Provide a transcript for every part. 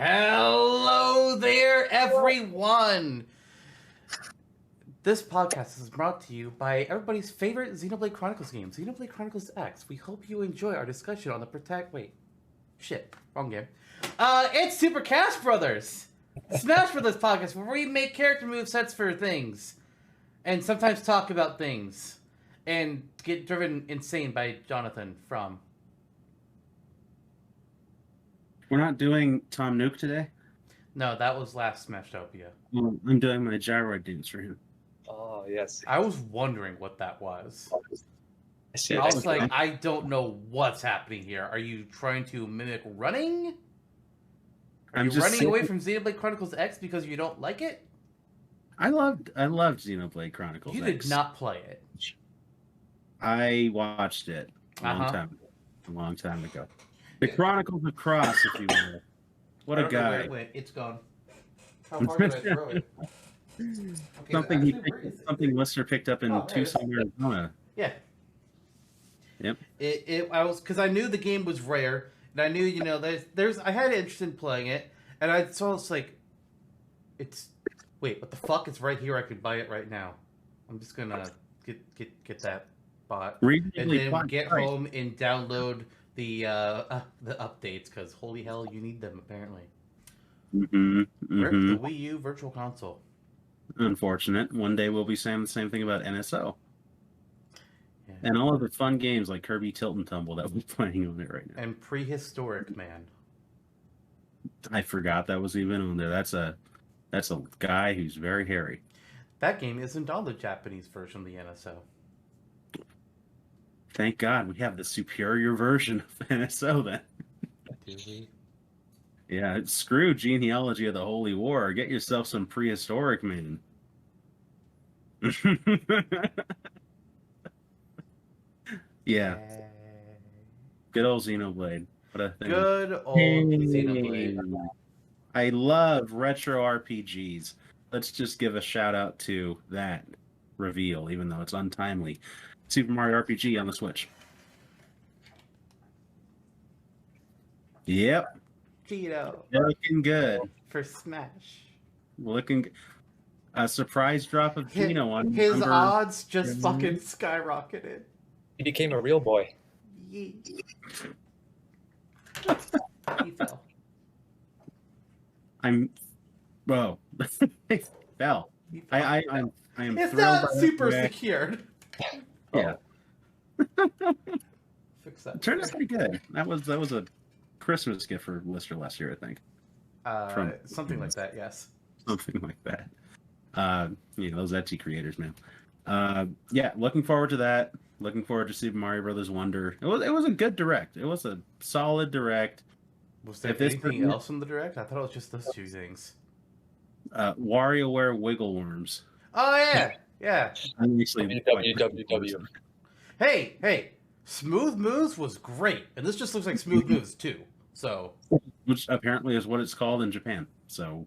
Hello there, everyone! This podcast is brought to you by everybody's favorite Xenoblade Chronicles game, Xenoblade Chronicles X. We hope you enjoy our discussion on the wrong game. It's Super Cast Brothers! Smash Brothers podcast, where we make character movesets for things. And sometimes talk about things. And get driven insane by Jonathan from... We're not doing Tom Nook today? No, that was last Smashtopia. Well, I'm doing my gyroid dance for him. Oh, yes. I was wondering what that was. I was like, I don't know what's happening here. Are you trying to mimic running? Are you running away from Xenoblade Chronicles X because you don't like it? I loved Xenoblade Chronicles X. You did not play it. I watched it a long time ago. The Chronicles of Cross, if you will. What a guy. Wait, it's gone. How far did I throw it? Okay, something listener picked up in Tucson, Arizona. Yeah. Yep. Because I knew the game was rare, and I knew, I had interest in playing it, and I saw it's like, wait, what the fuck? It's right here. I could buy it right now. I'm just gonna get that bought, and then get home and download the updates, because holy hell, you need them apparently. Rip the Wii U Virtual Console. Unfortunate. One day we'll be saying the same thing about NSO. Yeah. And all of the fun games like Kirby Tilt and Tumble that we're playing on it right now. And Prehistoric Man. I forgot that was even on there. That's a guy who's very hairy. That game isn't on the Japanese version of the NSO. Thank God we have the superior version of NSO then. Do we? Yeah, screw Genealogy of the Holy War. Get yourself some Prehistoric Man. Yeah. Good old Xenoblade. What a thing. Good old Xenoblade. I love retro RPGs. Let's just give a shout out to that reveal, even though it's untimely. Super Mario RPG on the Switch. Yep. Cheeto. Looking good. For Smash. Looking... A surprise drop of Gino on his odds just fucking skyrocketed. He became a real boy. He fell. Whoa. He fell. I am it's thrilled. It's not super secured. Yeah. Fix that. It turned out pretty good. That was a Christmas gift for Lister last year, I think. Something like that, yes. Something like that. Those Etsy creators, man. Yeah, looking forward to that. Looking forward to Super Mario Brothers Wonder. It was a good direct. It was a solid direct. Was there anything else in the direct? I thought it was just those two things. WarioWare Wiggle Worms. Oh yeah, yeah. WWW. Hey, Smooth Moves was great, and this just looks like Smooth Moves 2. So, which apparently is what it's called in Japan. So,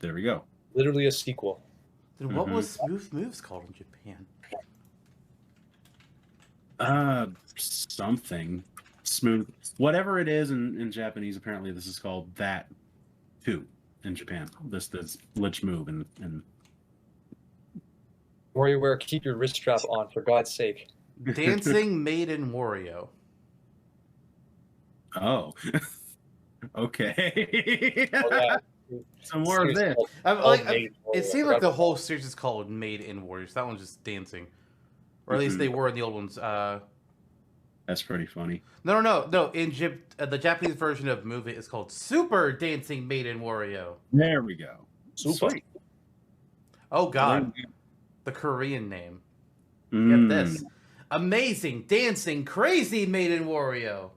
there we go. Literally a sequel. Then what was Smooth Moves called in Japan? Something smooth. Whatever it is in Japanese, apparently this is called that too in Japan. This glitch move and WarioWare, keep your wrist strap on, for God's sake. Dancing Maiden Wario. Oh. Okay. Oh, yeah. Some more of this. It seems like the whole series is called Made in Warriors. That one's just dancing. Or at least they were in the old ones. That's pretty funny. No. In the Japanese version of Move It is called Super Dancing Maiden Wario. There we go. Sweet. Oh, God. The Korean name. Get this. Amazing Dancing Crazy Maiden Wario.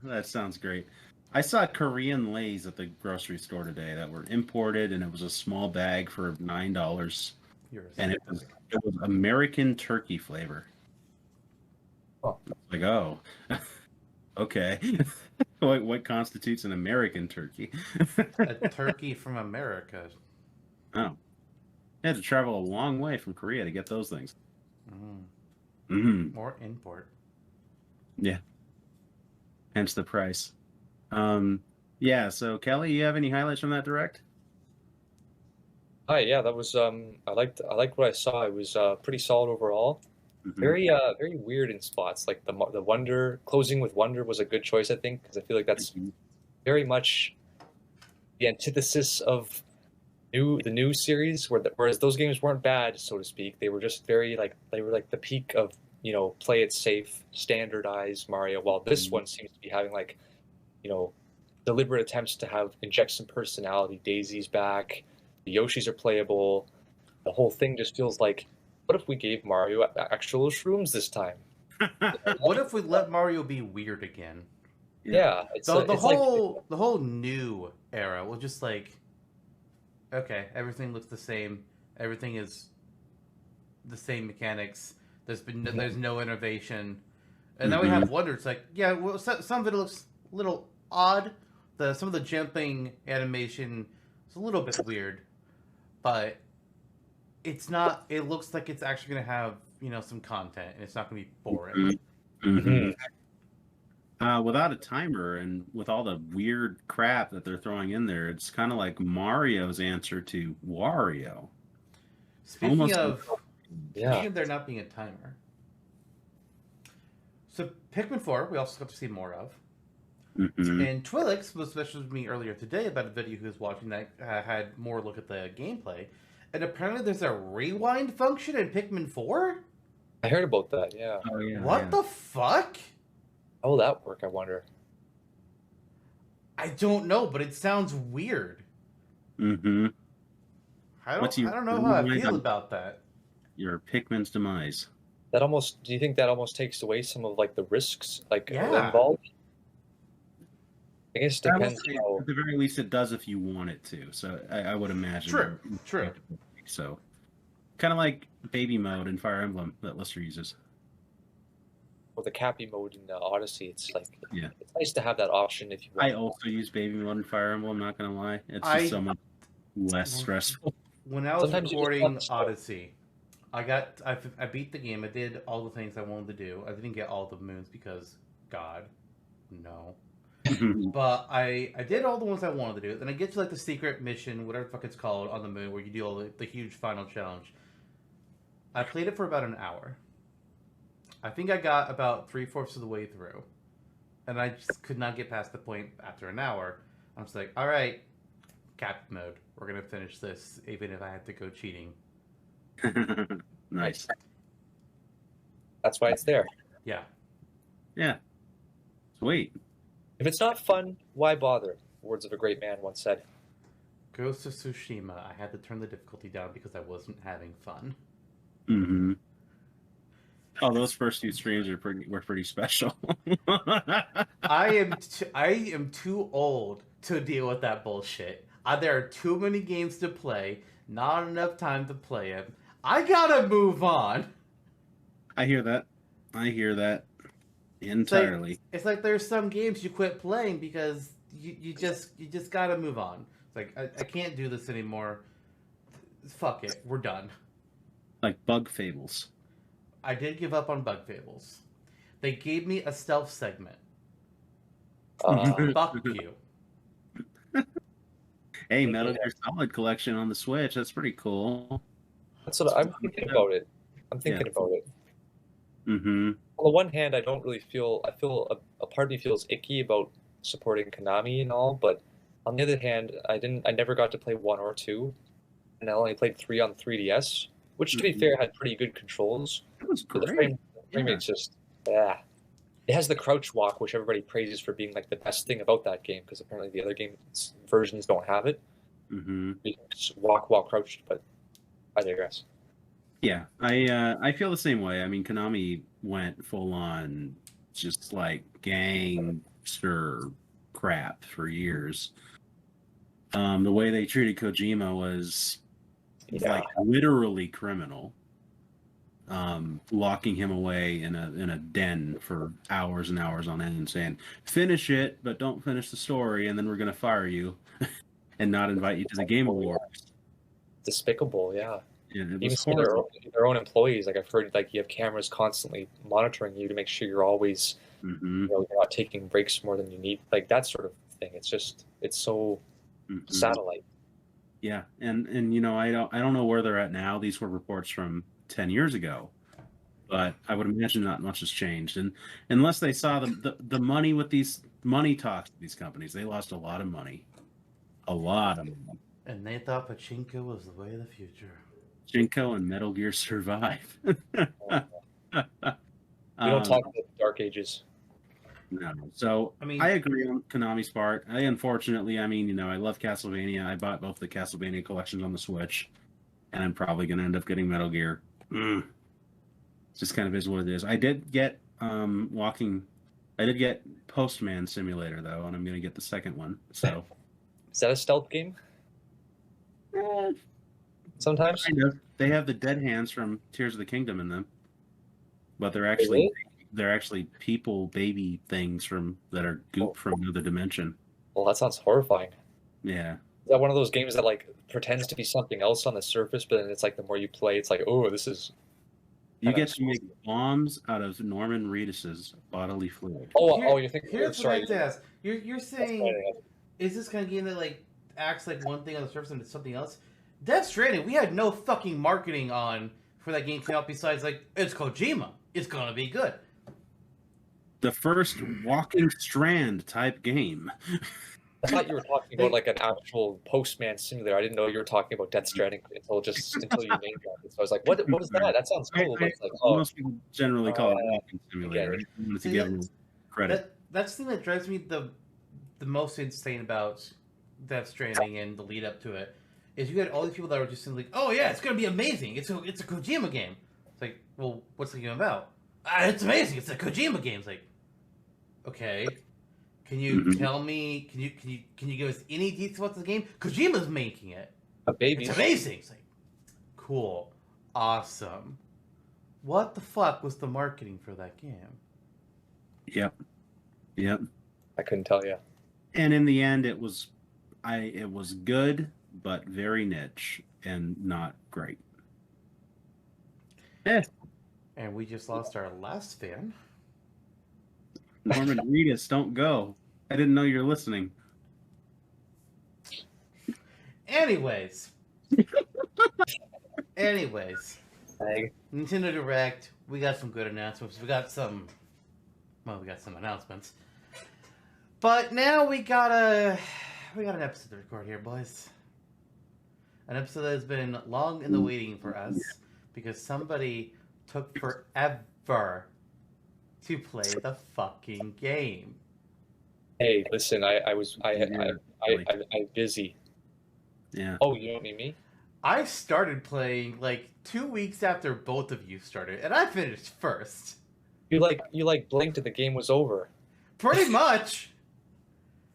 That sounds great. I saw Korean Lays at the grocery store today that were imported, and it was a small bag for $9. And it was American turkey flavor. Oh. Like, oh, okay. What constitutes an American turkey? A turkey from America. Oh. You had to travel a long way from Korea to get those things. More import. Yeah. hence the price. Yeah. So Kelly, you have any highlights from that direct? Hi, yeah, that was I liked what I saw. It was pretty solid overall. Mhm. Very weird in spots. Like the Wonder closing with Wonder was a good choice, I think, because I feel like that's Mhm. very much the antithesis of the new series, whereas those games weren't bad, so to speak. They were just they were like the peak of play it safe, standardized Mario. While this one seems to be having you know deliberate attempts to have inject some personality. Daisy's back, the Yoshis are playable. The whole thing just feels like, what if we gave Mario actual shrooms this time? What if we let Mario be weird again? Yeah. Yeah, The it's like whole new era was just like, okay, everything looks the same. Everything is the same mechanics. There's no innovation. And now we Mhm. have Wonder. It's like, yeah, well, some of it looks a little odd. Some of the jumping animation is a little bit weird, but it's not. It looks like it's actually going to have some content, and it's not going to be boring. Mhm. Mhm. Mhm. Without a timer and with all the weird crap that they're throwing in there, it's kind of like Mario's answer to Wario. Speaking Almost. of Yeah. there not being a timer, so Pikmin 4, we also got to see more of. Mhm. And Twilix was messaging with me earlier today about a video he was watching that had more look at the gameplay. And apparently there's a rewind function in Pikmin 4? I heard about that. Yeah. Oh yeah, What yeah. the fuck? How will that work? I wonder. I don't know, but it sounds weird. Mm-hmm. I What's don't know how I feel about that. your Pikmin's demise? Do you think that almost takes away some of the risks Yeah. involved? I guess it I will depends say, how. at the very least, it does if you want it to. So I would imagine. True. So, kind of like baby mode in Fire Emblem that Lister uses. With the Cappy mode in Odyssey, Yeah. it's nice to have that option if you I want. also use baby mode in Fire Emblem. I'm not gonna lie, it's I just so much less stressful. When I was Sometimes you just recording want to start. Odyssey, I beat the game. I did all the things I wanted to do. I didn't get all the moons because God, no. But I did all the ones I wanted to do. Then I get to the secret mission, whatever the fuck it's called, on the moon where you do all the huge final challenge. I played it for about an hour. I think I got about 3/4 of the way through, and I just could not get past the point after an hour. I'm just like, all right, cap mode. We're gonna finish this, even if I had to go cheating. Nice. That's why it's there. Yeah. Yeah. Sweet. If it's not fun, why bother? Words of a great man once said. Ghost of Tsushima. I had to turn the difficulty down because I wasn't having fun. Mm-hmm. Oh, those first few streams were pretty special. I am too old to deal with that bullshit. There are too many games to play, not enough time to play them. I gotta move on. I hear that. Entirely. It's like there's some games you quit playing because you just gotta move on. It's like I can't do this anymore. Fuck it, we're done. Like Bug Fables. I did give up on Bug Fables. They gave me a stealth segment. Fuck you. Hey, Metal Gear Solid collection on the Switch. That's pretty cool. That's what I'm thinking about it. I'm thinking about it. Mm-hmm. On the one hand, I feel a part of me feels icky about supporting Konami and all, but on the other hand, I never got to play 1 or 2, and I only played 3 on 3DS, which to be fair had pretty good controls. That was But great. the frame rate's just, yeah. It has the crouch walk, which everybody praises for being the best thing about that game, because apparently the other game versions don't have it. Mm-hmm. You can just walk while crouched, but I digress. Yeah, I feel the same way. I mean, Konami went full on just like gangster crap for years. The way they treated Kojima was like literally criminal. Locking him away in a den for hours and hours on end, saying, "Finish it, but don't finish the story, and then we're gonna fire you and not invite you to the Game Awards." Despicable, yeah. And it Even was to their own employees, I've heard you have cameras constantly monitoring you to make sure you're always Mm-hmm. You're not taking breaks more than you need, like that sort of thing. It's so satellite. Yeah, and I don't know where they're at now. These were reports from 10 years ago, but I would imagine not much has changed. And unless they saw the money with these money talks with these companies, they lost a lot of money, a lot of money. And they thought pachinko was the way of the future. Jinko and Metal Gear Survive. We don't talk about the Dark Ages. No. So I agree on Konami's part. Unfortunately, I love Castlevania. I bought both the Castlevania collections on the Switch, and I'm probably going to end up getting Metal Gear. It just kind of is what it is. I did get Postman Simulator though, and I'm going to get the second one. So is that a stealth game? Sometimes kind of. They have the dead hands from Tears of the Kingdom in them, but they're actually people baby things that are goop from another dimension. Well, that sounds horrifying. Yeah. Is that one of those games that like pretends to be something else on the surface, but then it's like the more you play, it's like, oh, this is. You get to make bombs out of Norman Reedus's bodily fluid. You think? Here's what I have to ask. You're saying, is this kind of game that like acts like one thing on the surface and it's something else? Death Stranding, we had no fucking marketing on for that game came out besides like it's Kojima. It's gonna be good. The first walking strand type game. I thought you were talking about like an actual Postman Simulator. I didn't know you were talking about Death Stranding until you name dropped it. So I was like, what is that? That sounds cool. But it's like, most people generally call it walking simulator. I wanted to give them credit. That's the thing that drives me the most insane about Death Stranding and the lead up to it is you had all these people that were just like, oh yeah, it's gonna be amazing. It's a Kojima game. It's like, well, what's the game about? It's amazing. It's a Kojima game. It's like, okay, can you tell me? Can you give us any details about the game? Kojima's making it. It's amazing. It's like, cool, awesome. What the fuck was the marketing for that game? Yep. I couldn't tell you. And in the end, it was good, but very niche and not great. And we just lost our last fan. Norman Reedus, don't go. I didn't know you were listening. Anyways. Nintendo Direct. We got some good announcements. We got some announcements. But now we got an episode to record here, boys. An episode that has been long in the waiting for us because somebody took forever to play the fucking game. Hey, listen, I'm busy. Yeah. Oh, you don't mean me? I started playing like 2 weeks after both of you started, and I finished first. You blinked and the game was over. Pretty much.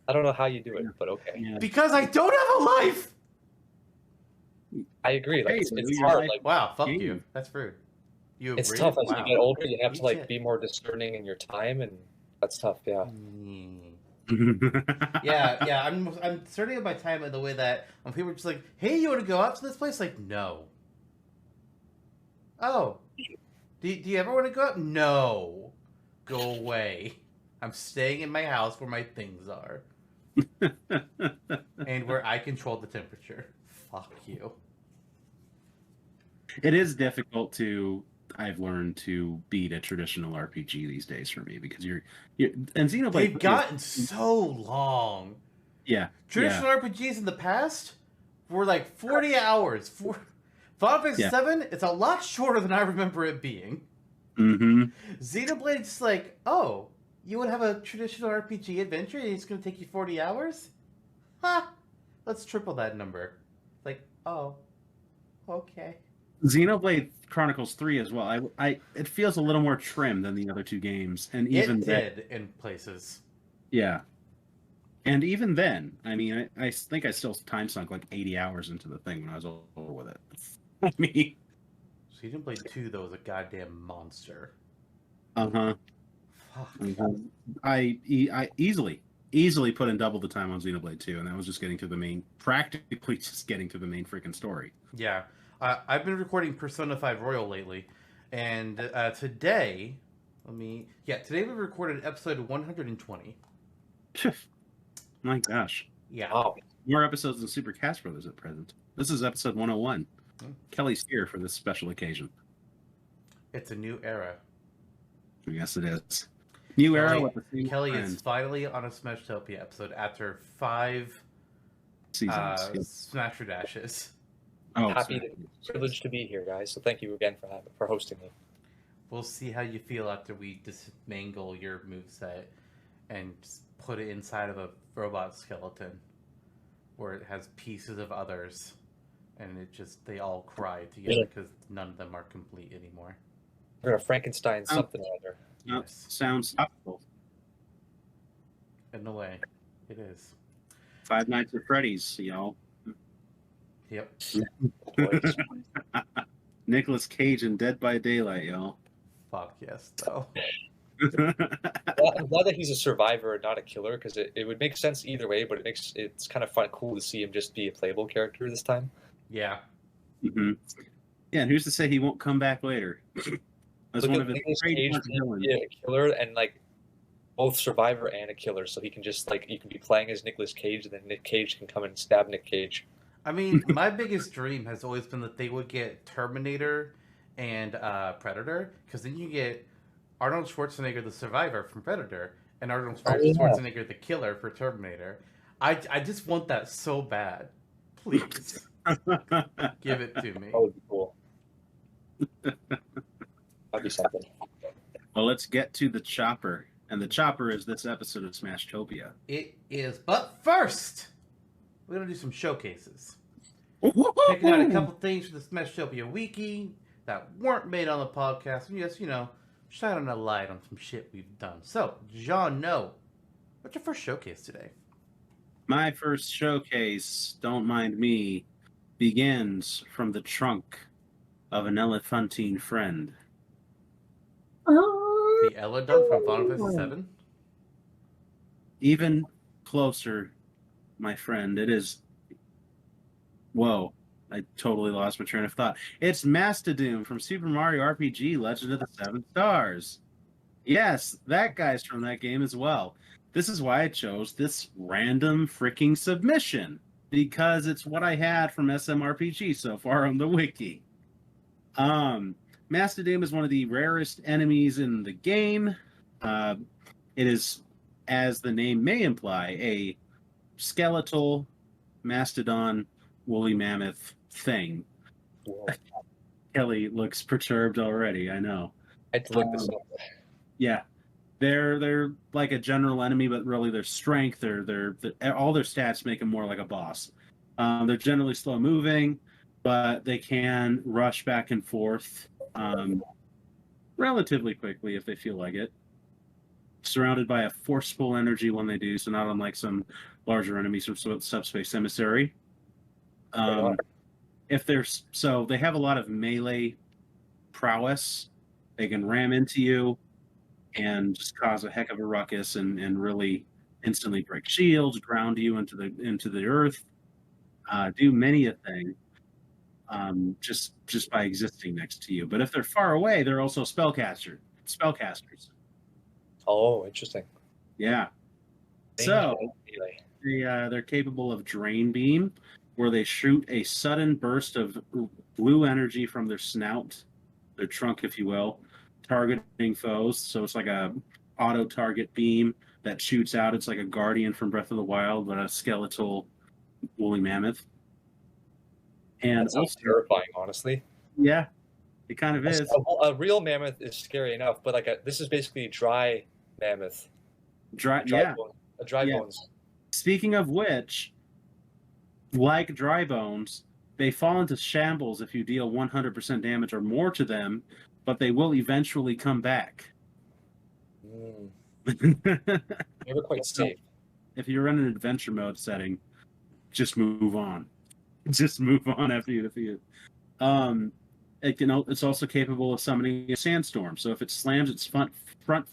I don't know how you do it, but okay. Yeah. Because I don't have a life. I agree. Like, it's your hard. life. Like, Wow, fuck you. That's rude. You it's agree? tough as Wow. you get older. You have to like shit. be more discerning in your time, and that's tough. Yeah. Yeah. I'm starting up my time in the way that when people are just like, "Hey, you want to go out to this place?" Like, no. Oh, do you ever want to go out? No, go away. I'm staying in my house where my things are, and where I control the temperature. Fuck you. It is difficult I've learned to beat a traditional RPG these days for me because you're and Xenoblade. They've gotten so long. Yeah. Traditional RPGs in the past were like 40 hours. Final Fantasy VII, it's a lot shorter than I remember it being. Mm-hmm. Xenoblade's just like, oh, you would have a traditional RPG adventure and it's going to take you 40 hours? Ha! Let's triple that number. Like, oh, okay. Xenoblade Chronicles 3 as well. It feels a little more trim than the other two games, and even it did in places. Yeah, and even then, I mean, I think I still time sunk like 80 hours into the thing when I was over with it. I mean, Xenoblade 2 though was a goddamn monster. Uh-huh. I easily put in double the time on Xenoblade 2, and that was just practically just getting to the main freaking story. Yeah. I've been recording Persona 5 Royal lately, and today, Today we recorded episode 120. My gosh. Yeah. Wow. More episodes than Super Cast Brothers at present. This is episode 101. Hmm. Kelly's here for this special occasion. It's a new era. Yes, it is. New era with the same Kelly friends. is finally on a Smashtopia episode after 5 Seasons. Smasher Dashes. Oh, Happy, privileged to be here, guys. So thank you again for hosting me. We'll see how you feel after we dismangle your moveset and just put it inside of a robot skeleton where it has pieces of others, and they all cry together because none of them are complete anymore. We're gonna Frankenstein something or other. Yes. Sounds topical. In a way, it is. Five Nights at Freddy's, y'all. Yep. Nicolas Cage in Dead by Daylight, y'all. Fuck yes, though. I'm glad that he's a survivor and not a killer, because it would make sense either way, but it's kind of cool to see him just be a playable character this time. Yeah. Mm-hmm. Yeah, and who's to say he won't come back later? As Look one at of his Nicolas great Cage villains. be a killer and both survivor and a killer, so he can just you can be playing as Nicolas Cage, and then Nick Cage can come and stab Nick Cage. I mean, my biggest dream has always been that they would get Terminator and Predator, because then you get Arnold Schwarzenegger, the survivor from Predator, and Arnold Schwarzenegger, the killer for Terminator. I just want that so bad. Please. Give it to me. That would be cool. That'd be something. Well, let's get to the chopper. And the chopper is this episode of Smashtopia. It is. But first, we're going to do some showcases. Picking out a couple things for the Smashtopia Wiki that weren't made on the podcast. And yes, shining a light on some shit we've done. So, Jonno, what's your first showcase today? My first showcase, don't mind me, begins from the trunk of an elephantine friend. The Elodunk from Final Fantasy VII? Even closer, my friend. It is... Whoa. I totally lost my train of thought. It's Mastodon from Super Mario RPG Legend of the Seven Stars. Yes, that guy's from that game as well. This is why I chose this random freaking submission, because it's what I had from SMRPG so far on the wiki. Mastodon is one of the rarest enemies in the game. It is, as the name may imply, a skeletal mastodon woolly mammoth thing. Whoa. Kelly looks perturbed already, I know. I had to look this up. Yeah. They're like a general enemy, but really their strength, all their stats make them more like a boss. They're generally slow moving, but they can rush back and forth relatively quickly if they feel like it. Surrounded by a forceful energy when they do, so not unlike some larger enemies from Subspace Emissary. So they have a lot of melee prowess. They can ram into you and just cause a heck of a ruckus and really instantly break shields, ground you into the earth, do many a thing just by existing next to you. But if they're far away, they're also spellcasters. Oh, interesting. Yeah. So they're capable of Drain Beam, where they shoot a sudden burst of blue energy from their snout, their trunk, if you will, targeting foes. So it's like a auto-target beam that shoots out. It's like a Guardian from Breath of the Wild, but a skeletal woolly mammoth. And that sounds terrifying, honestly. Yeah, it kind of is. A real mammoth is scary enough, but this is basically a dry mammoth. Dry bones. Speaking of which, like dry bones, they fall into shambles if you deal 100% damage or more to them, but they will eventually come back. Never quite safe. If you're in an adventure mode setting, just move on. Just move on after you defeat it. It's also capable of summoning a sandstorm. So if it slams its front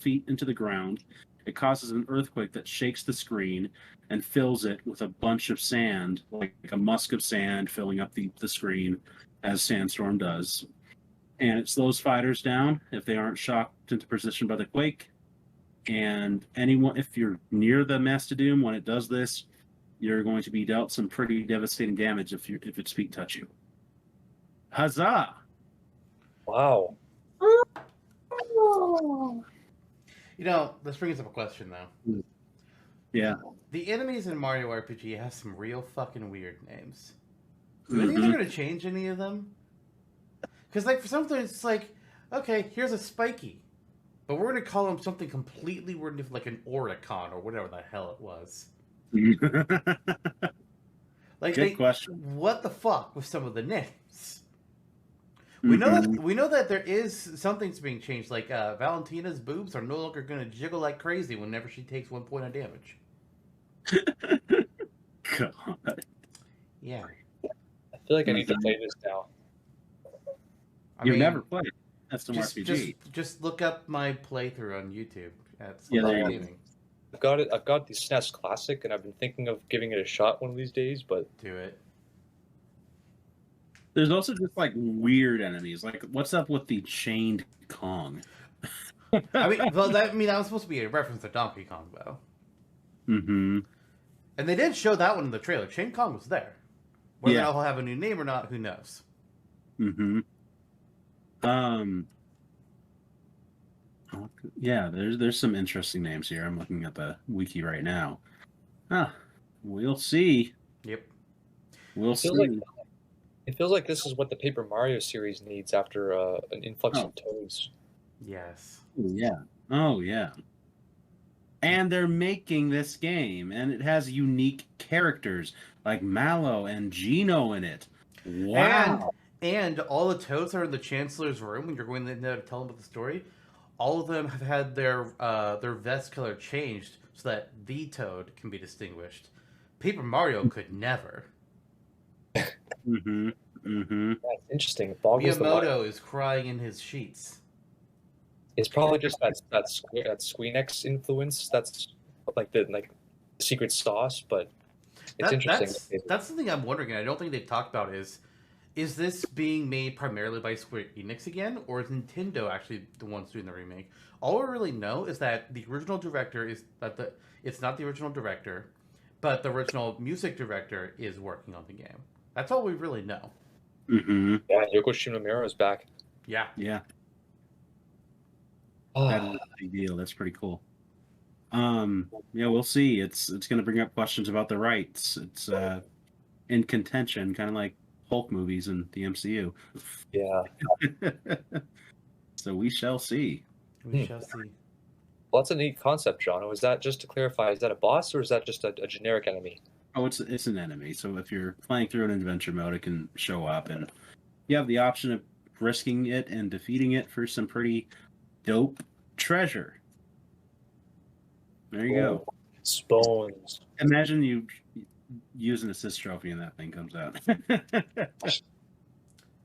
feet into the ground, it causes an earthquake that shakes the screen and fills it with a bunch of sand, like a musk of sand filling up the screen, as Sandstorm does. and it slows fighters down if they aren't shocked into position by the quake. And anyone, if you're near the Mastadoom when it does this, you're going to be dealt some pretty devastating damage if its feet touch you. Huzzah! Wow. You know, this brings up a question though. Yeah. The enemies in Mario RPG have some real fucking weird names. Do you think they're gonna change any of them? Because like for something, it's like, okay, here's a Spiky, but we're gonna call him something completely weird, like an Oricon or whatever the hell it was. Like, Good question. What the fuck with some of the names? Mm-hmm. We know that there is something's being changed. Like Valentina's boobs are no longer going to jiggle like crazy whenever she takes 1 point of damage. God. Yeah. I feel like I need to play this now. You've never played Custom RPG. Just look up my playthrough on YouTube at Gaming. I've got the SNES Classic, and I've been thinking of giving it a shot one of these days, but do it. There's also just like weird enemies. Like, what's up with the chained Kong? I mean, that was supposed to be a reference to Donkey Kong, though. Mm-hmm. And they did show that one in the trailer. Chain Kong was there. Whether he'll have a new name or not, who knows? Mm-hmm. Yeah, there's some interesting names here. I'm looking at the wiki right now. We'll see. Yep. We'll see. It feels like this is what the Paper Mario series needs after an influx of Toads. Yes. Yeah. Oh, yeah. And they're making this game, and it has unique characters like Mallow and Gino in it. Wow. And all the Toads are in the Chancellor's room when you're going in there to tell them about the story. All of them have had their vest color changed so that the Toad can be distinguished. Paper Mario could never. Mm-hmm. Mm-hmm. That's interesting. Miyamoto is crying in his sheets. It's probably just that Squeenix influence. That's like the secret sauce, but it's interesting. That's something I'm wondering, and I don't think they've talked about is this being made primarily by Square Enix again, or is Nintendo actually the ones doing the remake? All we really know is that the original director it's not the original director, but the original music director is working on the game. That's all we really know. Mm-hmm. Yeah, Yoko Shimomura is back. Yeah. Yeah. That is a big deal. That's pretty cool. Yeah, we'll see. It's going to bring up questions about the rights. It's in contention, kind of like Hulk movies in the MCU. Yeah. So we shall see. We shall see. Well, that's a neat concept, Jonno. Is that, just to clarify, is that a boss or is that just a generic enemy? Oh, it's an enemy. So if you're playing through an adventure mode, it can show up, and you have the option of risking it and defeating it for some pretty dope treasure. There you go. Spones. Imagine you use an assist trophy and that thing comes out.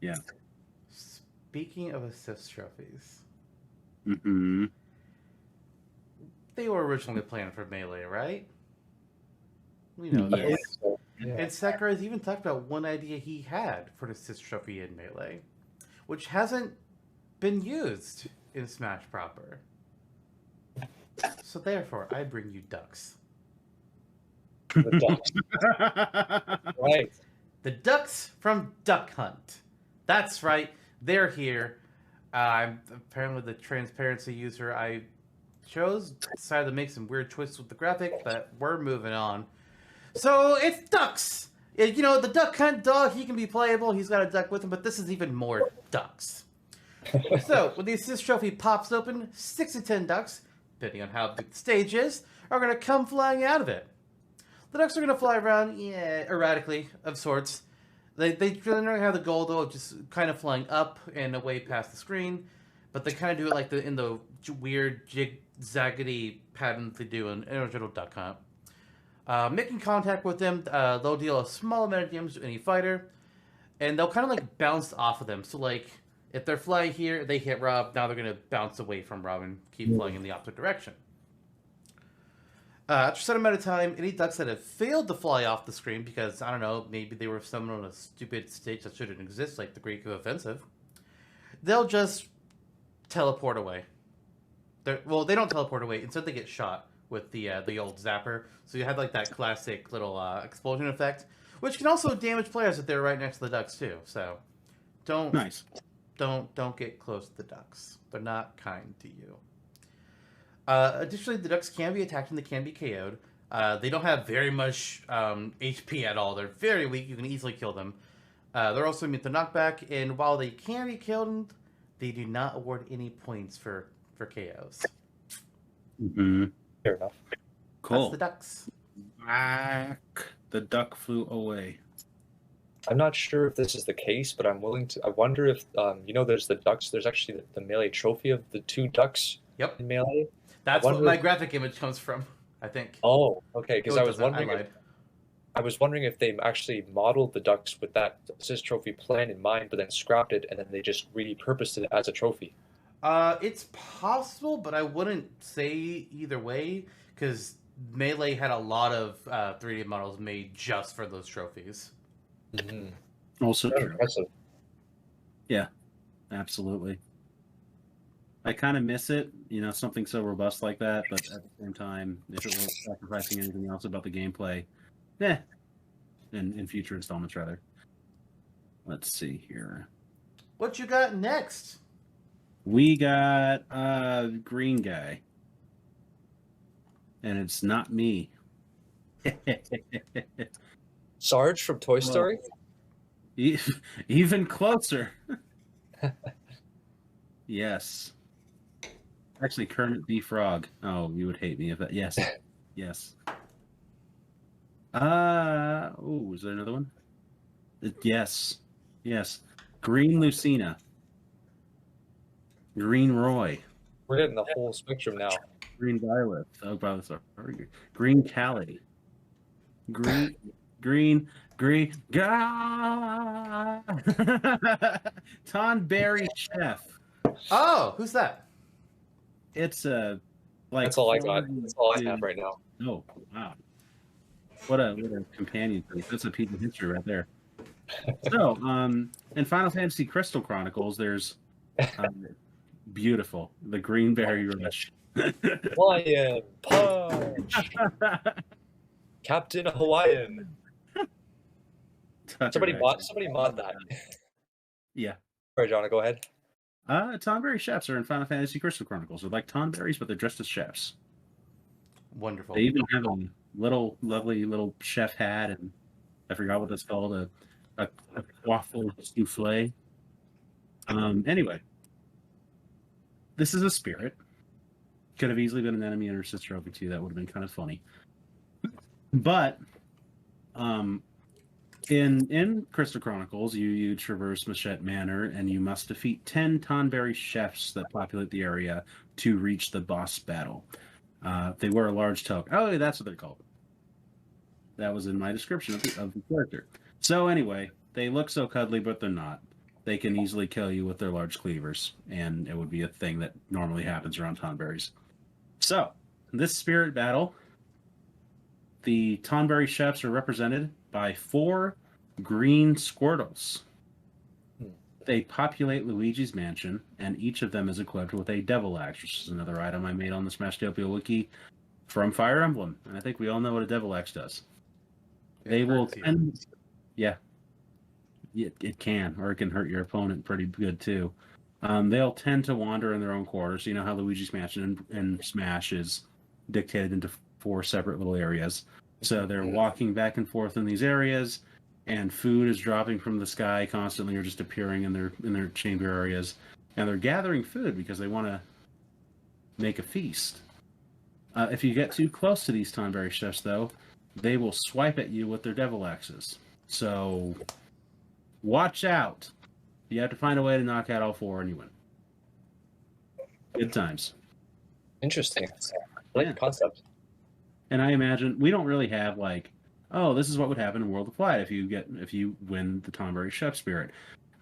Yeah. Speaking of assist trophies, Mm-hmm. they were originally planned for Melee, right? We know this. Yes. Yeah. And Sakurai's even talked about one idea he had for an assist trophy in Melee, which hasn't been used in Smash proper. So therefore, I bring you ducks. The ducks. Right. The ducks from Duck Hunt. That's right. They're here. I'm apparently the transparency user. I decided to make some weird choices with the graphic, but we're moving on. So it's ducks. You know, the Duck Hunt dog, he can be playable. He's got a duck with him, but this is even more ducks. So when the assist trophy pops open, 6 to 10 ducks, depending on how big the stage is, are going to come flying out of it. The ducks are going to fly around, erratically, of sorts. They generally have the goal, though, of just kind of flying up and away past the screen, but they kind of do it like in the weird zig-zaggedy pattern they do in original Duck Hunt. Making contact with them, they'll deal a small amount of damage to any fighter, and they'll kind of like bounce off of them. So like, if they're flying here, they hit Rob, now they're going to bounce away from Rob and keep flying in the opposite direction. After a certain amount of time, any ducks that have failed to fly off the screen because, I don't know, maybe they were summoned on a stupid stage that shouldn't exist, like the Great Offensive, they'll just teleport away. They don't teleport away. Instead, they get shot with the old zapper. So you have like that classic little explosion effect, which can also damage players if they're right next to the ducks too. So don't get close to the ducks. They're not kind to you. Additionally, the ducks can be attacked and they can be KO'd. They don't have very much HP at all. They're very weak. You can easily kill them. They're also immune to knockback, and while they can be killed, they do not award any points for KOs. Mm-hmm. Fair enough. Cool. That's the ducks. Back. The duck flew away. I'm not sure if this is the case, but I'm willing to. I wonder if there's the ducks. There's actually the melee trophy of the 2 ducks. Yep. In melee. That's what my graphic image comes from, I think. Oh, okay. Because I was wondering if they actually modeled the ducks with that assist trophy plan in mind, but then scrapped it and then they just repurposed it as a trophy. It's possible, but I wouldn't say either way, because Melee had a lot of 3D models made just for those trophies. Mm-hmm. Also That's true. impressive. Yeah, absolutely. I kind of miss it, something so robust like that, but at the same time, if it weren't sacrificing anything else about the gameplay, in future installments, rather. Let's see here. What you got next? We got a green guy. And it's not me. Sarge from Toy Story? Even closer. Yes. Actually, Kermit the Frog. Oh, you would hate me if that. Yes. Yes. Is there another one? Yes. Yes. Green Lucina. Green Roy. We're getting the whole spectrum now. Green Violet. Oh, Violet's sorry. Green Callie. Green. Tonberry Chef. Oh, who's that? It's That's all I got. That's all I have right now. Oh, wow. What a companion piece. That's a piece of history right there. So, in Final Fantasy Crystal Chronicles, there's beautiful, the Greenberry Rush. Hawaiian Punch! Captain Hawaiian. Somebody mod that. Yeah. All right, Jonno, go ahead. Tonberry chefs are in Final Fantasy Crystal Chronicles. They're like Tonberries, but they're dressed as chefs. Wonderful. They even have a lovely little chef hat, and I forgot what that's called, a waffle souffle. Anyway, this is a spirit. Could have easily been an enemy in her sister over too. That would have been kind of funny. But in Crystal Chronicles, you traverse Machette Manor, and you must defeat 10 Tonberry chefs that populate the area to reach the boss battle. They wear a large toque. Oh, that's what they're called. That was in my description of the character. So anyway, they look so cuddly, but they're not. They can easily kill you with their large cleavers, and it would be a thing that normally happens around Tonberries. So, in this spirit battle, the Tonberry chefs are represented by 4 green Squirtles. They populate Luigi's mansion, and each of them is equipped with a Devil Axe, which is another item I made on the Smashtopia wiki from Fire Emblem. And I think we all know what a Devil Axe does. They will tend... Yeah. It can, or it can hurt your opponent pretty good, too. They'll tend to wander in their own quarters. You know how Luigi's mansion and Smash is dictated into 4 separate little areas. So they're walking back and forth in these areas, and food is dropping from the sky constantly, or just appearing in their chamber areas, and they're gathering food because they want to make a feast. If you get too close to these Tonberry chefs, though, they will swipe at you with their Devil Axes. So watch out. You have to find a way to knock out all 4, and you win. Good times. Interesting. I like the concept. And I imagine we don't really have this is what would happen in World of Light if you win the Tonberry Chef Spirit.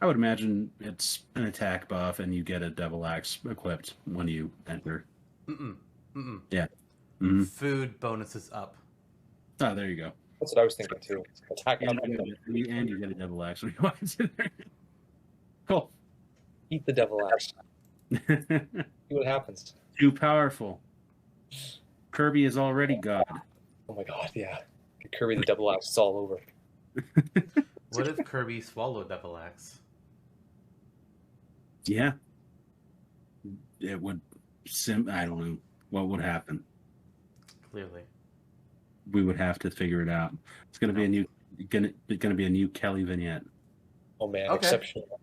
I would imagine it's an attack buff, and you get a Devil Axe equipped when you enter. Yeah. Mm-hmm. Food bonuses up. Oh, there you go. That's what I was thinking too. Attack and you get a Devil Axe when you walk in there. Cool. Eat the devil axe. See what happens. Too powerful. Kirby is already God. Oh my god, yeah. Kirby the devil axe, it's all over. What if Kirby swallowed Devil Axe? Yeah. It would I don't know what would happen. Clearly. We would have to figure it out. It's gonna be a new Kelly vignette. Oh man, Okay. exceptional.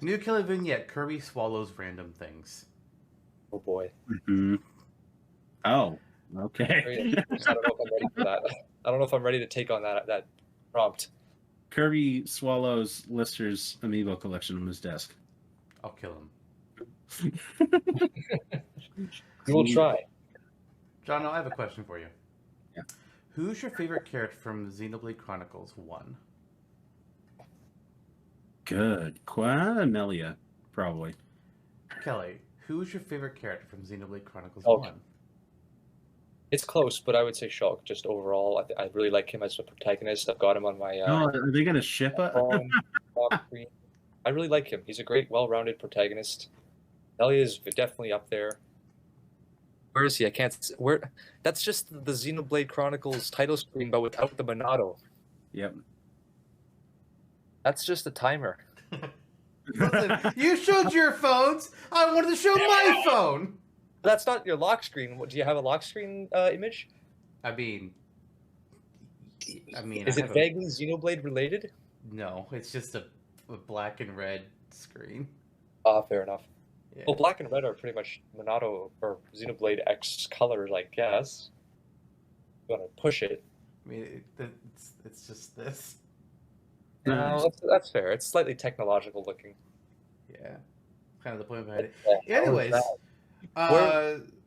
New Kelly vignette, Kirby swallows random things. Oh boy. Mm-hmm. Oh, okay. I don't know if I'm ready for that. I don't know if I'm ready to take on that prompt. Kirby swallows Lister's amiibo collection on his desk. I'll kill him. You will try. Jonno, I have a question for you. Yeah. Who's your favorite character from Xenoblade Chronicles 1? Good. Amelia, probably. Kelly, who's your favorite character from Xenoblade Chronicles Oh. 1? It's close, but I would say Shulk. Just overall, I really like him as a protagonist. I've got him on my Oh, are they gonna ship it? top screen. I really like him. He's a great, well-rounded protagonist. Elia is definitely up there. Where is he? I can't. Where? That's just the Xenoblade Chronicles title screen, but without the Monado. Yep. That's just a timer. Listen, you showed your phones. I wanted to show my phone. That's not your lock screen. Do you have a lock screen image? I mean, Is it vaguely Xenoblade related? No, it's just a black and red screen. Fair enough. Yeah. Well, black and red are pretty much Monado or Xenoblade X colors, I guess. You want to push it. I mean, it's just this. No, that's fair. It's slightly technological looking. Yeah, kind of the point behind it. Yeah, Anyways,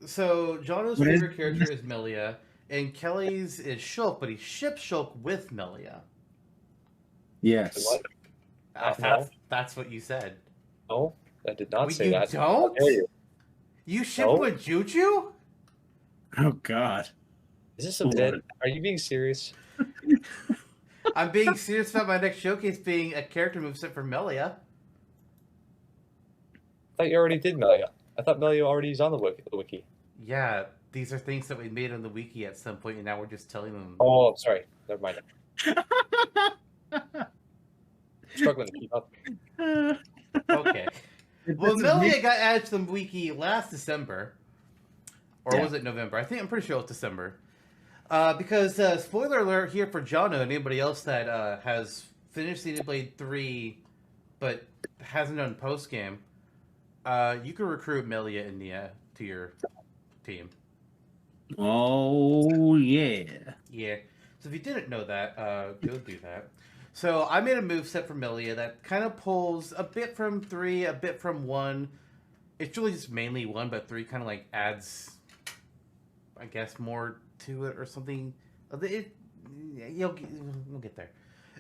so Jonno's favorite character is Melia, and Kelly's is Shulk, but he ships Shulk with Melia. Yes. No. That's what you said. No, I did not say you that. Don't? How dare you? You ship No. with Juju? Oh God. Is this a bit? Are you being serious? I'm being serious about my next showcase being a character moveset for Melia. I thought you already did Melia. I thought Melia already is on the wiki. Yeah, these are things that we made on the wiki at some point, and now we're just telling them. Oh, I'm sorry. Never mind. Struggling to keep up. Okay. Well, Melia got added to the wiki last December. Or was it November? I'm pretty sure it was December. Because, spoiler alert here for Jonno and anybody else that has finished Xenoblade 3 but hasn't done post-game, you can recruit Melia and Nia to your team. Oh, yeah. Yeah. So if you didn't know that, go do that. So I made a moveset for Melia that kind of pulls a bit from 3, a bit from 1. It's really just mainly 1, but 3 kind of like adds, I guess, more to it or something. We'll get there.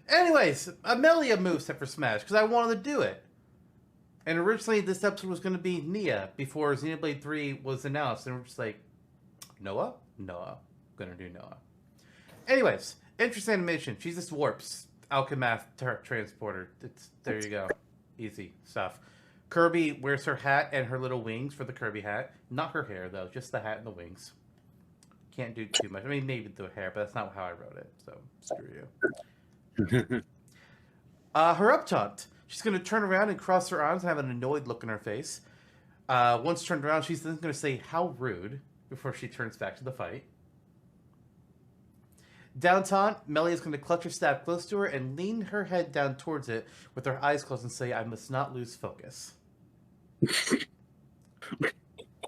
Anyways, a Melia moveset for Smash because I wanted to do it. And originally this episode was going to be Nia before Xenoblade 3 was announced. And we're just like, Noah? Gonna do Noah. Anyways, interesting animation. She just warps. Alchemath transporter. There you go. Easy stuff. Kirby wears her hat and her little wings for the Kirby hat. Not her hair, though. Just the hat and the wings. Can't do too much. I mean, maybe the hair, but that's not how I wrote it. So, screw you. Her up taunt. She's going to turn around and cross her arms and have an annoyed look on her face. Once turned around, she's then going to say, "How rude," before she turns back to the fight. Down taunt, Melia is going to clutch her staff close to her and lean her head down towards it with her eyes closed and say, "I must not lose focus."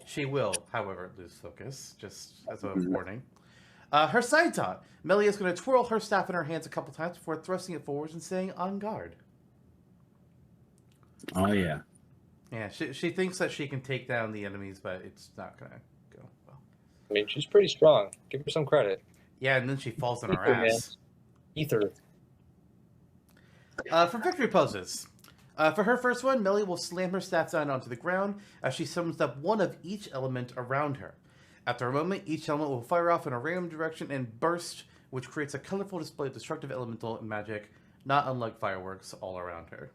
She will, however, lose focus, just as a warning. Her side taunt, Melia is going to twirl her staff in her hands a couple times before thrusting it forwards and saying, "On guard." Oh, yeah. Yeah, she thinks that she can take down the enemies, but it's not going to go well. I mean, she's pretty strong. Give her some credit. Yeah, and then she falls on her Ether, ass. Ether. For victory poses. For her first one, Melia will slam her staff down onto the ground as she summons up one of each element around her. After a moment, each element will fire off in a random direction and burst, which creates a colorful display of destructive elemental magic, not unlike fireworks, all around her.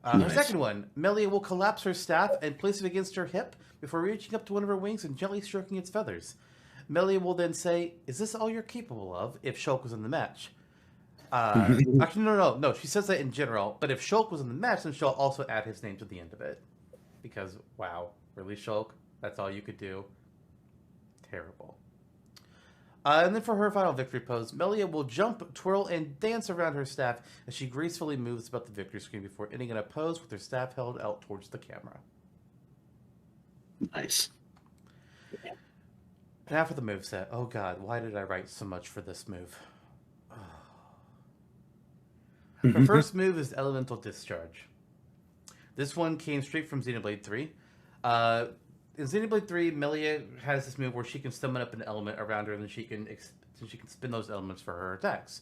Her second one, Melia will collapse her staff and place it against her hip before reaching up to one of her wings and gently stroking its feathers. Melia will then say, "Is this all you're capable of?" if Shulk was in the match. Actually, no. She says that in general, but if Shulk was in the match, then she'll also add his name to the end of it. Because, wow, really, Shulk? That's all you could do? Terrible. And then for her final victory pose, Melia will jump, twirl, and dance around her staff as she gracefully moves about the victory screen before ending in a pose with her staff held out towards the camera. Nice. Now for the moveset. Oh god, why did I write so much for this move? Her first move is Elemental Discharge. This one came straight from Xenoblade 3. In Xenoblade 3, Melia has this move where she can summon up an element around her, and then she can spin those elements for her attacks.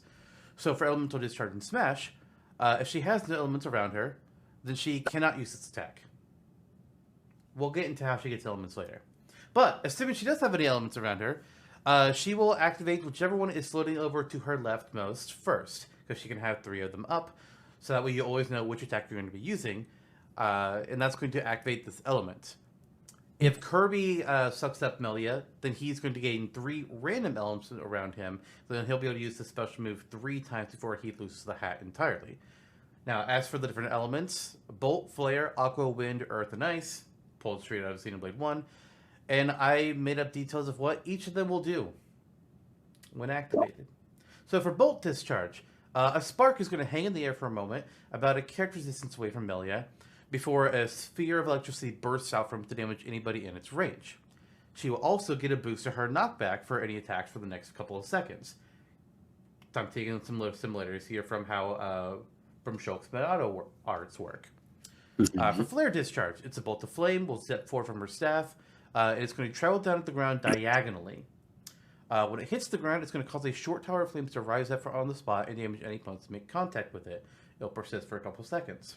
So for Elemental Discharge in Smash, if she has no elements around her, then she cannot use its attack. We'll get into how she gets elements later. But assuming she does have any elements around her, she will activate whichever one is floating over to her leftmost first, because she can have 3 of them up. So that way you always know which attack you're going to be using, and that's going to activate this element. If Kirby sucks up Melia, then he's going to gain 3 random elements around him. So then he'll be able to use this special move 3 times before he loses the hat entirely. Now, as for the different elements, Bolt, Flare, Aqua, Wind, Earth, and Ice, pulled straight out of Xenoblade 1. And I made up details of what each of them will do when activated. So for Bolt Discharge, a spark is going to hang in the air for a moment, about a character's distance away from Melia, before a sphere of electricity bursts out from it to damage anybody in its range. She will also get a boost to her knockback for any attacks for the next couple of seconds. I'm taking some simulators here from how from Shulk's auto arts work. For Flare Discharge, it's a bolt of flame, will step forward from her staff, and it's going to travel down to the ground diagonally. When it hits the ground, it's going to cause a short tower of flames to rise up on the spot and damage any opponents to make contact with it. It'll persist for a couple of seconds.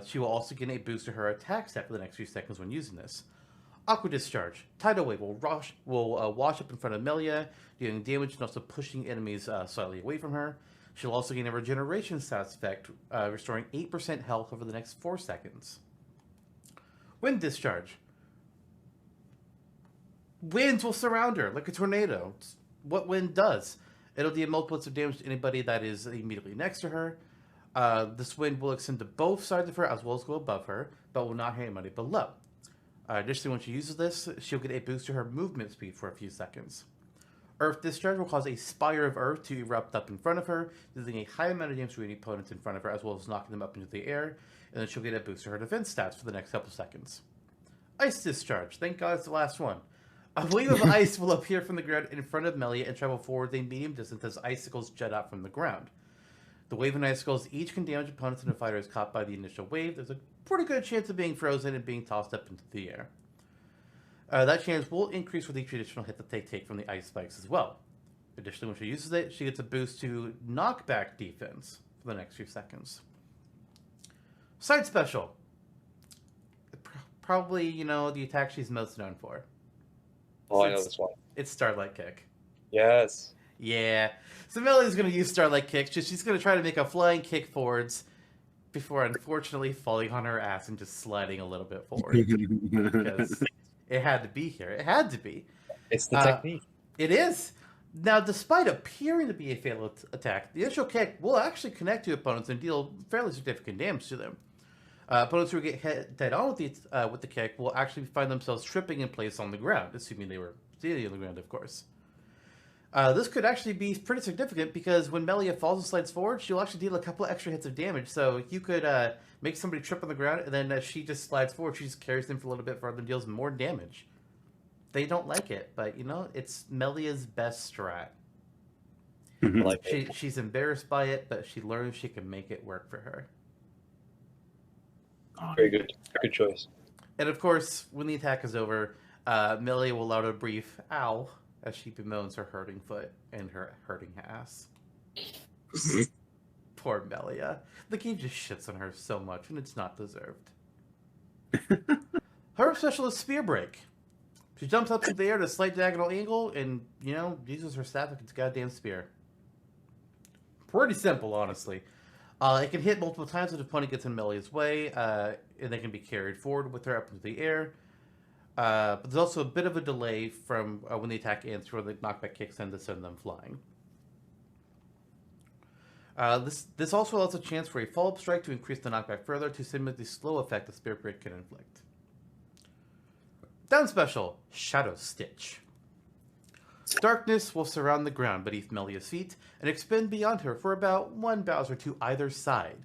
She will also get a boost to her attack stat for the next few seconds when using this. Aqua Discharge. Tidal Wave will wash up in front of Melia, dealing damage and also pushing enemies slightly away from her. She'll also gain a regeneration stats effect, restoring 8% health over the next 4 seconds. Wind Discharge. Winds will surround her like a tornado. It's what wind does. It'll deal multiples of damage to anybody that is immediately next to her. This wind will extend to both sides of her as well as go above her, but will not hit anybody below. Additionally, when she uses this, she'll get a boost to her movement speed for a few seconds. Earth Discharge will cause a spire of earth to erupt up in front of her, dealing a high amount of damage to any opponents in front of her, as well as knocking them up into the air, and then she'll get a boost to her defense stats for the next couple seconds. Ice Discharge. Thank God it's the last one. A wave of ice will appear from the ground in front of Melia and travel forward a medium distance as icicles jet out from the ground. The wave and icicles each can damage opponents and a fighter is caught by the initial wave. There's a pretty good chance of being frozen and being tossed up into the air. That chance will increase with each additional hit that they take from the ice spikes as well. Additionally, when she uses it, she gets a boost to knockback defense for the next few seconds. Side Special. Probably, the attack she's most known for. Oh, I know this one. It's Starlight Kick. Yes. Yeah. So Melia's going to use Starlight Kick. She's going to try to make a flying kick forwards before unfortunately falling on her ass and just sliding a little bit forward. Because it had to be here. It had to be. It's the technique. It is. Now, despite appearing to be a fatal attack, the initial kick will actually connect to opponents and deal fairly significant damage to them. Opponents who get hit dead on with the kick will actually find themselves tripping in place on the ground, assuming they were standing on the ground, of course. This could actually be pretty significant because when Melia falls and slides forward, she'll actually deal a couple extra hits of damage. So you could make somebody trip on the ground, and then as she just slides forward, she just carries them for a little bit further and deals more damage. They don't like it, but it's Melia's best strat. She's embarrassed by it, but she learns she can make it work for her. Very good. Good choice. And of course, when the attack is over, Melia will let out a brief "ow" as she bemoans her hurting foot and her hurting ass. Poor Melia. The game just shits on her so much, and it's not deserved. Her special is Spear Break. She jumps up through the air at a slight diagonal angle and, uses her staff like it's a goddamn spear. Pretty simple, honestly. It can hit multiple times if the opponent gets in Melia's way, and they can be carried forward with her up into the air. But there's also a bit of a delay from when the attack ends where the knockback kicks in to send them flying. This also allows a chance for a follow-up strike to increase the knockback further to simulate the slow effect the Spirit Break can inflict. Down special, Shadow Stitch. Darkness will surround the ground beneath Melia's feet and expand beyond her for about 1 Bowser to either side.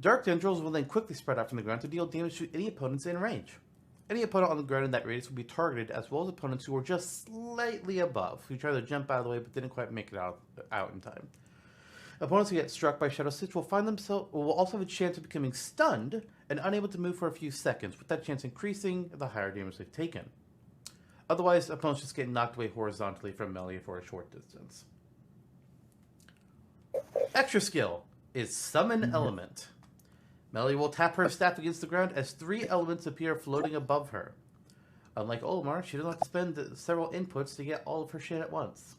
Dark tendrils will then quickly spread out from the ground to deal damage to any opponents in range. Any opponent on the ground in that radius will be targeted, as well as opponents who were just slightly above, who tried to jump out of the way but didn't quite make it out in time. Opponents who get struck by Shadow Stitch will also have a chance of becoming stunned and unable to move for a few seconds, with that chance increasing the higher damage they've taken. Otherwise, opponents just get knocked away horizontally from Melia for a short distance. Extra skill is Summon Element. Melia will tap her staff against the ground as 3 elements appear floating above her. Unlike Olimar, she doesn't have to spend several inputs to get all of her shit at once.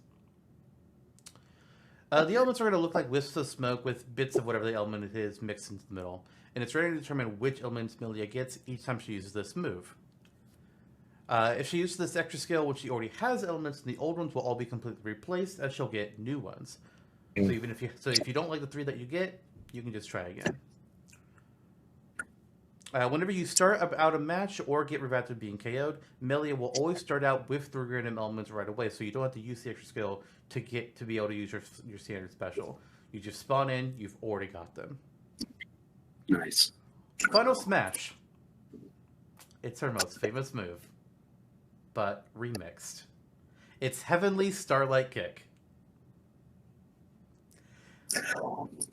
The elements are going to look like wisps of smoke with bits of whatever the element it is mixed into the middle, and it's ready to determine which elements Melia gets each time she uses this move. If she uses this extra skill when she already has elements, the old ones will all be completely replaced, as she'll get new ones. So if you don't like the 3 that you get, you can just try again. Whenever you start out a match or get revived to being KO'd, Melia will always start out with 3 random elements right away, so you don't have to use the extra skill to be able to use your standard special. You just spawn in, you've already got them. Nice. Final Smash. It's her most famous move, but remixed. It's Heavenly Starlight Kick.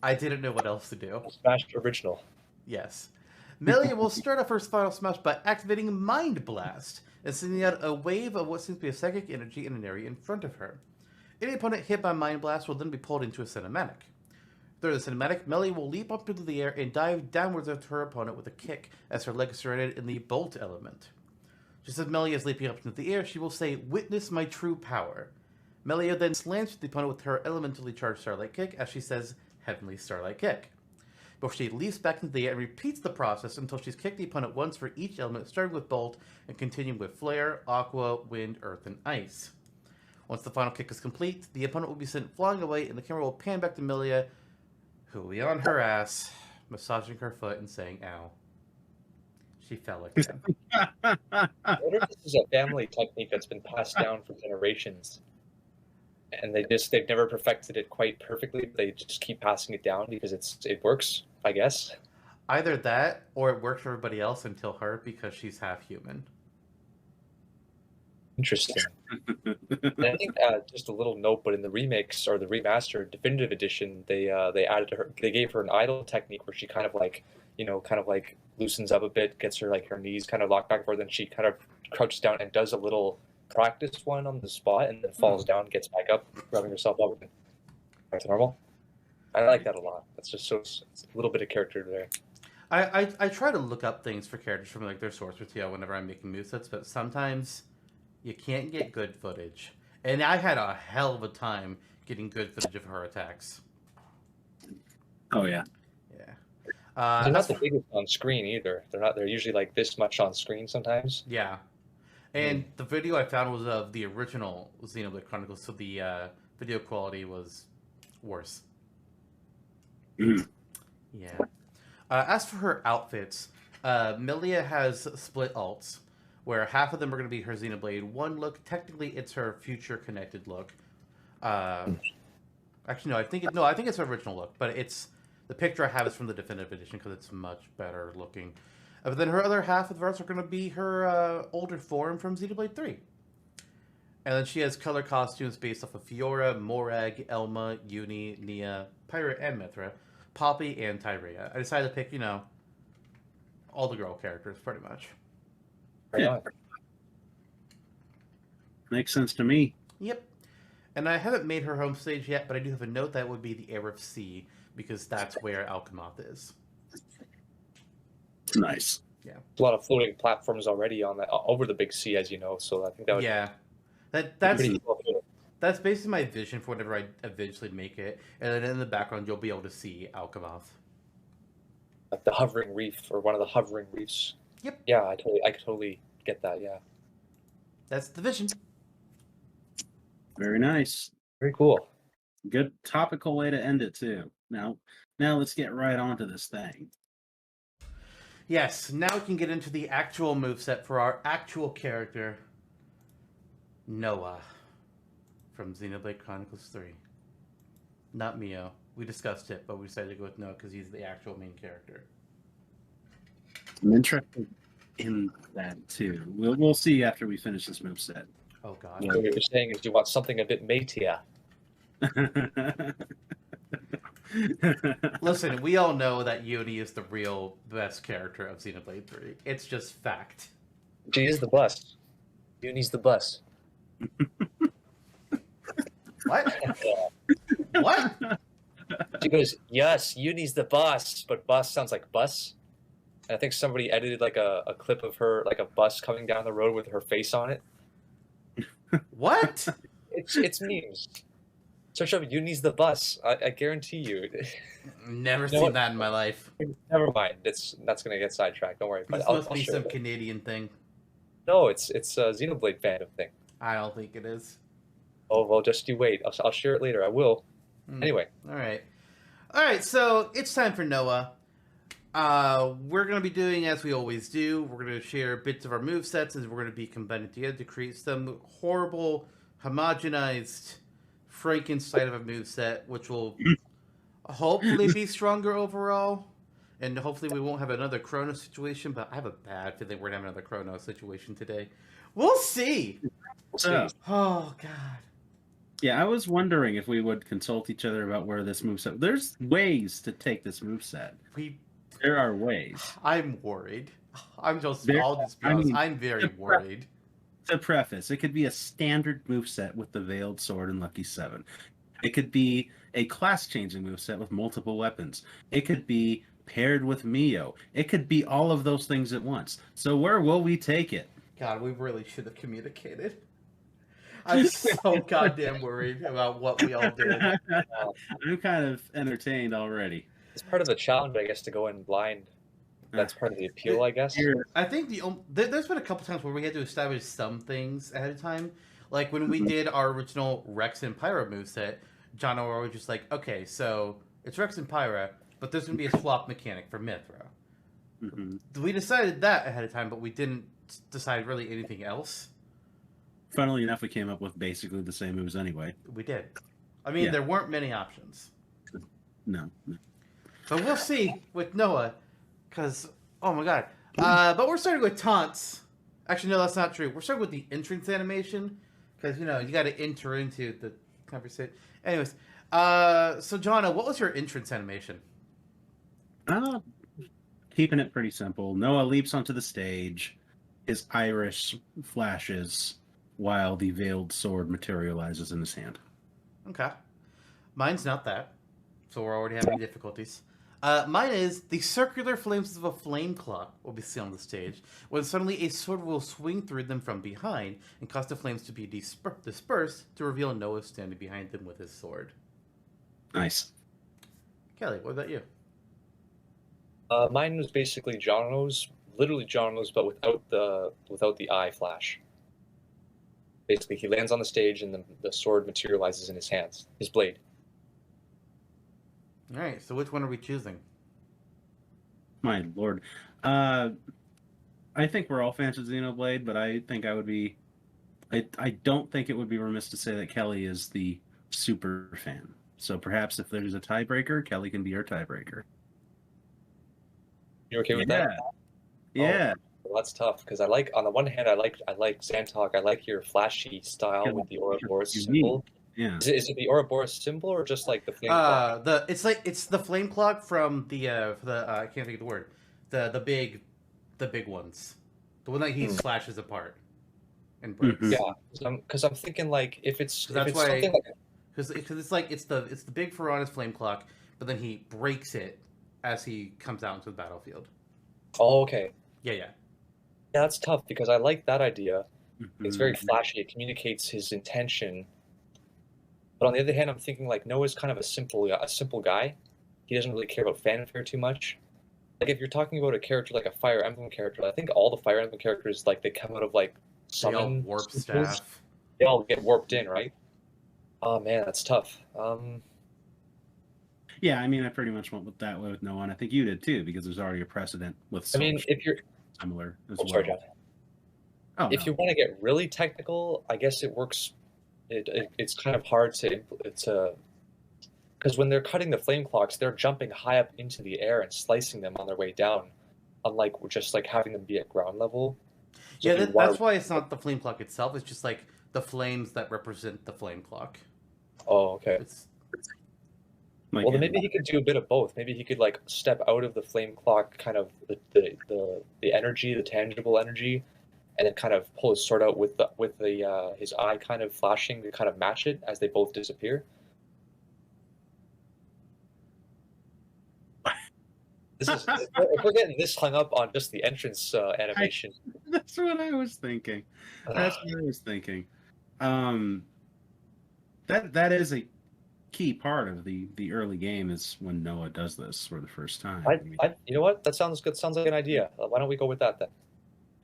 I didn't know what else to do. Smash original. Yes. Melia will start off her final smash by activating Mind Blast and sending out a wave of what seems to be a psychic energy in an area in front of her. Any opponent hit by Mind Blast will then be pulled into a cinematic. Through the cinematic, Melia will leap up into the air and dive downwards at her opponent with a kick as her leg is surrounded in the Bolt element. Just as Melia is leaping up into the air, she will say, "Witness my true power." Melia then slams the opponent with her elementally charged Starlight Kick as she says, "Heavenly Starlight Kick." Before she leaps back into the air and repeats the process until she's kicked the opponent once for each element, starting with Bolt and continuing with Flare, Aqua, Wind, Earth, and Ice. Once the final kick is complete, the opponent will be sent flying away and the camera will pan back to Melia, who will be on her ass, massaging her foot and saying, "Ow." She fell again. I wonder if this is a family technique that's been passed down for generations. And they've never perfected it quite perfectly. They just keep passing it down because it works, I guess. Either that, or it worked for everybody else until her because she's half human. Interesting. And I think just a little note, but in the remix or the remastered definitive edition, they added to her. They gave her an idle technique where she kind of like loosens up a bit, gets her her knees kind of locked back forward, then she kind of crouches down and does a little practice one on the spot, and then falls down, gets back up, rubbing herself up, and back to normal. I like that a lot. That's just it's a little bit of character there. I try to look up things for characters from their source material whenever I'm making movesets, but sometimes you can't get good footage. And I had a hell of a time getting good footage of her attacks. Oh yeah. Yeah. They're not the biggest on screen either. They're usually this much on screen sometimes. Yeah. And the video I found was of the original Xenoblade Chronicles, so the video quality was worse. Mm. Yeah. As for her outfits, Melia has split alts, where half of them are going to be her Xenoblade 1 look. Technically, it's her future connected look. Actually, no, I think it's her original look, but the picture I have is from the definitive edition because it's much better looking. But then her other half of the arts are going to be her older form from Xenoblade 3. And then she has color costumes based off of Fiora, Morag, Elma, Uni, Nia, Pirate, and Mithra, Poppy, and Tyrea. I decided to pick, all the girl characters, pretty much. Yeah. Makes sense to me. Yep. And I haven't made her home stage yet, but I do have a note that would be the Air of Sea, because that's where Alchemath is. Nice. Yeah. A lot of floating platforms already over the big sea, as you know. So I think that would that's That's basically my vision for whenever I eventually make it. And then in the background, you'll be able to see Alchemath. Like the hovering reef, or one of the hovering reefs. Yep. Yeah, I totally get that. Yeah. That's the vision. Very nice. Very cool. Good topical way to end it too. Now let's get right onto this thing. Yes, now we can get into the actual moveset for our actual character, Noah, from Xenoblade Chronicles 3. Not Mio. We discussed it, but we decided to go with Noah because he's the actual main character. I'm interested in that too. We'll see after we finish this moveset. Oh god. What you're saying is you want something a bit matier. Listen, we all know that Yoni is the real best character of Xenoblade 3. It's just fact. She is the bus. Uni's the bus. What? What? She goes, yes, Uni's the boss, but boss sounds like bus. And I think somebody edited like a clip of her, like a bus coming down the road with her face on it. What? It's memes. Search up Uni's the bus. I guarantee you. Never You know seen what? that in my life. Never mind. That's gonna get sidetracked. Don't worry. But This I'll must be share some it. Canadian thing. No, it's a Xenoblade fandom thing. I don't think it is. Oh well, just you wait. I'll share it later. I will. Anyway. Alright, so it's time for Noah. We're going to be doing as we always do. We're going to share bits of our movesets and we're going to be combining together to create some horrible, homogenized Frankenstein of a moveset, which will hopefully be stronger overall. And hopefully we won't have another Chrono situation, but I have a bad feeling we're going to have another Chrono situation today. We'll see! So, Oh, God. yeah, I was wondering if we would consult each other about where this moveset. There's ways to take this moveset. There are ways. I'm worried. I'll just be I honest. mean, I'm very worried. To preface, it could be a standard moveset with the Veiled Sword and Lucky 7. It could be a class-changing moveset with multiple weapons. It could be paired with Mio. It could be all of those things at once. So where will we take it? God, we really should have communicated. I'm so goddamn worried about what we all did. I'm kind of entertained already. It's part of the challenge, I guess, to go in blind. That's part of the appeal, I guess. I think there's been a couple times where we had to establish some things ahead of time. Like when we did our original Rex and Pyra moveset, Jonno and I were just like, okay, so it's Rex and Pyra, but there's going to be a swap mechanic for Mithra. We decided that ahead of time, but we didn't decide really anything else. Funnily enough, we came up with basically the same moves anyway. We did. I mean, there weren't many options. No. So we'll see with Noah, because, oh my god. But we're starting with taunts. Actually, no, that's not true. We're starting with the entrance animation, because, you know, you got to enter into the conversation. Anyways, so Jonno, what was your entrance animation? Keeping it pretty simple. Noah leaps onto the stage. His iris flashes while the veiled sword materializes in his hand. Okay. Mine's not that, so we're already having difficulties. Mine is the circular flames of a flame clock will be seen on the stage, when suddenly a sword will swing through them from behind and cause the flames to be dispersed to reveal Noah standing behind them with his sword. Nice. Kelly, what about you? Mine was basically Jonno's, literally Jonno's, but without the eye flash. Basically, he lands on the stage and the sword materializes in his hands, his blade. All right, so which one are we choosing? My lord. I think we're all fans of Xenoblade, but I think I would be... I don't think it would be remiss to say that Kelly is the super fan. So perhaps if there's a tiebreaker, Kelly can be our tiebreaker. You okay with that? Yeah. Well, that's tough because on the one hand, I like Zantok. I like your flashy style with the Ouroboros symbol. Yeah. Is it the Ouroboros symbol or just like the flame clock? It's the flame clock from the I can't think of the word. The big ones. The one that he slashes apart and breaks. Yeah, because I'm thinking like if it's something like because it's the big Ferrana's flame clock, but then he breaks it as he comes out into the battlefield. Oh, okay. Yeah. Yeah, that's tough because I like that idea. It's very flashy. It communicates his intention, But on the other hand, I'm thinking like Noah's kind of a simple guy. He doesn't really care about fanfare too much. Like if you're talking about a character like a Fire Emblem character, I think all the Fire Emblem characters like they come out of like They all summon warp symbols. staff. They all get warped in, right? Oh man, that's tough. Yeah, I mean, I pretty much went with that way with Noah, and I think you did too, because there's already a precedent with. I mean, if you're similar as I'm well. sorry, John. Oh, If no. you want to get really technical, I guess it works. It's kind of hard to because when they're cutting the flame clocks, they're jumping high up into the air and slicing them on their way down, unlike just like having them be at ground level. So Yeah, if you that's why it's not the flame clock itself. It's just like the flames that represent the flame clock. Oh, okay. It's Like, Well, then maybe he could do a bit of both. Maybe he could like step out of the flame clock, kind of the energy, the tangible energy, and then kind of pull his sword out with the his eye kind of flashing to kind of match it as they both disappear. If we're getting this hung up on just the entrance animation. That's what I was thinking. That's what I was thinking. That is a key part of the early game is when Noah does this for the first time. You know what? That sounds good. Sounds like an idea. Why don't we go with that then?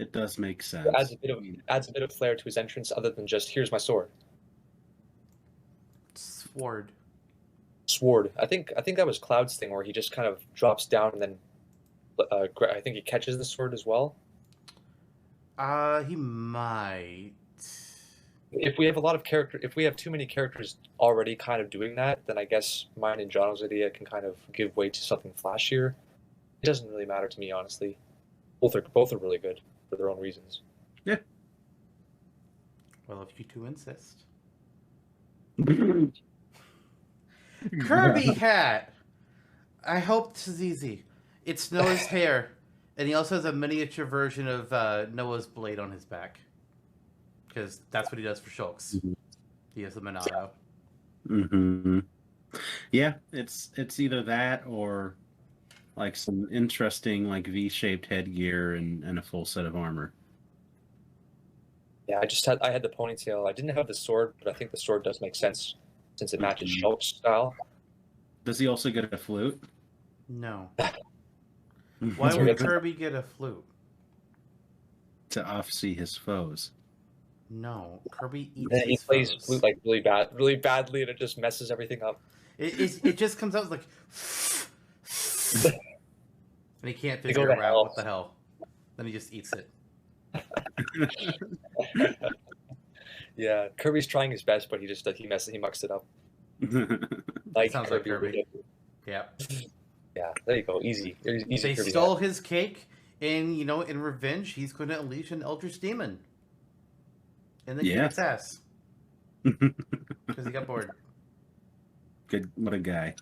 It does make sense. It adds a bit of flair to his entrance, other than just here's my sword. sword. Sword. I think that was Cloud's thing, where he just kind of drops down and then I think he catches the sword as well. He might. If we have too many characters already kind of doing that, then I guess mine and Jonno's idea can kind of give way to something flashier. It doesn't really matter to me, honestly. Both are really good for their own reasons. Yeah. Well, if you two insist. Kirby hat. I hope this is easy. It's Noah's hair, and he also has a miniature version of Noah's blade on his back, because that's what he does for Shulks. Mhm. He has a Monado. Mm-hmm. Yeah, it's either that or like some interesting like V-shaped headgear and a full set of armor. Yeah, I had the ponytail. I didn't have the sword, but I think the sword does make sense since it matches Mhm. Shulk's style. Does he also get a flute? No. Why would Kirby get a flute? To off-see his foes? No, Kirby eats And then he his plays foes. flute like really badly, and it just messes everything up. It just comes out like, and he can't They go figure to out hell. what the hell. Then he just eats it. Yeah, Kirby's trying his best, but he mucks it up. Like Sounds like Kirby. Kirby. Yeah. Yeah, there you go. Easy They Kirby stole hat. his cake, and in revenge, he's going to unleash an Eldritch Demon. And then kick Yeah. its ass. Because he got bored. Good, what a guy.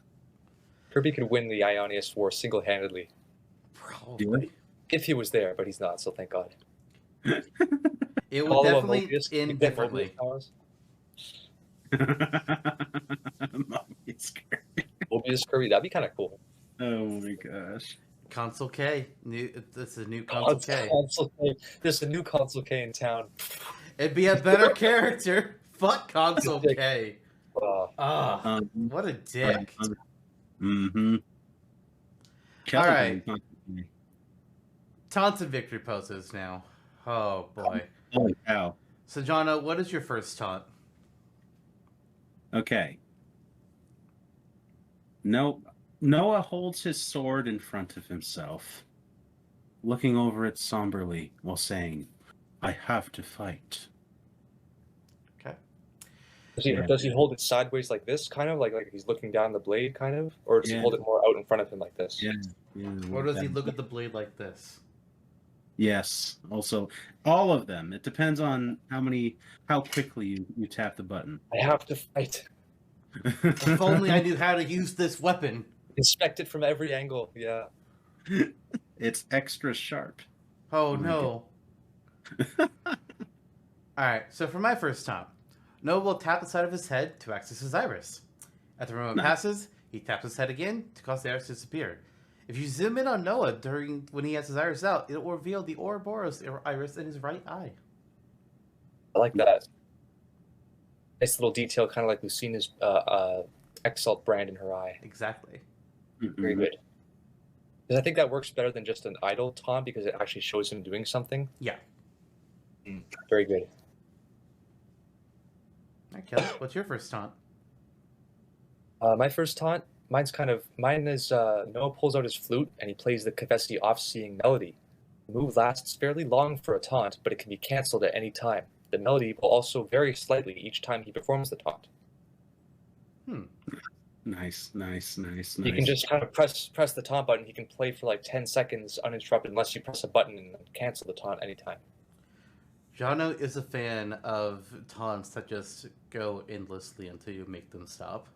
Kirby could win the Ionius War single-handedly Probably. if he was there, but he's not. So thank God. It would Follow definitely Mobius, end give them differently. Mobius Mommy's Kirby. Mobius Kirby, that'd be kind of cool. Oh my gosh. Console K. This is a new Console K. Console K. There's a new Console K in town. It'd be a better character. Fuck Console K. What a dick. Mm-hmm. All right. Taunted victory poses now. Oh boy. Holy cow. So Jonno, what is your first taunt? Okay. Noah holds his sword in front of himself, looking over it somberly while saying, "I have to fight." Okay. Does he hold it sideways like this, kind of like he's looking down the blade, kind of, or does he hold it more out in front of him like this? Yeah. Or does he look at the blade like this? Yes. Also, all of them. It depends on how quickly you tap the button. I have to fight. If only I knew how to use this weapon. Inspect it from every angle. Yeah. It's extra sharp. Oh no. Alright, so for my first taunt, Noah will tap the side of his head to access his iris. As the moment passes, he taps his head again to cause the iris to disappear. If you zoom in on Noah when he has his iris out, it will reveal the Ouroboros iris in his right eye. I like that. nice little detail, kind of like Lucina's Exalt brand in her eye. Exactly. Very good. Because I think that works better than just an idle taunt because it actually shows him doing something. Yeah. Very good. All right, Kelly, what's your first taunt? My first taunt, mine is Noah pulls out his flute and he plays the Kevesi Off-Seeing melody. The move lasts fairly long for a taunt, but it can be cancelled at any time. The melody will also vary slightly each time he performs the taunt. Nice. You can just kind of press the taunt button. He can play for like 10 seconds uninterrupted unless you press a button and cancel the taunt anytime. Jonno is a fan of taunts that just go endlessly until you make them stop.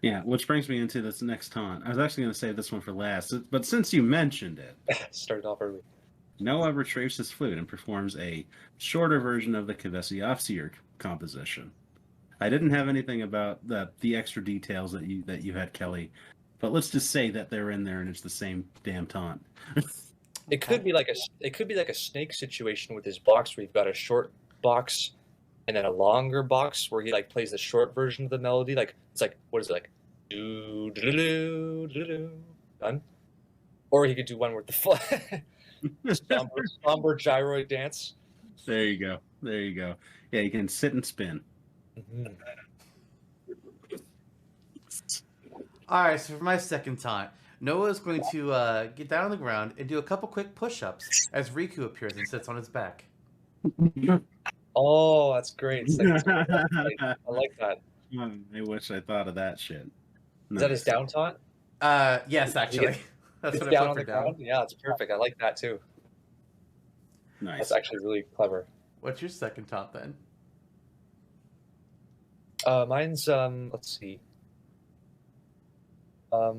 Yeah, which brings me into this next taunt. I was actually going to save this one for last, but since you mentioned it... Started off early. Noah retrieves his flute and performs a shorter version of the Kevesi Off-Seer composition. I didn't have anything about the extra details that you had, Kelly, but let's just say that they're in there and it's the same damn taunt. It could be like a snake situation with his box where you've got a short box and then a longer box where he like plays the short version of the melody. Like it's like what is it like? Do do do do do done. Or he could do one with the somber gyroid dance. There you go. Yeah, you can sit and spin. All right, so for my second taunt, Noah is going to get down on the ground and do a couple quick push-ups as Riku appears and sits on his back. Oh, that's great. I like that. I wish I thought of that shit. Is that his down taunt? Yes, actually. That's what I down put on the for down. ground? Yeah, it's perfect. I like that too. Nice. That's actually really clever. What's your second taunt then? Mine's let's see. I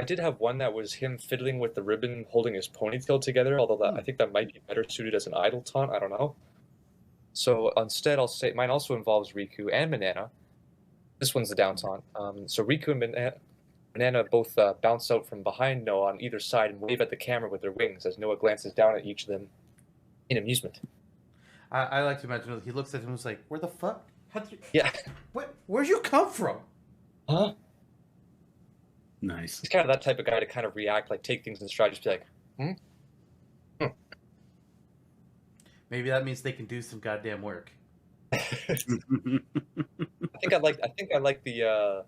did have one that was him fiddling with the ribbon holding his ponytail together, although I think that might be better suited as an idle taunt, I don't know. So instead I'll say mine also involves Riku and Banana. This one's the down taunt. So Riku and Banana both bounce out from behind Noah on either side and wave at the camera with their wings as Noah glances down at each of them in amusement. I like to imagine he looks at him and was like, "Where the fuck? Yeah. Where'd you come from?" Huh? Nice. He's kind of that type of guy to kind of react, like take things in stride, just be like, Maybe that means they can do some goddamn work. I think I like the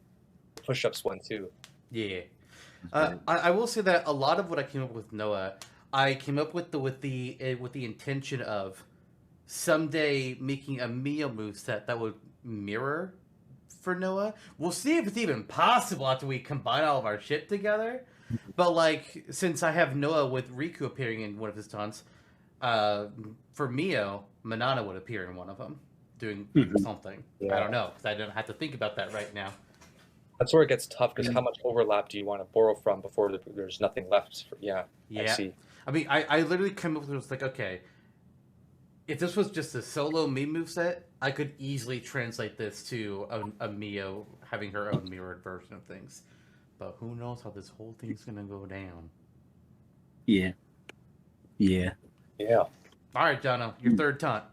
push-ups one too. Yeah. I will say that a lot of what I came up with Noah, I came up with the intention of someday making a Mio moveset that would mirror for Noah. We'll see if it's even possible after we combine all of our shit together. But like, since I have Noah with Riku appearing in one of his taunts, for Mio, Manana would appear in one of them, doing something. Yeah. I don't know, because I don't have to think about that right now. That's where it gets tough, because how much overlap do you want to borrow from before there's nothing left? I see. I mean, I literally came up with like, okay, if this was just a solo me moveset, I could easily translate this to a Mio having her own mirrored version of things. But who knows how this whole thing's gonna go down? Yeah. All right, Jonno, your third taunt.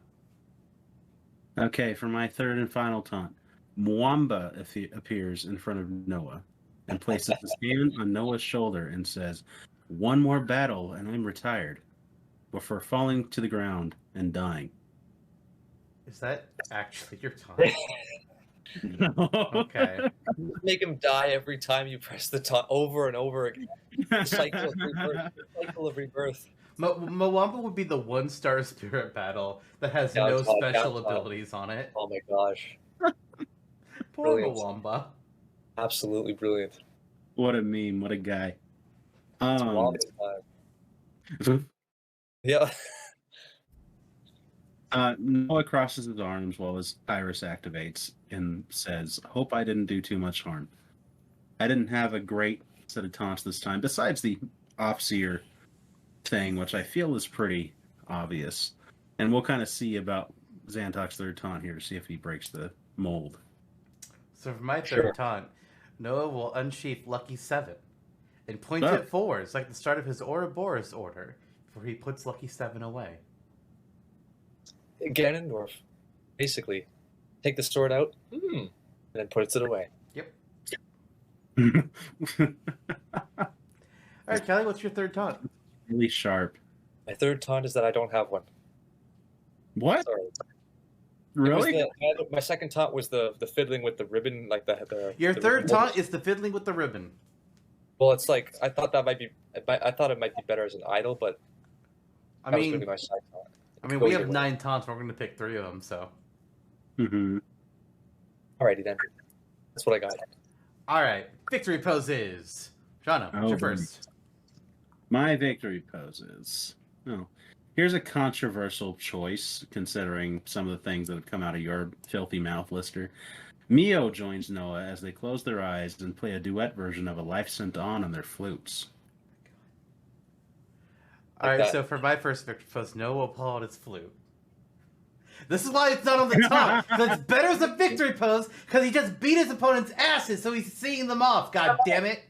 Okay, for my third and final taunt, Mwamba appears in front of Noah and places his hand on Noah's shoulder and says, "One more battle and I'm retired," before falling to the ground and dying. Is that actually your taunt? No. Okay. Make him die every time you press the taunt over and over again. The cycle of rebirth. Mwamba would be the 1-star spirit battle that has no special abilities on it. Oh my gosh. Poor Brilliant. Mwamba. Absolutely brilliant. What a meme. What a guy. It's Mwamba time. Yeah. Noah crosses his arms while his iris activates and says, "Hope I didn't do too much harm." I didn't have a great set of taunts this time, besides the Off-Seer thing, which I feel is pretty obvious. And we'll kind of see about Zantok's third taunt here to see if he breaks the mold. So for my third taunt, Noah will unsheath Lucky 7 and point it forwards like the start of his Ouroboros order before he puts Lucky 7 away. Ganondorf, basically, take the sword out, and then puts it away. Yep. All right, Kelly, what's your third taunt? Really sharp. My third taunt is that I don't have one. What? Sorry. Really? My second taunt was the fiddling with the ribbon, like the. Your the third ribbon. taunt is the fiddling with the ribbon. Well, it's like I thought that might be. I thought it might be better as an idol, but I that was going mean, to be my side taunt. we have 9 taunts. We're going to pick 3 of them, so. Mm-hmm. Alrighty then. That's what I got. All right, victory poses. Jonno, what's your first? My victory poses. Oh, here's a controversial choice, considering some of the things that have come out of your filthy mouth, Lister. Mio joins Noah as they close their eyes and play a duet version of A Life Sent On their flutes. All right, so for my first victory pose, Noah will pull out his flute. This is why it's not on the top. So it's better as a victory pose because he just beat his opponent's asses, so he's seeing them off. God damn it!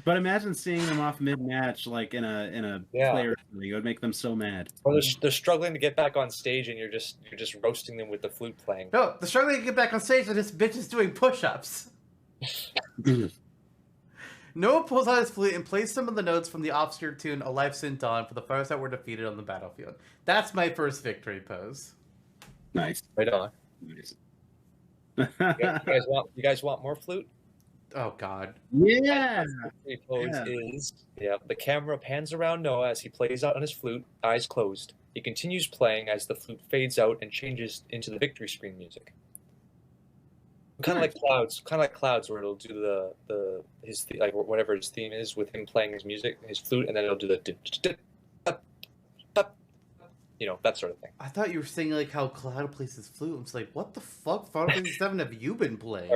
But imagine seeing them off mid-match, like in a player league. It would make them so mad. Or they're struggling to get back on stage, and you're just roasting them with the flute playing. No, they're struggling to get back on stage, and this bitch is doing push-ups. Noah pulls out his flute and plays some of the notes from the Off-Seer tune "A Life Sent On" for the foes that were defeated on the battlefield. That's my first victory pose. Nice. Right on. Nice. You guys want more flute? Oh God. Yeah. Victory pose is the camera pans around Noah as he plays out on his flute, eyes closed. He continues playing as the flute fades out and changes into the victory screen music. Kind of like clouds, where it'll do his whatever his theme is with him playing his music, his flute, and then it'll do the that sort of thing. I thought you were saying like how Cloud plays his flute. I was like, what the fuck, Final Fantasy VII have you been playing?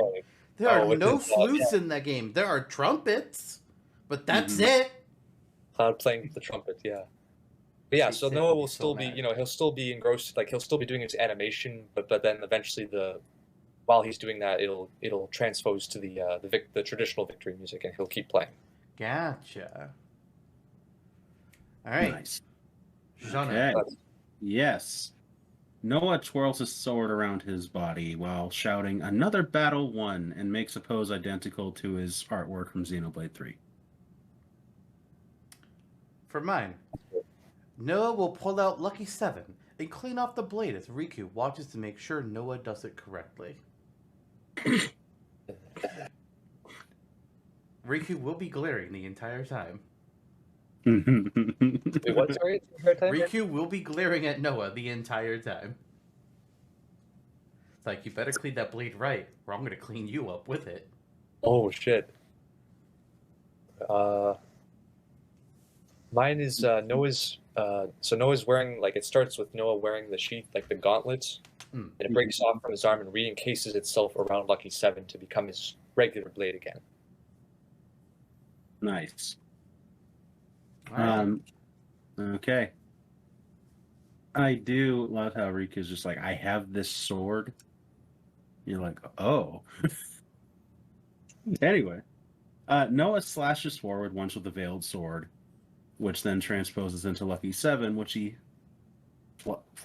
There are no flutes in that game. There are trumpets, but that's it. Cloud playing the trumpet, yeah. But yeah, so Noah will still be, he'll still be engrossed, like he'll still be doing his animation, but then eventually while he's doing that, it'll transpose to the traditional victory music, and he'll keep playing. Gotcha. All right. Nice. Okay. Yes. Noah twirls his sword around his body while shouting, "Another battle won," and makes a pose identical to his artwork from Xenoblade 3. For mine, Noah will pull out Lucky 7 and clean off the blade as Riku watches to make sure Noah does it correctly. Riku will be glaring the entire time. Wait, what? Sorry, Riku will be glaring at Noah the entire time. It's like, you better clean that blade right, or I'm going to clean you up with it. Oh, shit. Mine is Noah's... so Noah's wearing, it starts with Noah wearing the sheath, the gauntlets, and it breaks off from his arm and re-encases itself around Lucky 7 to become his regular blade again. Nice. Right. Okay. I do love how Riku's just like, I have this sword. You're like, oh. Anyway, Noah slashes forward once with a veiled sword, which then transposes into Lucky 7, which he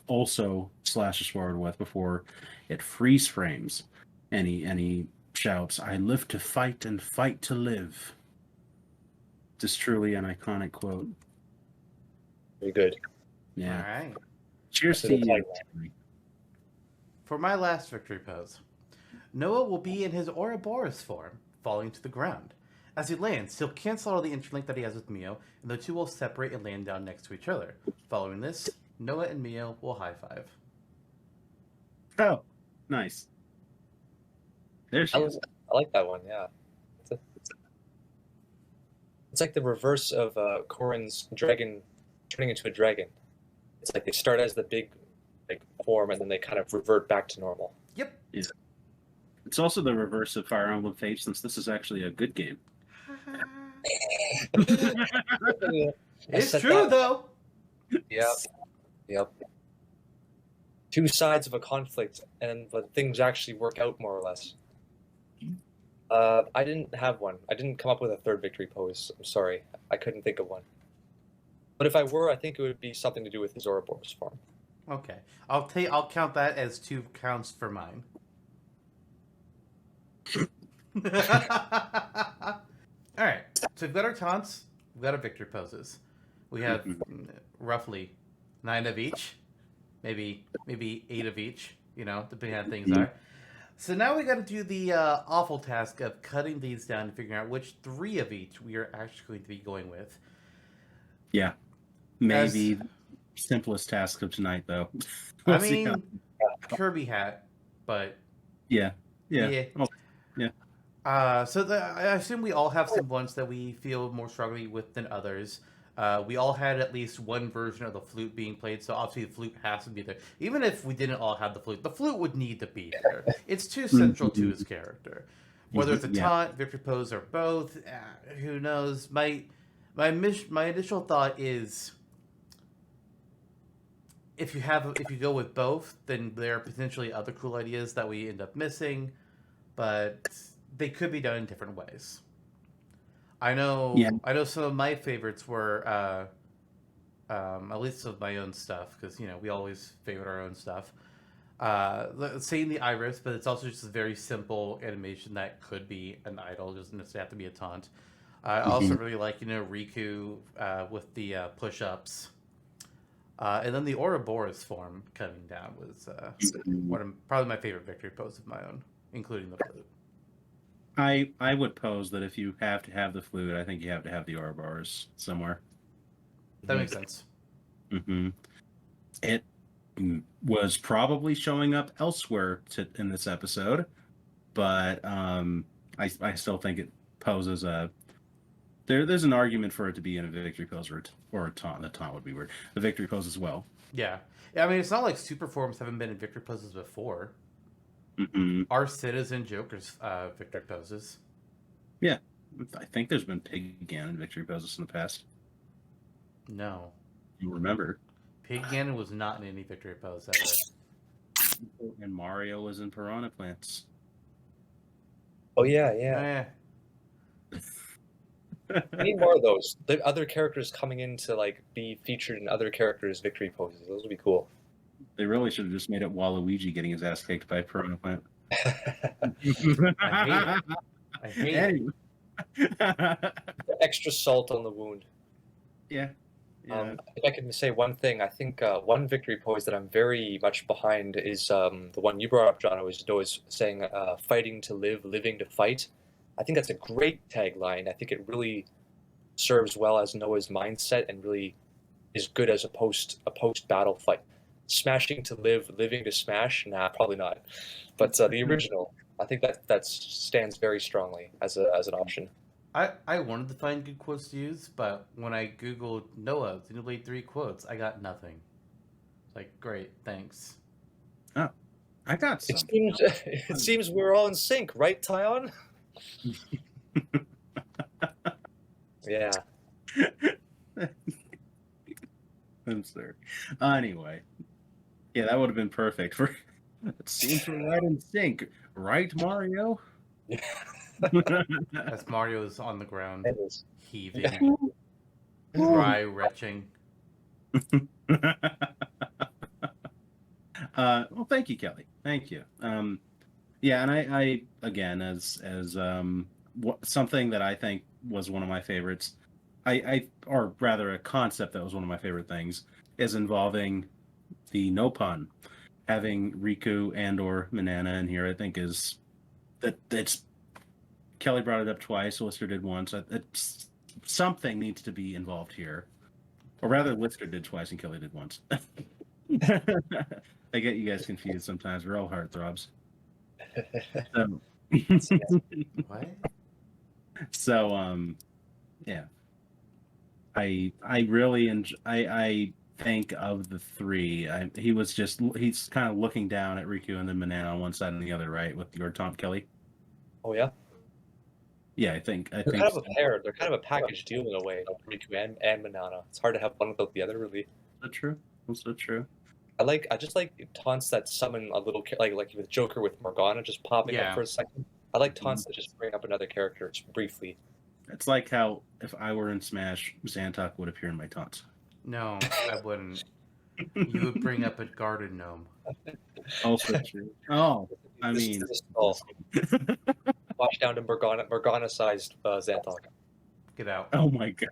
also slashes forward with before it freeze frames. And he shouts, "I live to fight and fight to live." This is truly an iconic quote. Very good. Yeah. All right. Cheers to you. For my last victory pose, Noah will be in his Ouroboros form, falling to the ground. As he lands, he'll cancel all the interlink that he has with Mio, and the two will separate and land down next to each other. Following this, Noah and Mio will high-five. Oh, nice. There she is. I like that one, yeah. It's like the reverse of Corrin's dragon turning into a dragon. It's like they start as the big form, and then they kind of revert back to normal. Yep. Yeah. It's also the reverse of Fire Emblem Fates, since this is actually a good game. It's true, though. Yep. Two sides of a conflict, but things actually work out more or less. I didn't have one. I didn't come up with a third victory pose. I'm sorry. I couldn't think of one. But if I were, I think it would be something to do with his Ouroboros form. Okay. I'll count that as 2 counts for mine. Alright. So we've got our taunts, we've got our victory poses. We have roughly 9 of each. Maybe 8 of each, depending on how things are. So now we got to do the awful task of cutting these down and figuring out which 3 of each we are actually going to be going with. Yeah. Maybe simplest task of tonight, though. I mean, Kirby hat, but... Yeah. Oh, yeah. So I assume we all have some ones that we feel more strongly with than others. We all had at least one version of the flute being played, so obviously the flute has to be there. Even if we didn't all have the flute would need to be there. It's too central to his character. Whether it's a taunt, victory pose, or both, who knows? My initial thought is, if you go with both, then there are potentially other cool ideas that we end up missing, but they could be done in different ways. I know some of my favorites were, at least of my own stuff, because, we always favorite our own stuff. Saying the iris, but it's also just a very simple animation that could be an idol, doesn't necessarily have to be a taunt. I also really like, Riku with the push-ups. And then the Ouroboros form coming down was probably my favorite victory pose of my own, including the flute. I would pose that if you have to have the flute, I think you have to have the Ouroboros somewhere. That makes sense. Mm-hmm. It was probably showing up elsewhere in this episode, but I still think it poses a... There's an argument for it to be in a victory pose or a taunt. The taunt would be weird. The victory pose as well. Yeah. I mean, it's not like super forms haven't been in victory poses before. Our Citizen Joker's victory poses. Yeah. I think there's been Pig Ganon victory poses in the past. No. You remember. Pig Ganon was not in any victory pose ever. And Mario was in Piranha Plants. Oh, yeah. We need more of those. The other characters coming in to be featured in other characters' victory poses. Those would be cool. They really should have just made it Waluigi getting his ass kicked by a Piranha Plant. I hate it. Extra salt on the wound. Yeah. If I can say one thing, I think one victory pose that I'm very much behind is the one you brought up, Jonno, was saying fighting to live, living to fight. I think that's a great tagline. I think it really serves well as Noah's mindset and really is good as a post battle fight. Smashing to live, living to smash? Nah, probably not. But the original, I think that stands very strongly as an option. I wanted to find good quotes to use, but when I googled Noah Xenoblade 3 quotes, I got nothing. It's like, great, thanks. Oh, I got some. It seems we're all in sync, right, Tyon? Yeah. I'm sorry. Anyway, yeah, that would have been perfect. It seems we're right in sync, right, Mario? As Mario is on the ground, heaving, dry retching. Well, thank you, Kelly. Thank you. Yeah, and I again, as something that I think was one of my favorites, or rather a concept that was one of my favorite things, is involving the no pun. Having Riku and or Manana in here, I think that's Kelly brought it up twice. Lister did once. Something needs to be involved here, or rather, Lister did twice and Kelly did once. I get you guys confused sometimes. We're all heartthrobs. What? So, yeah. I really enjoy. I think of the three. He's kind of looking down at Riku and then Manana on one side and the other, right? With your Tom Kelly. Oh yeah. Yeah, I think they're kind of a pair. They're kind of a package deal in a way. Riku and Manana. It's hard to have one without the other, really. That's true. That's so true. I just like taunts that summon a little like with Joker with Morgana just popping up for a second. I like taunts that just bring up another character just briefly. It's like how if I were in Smash, Zantok would appear in my taunts. No, I wouldn't. You would bring up a garden gnome. Also true. Oh, I This mean, is a stall. Watch down to Morgana-sized Zantok. Get out. oh my god.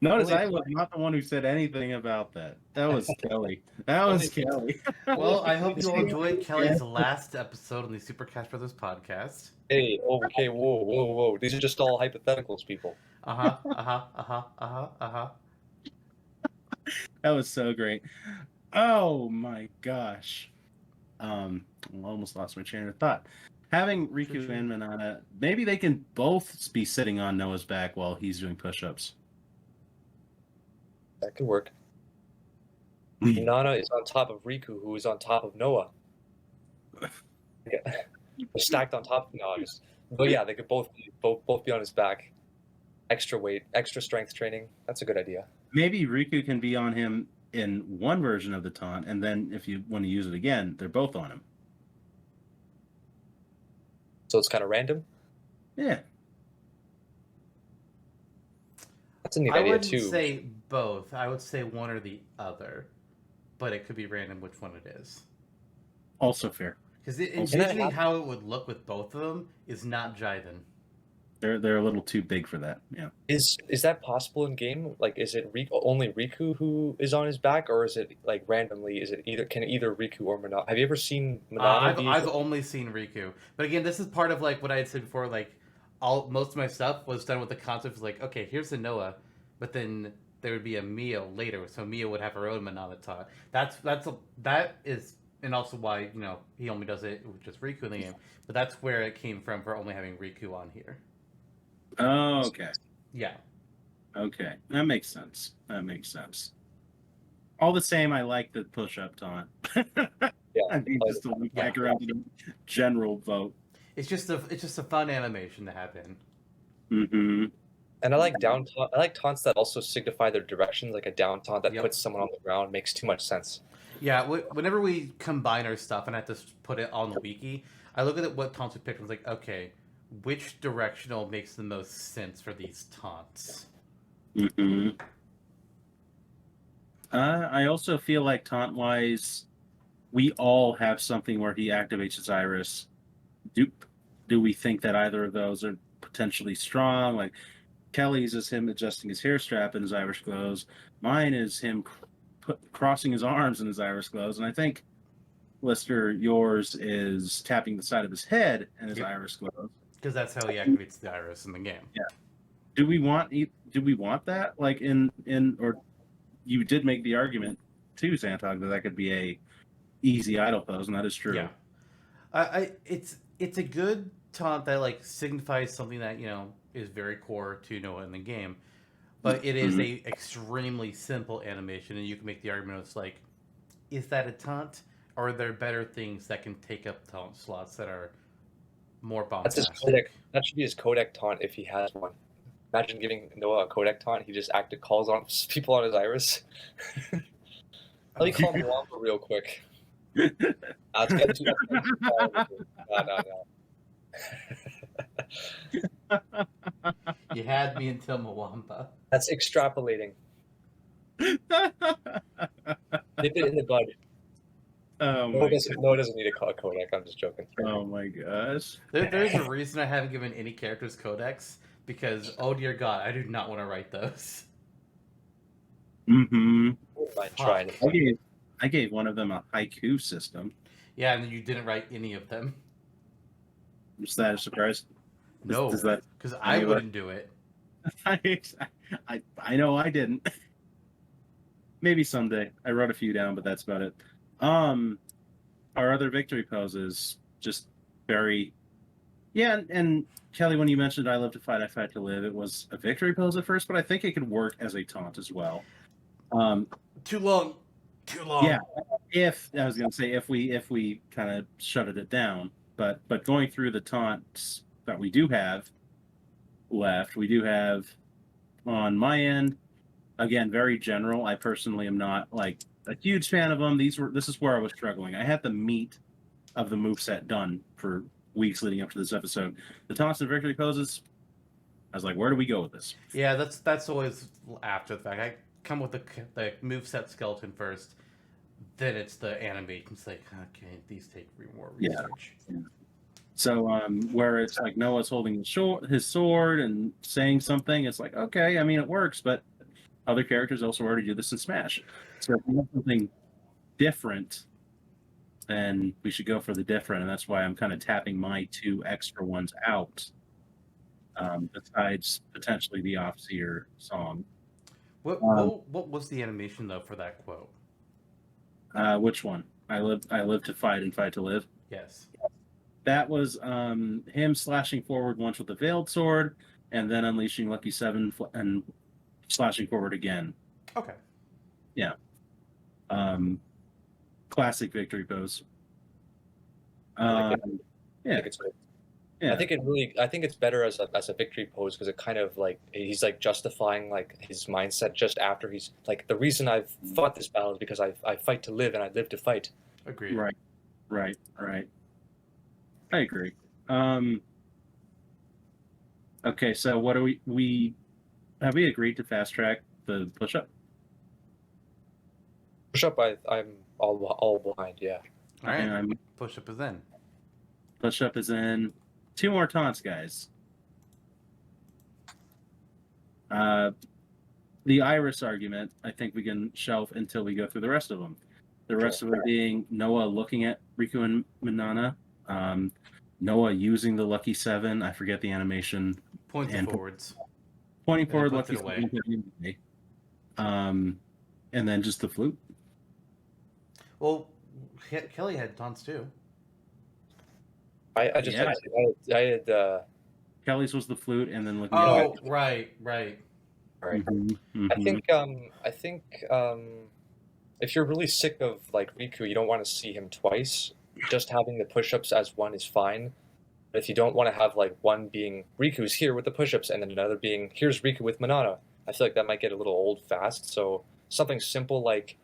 Notice Only- I was not the one who said anything about that. That was Kelly. That was Kelly. Well, I hope you all enjoyed Kelly's last episode on the Supercast Brothers podcast. Hey, okay, whoa. These are just all hypotheticals, people. That was so great. Oh my gosh. I almost lost my train of thought. Having Riku and Manana, maybe they can both be sitting on Noah's back while he's doing push-ups. That could work. Nana is on top of Riku, who is on top of Noah. Yeah. They're stacked on top of Noah. But yeah, they could both be on his back. Extra weight, extra strength training. That's a good idea. Maybe Riku can be on him in one version of the taunt, and then if you want to use it again, they're both on him. So it's kind of random. Yeah. That's a neat I idea wouldn't too. say both. I would say one or the other. But it could be random which one it is. Also fair. Because envisioning how it would look with both of them is not jiving. They're a little too big for that. Yeah. Is that possible in game? Like, is it only Riku who is on his back, or is it like randomly? Is it either Riku or Manana? Have you ever seen Manana? I've only seen Riku, but again, this is part of like what I had said before. Like, most of my stuff was done with the concept of like, okay, here's a Noah, but then there would be a Mio later, so Mio would have her own Manana taunt. That is, and also why he only does it with just Riku in the game. But that's where it came from for only having Riku on here. Oh, okay. Yeah. Okay. That makes sense. All the same, I like the push-up taunt. Yeah. I mean, just to look back around to the general vote. It's just a fun animation to have in. Mm-hmm. And I like I like taunts that also signify their direction, like a down taunt that puts someone on the ground makes too much sense. Yeah, whenever we combine our stuff and I have to put it on the wiki, I look at what taunts we picked and I was like, okay, which directional makes the most sense for these taunts? Mm-hmm. I also feel like taunt-wise, we all have something where he activates his iris. Do we think that either of those are potentially strong? Like Kelly's is him adjusting his hair strap and his iris glows. Mine is him crossing his arms and his iris glows. And I think, Lister, yours is tapping the side of his head and his iris glows. Because that's how he activates the iris in the game. Yeah. Do we want that? Like or you did make the argument too, Zantok, that could be a easy idle pose, and that is true. Yeah. It's a good taunt that like signifies something that is very core to Noah in the game, but it is a extremely simple animation, and you can make the argument it's like, is that a taunt, or are there better things that can take up taunt slots that are more bombastic? That should be his codec taunt if he has one. Imagine giving Noah a codec taunt. He just calls on people on his iris. Let me call him Wamba real quick. Let's get to No. You had me until Mwamba. That's extrapolating. Nip it in the bud. Oh Noah doesn't need a codec. I'm just joking. Oh my gosh. There's a reason I haven't given any characters codecs, because, oh dear God, I do not want to write those. Mm-hmm. I gave one of them a haiku system. Yeah, and you didn't write any of them. Is that a surprise? No, because I wouldn't do it. I know I didn't. Maybe someday. I wrote a few down, but that's about it. Our other victory poses, just very... Yeah, and Kelly, when you mentioned I live to fight, I fight to live, it was a victory pose at first, but I think it could work as a taunt as well. Too long. Yeah, if we kind of shutted it down, but going through the taunts that we do have left, we do have on my end, again, very general. I personally am not like a huge fan of them. This is where I was struggling. I had the meat of the moveset done for weeks leading up to this episode. The taunts and victory poses, I was like, where do we go with this? Yeah, that's always after the fact. come with the moveset skeleton first, then it's the animation. It's like, okay, these take more research. Yeah. So where it's like Noah's holding his sword and saying something, it's like, okay, I mean, it works, but other characters also already do this in Smash. So if you want something different, then we should go for the different, and that's why I'm kind of tapping my 2 extra ones out, besides potentially the Off-Seer song. What was the animation though for that quote? Which one? I live to fight and fight to live. Yes. That was him slashing forward once with the veiled sword, and then unleashing Lucky 7 and slashing forward again. Okay. Yeah. Classic victory pose. Yeah. I think it's better as a victory pose because it kind of like he's like justifying like his mindset just after he's like the reason I've fought this battle is because I fight to live and I live to fight. Agreed. Right. I agree. Okay, so what do we have we agreed to fast track the push up? Push up, I'm all behind. Yeah. All right. Push up is in. Push up is in. 2 more taunts, guys. The iris argument, I think we can shelf until we go through the rest of them. The rest of it being Noah looking at Riku and Manana, Noah using the Lucky 7. I forget the animation. Pointing forwards. Pointing forward, Lucky 7. And then just the flute. Well, Kelly had taunts too. I had Kelly's was the flute, and then looking. Oh, right. Mm-hmm. I think if you're really sick of like Riku, you don't want to see him twice. Just having the push-ups as one is fine. But if you don't want to have like one being Riku's here with the push-ups and then another being here's Riku with Manana, I feel like that might get a little old fast. So something simple like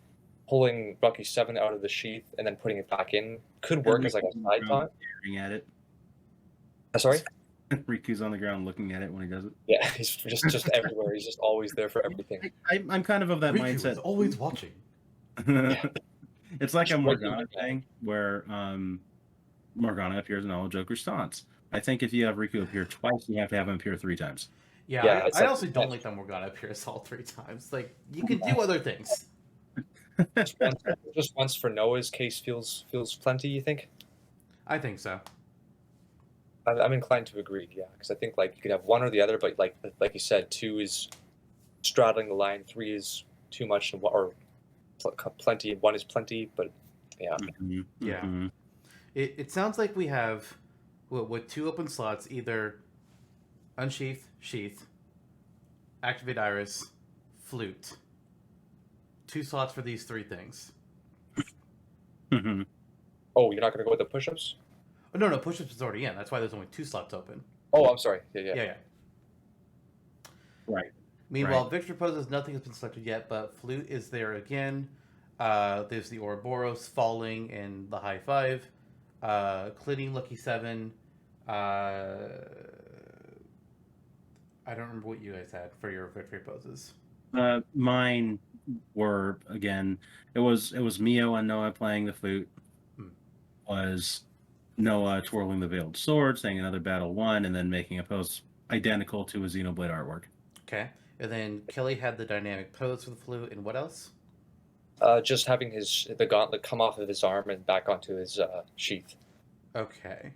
pulling Lucky 7 out of the sheath and then putting it back in could work as like a side taunt. Staring at it. Sorry? Riku's on the ground looking at it when he does it. Yeah, he's just everywhere. He's just always there for everything. I'm kind of that Riku mindset. Is always watching. It's like a Morgana thing where Morgana appears in all of Joker's taunts. I think if you have Riku appear twice, you have to have him appear 3 times. Yeah, I also don't like that Morgana appears all 3 times. Like, you can do other things. Just once for Noah's case feels plenty, you think? I think so. I'm inclined to agree, yeah, because I think like you could have one or the other, but like you said, 2 is straddling the line, 3 is too much, or plenty, and 1 is plenty. But yeah, Yeah. It sounds like we have with 2 open slots, either unsheath, sheath, activate iris, flute. 2 slots for these 3 things. Oh, you're not going to go with the push-ups? Oh, no, push-ups is already in. That's why there's only 2 slots open. Oh, I'm sorry. Yeah. Right. Meanwhile, victory poses, nothing has been selected yet, but flute is there again. There's the Ouroboros falling and the high 5. Clitting Lucky 7. I don't remember what you guys had for your victory poses. Mine were again. It was Mio and Noah playing the flute. Was Noah twirling the veiled sword, saying another battle won, and then making a pose identical to a Xenoblade artwork. Okay, and then Kelly had the dynamic pose for the flute, and what else? Just having the gauntlet come off of his arm and back onto his sheath. Okay.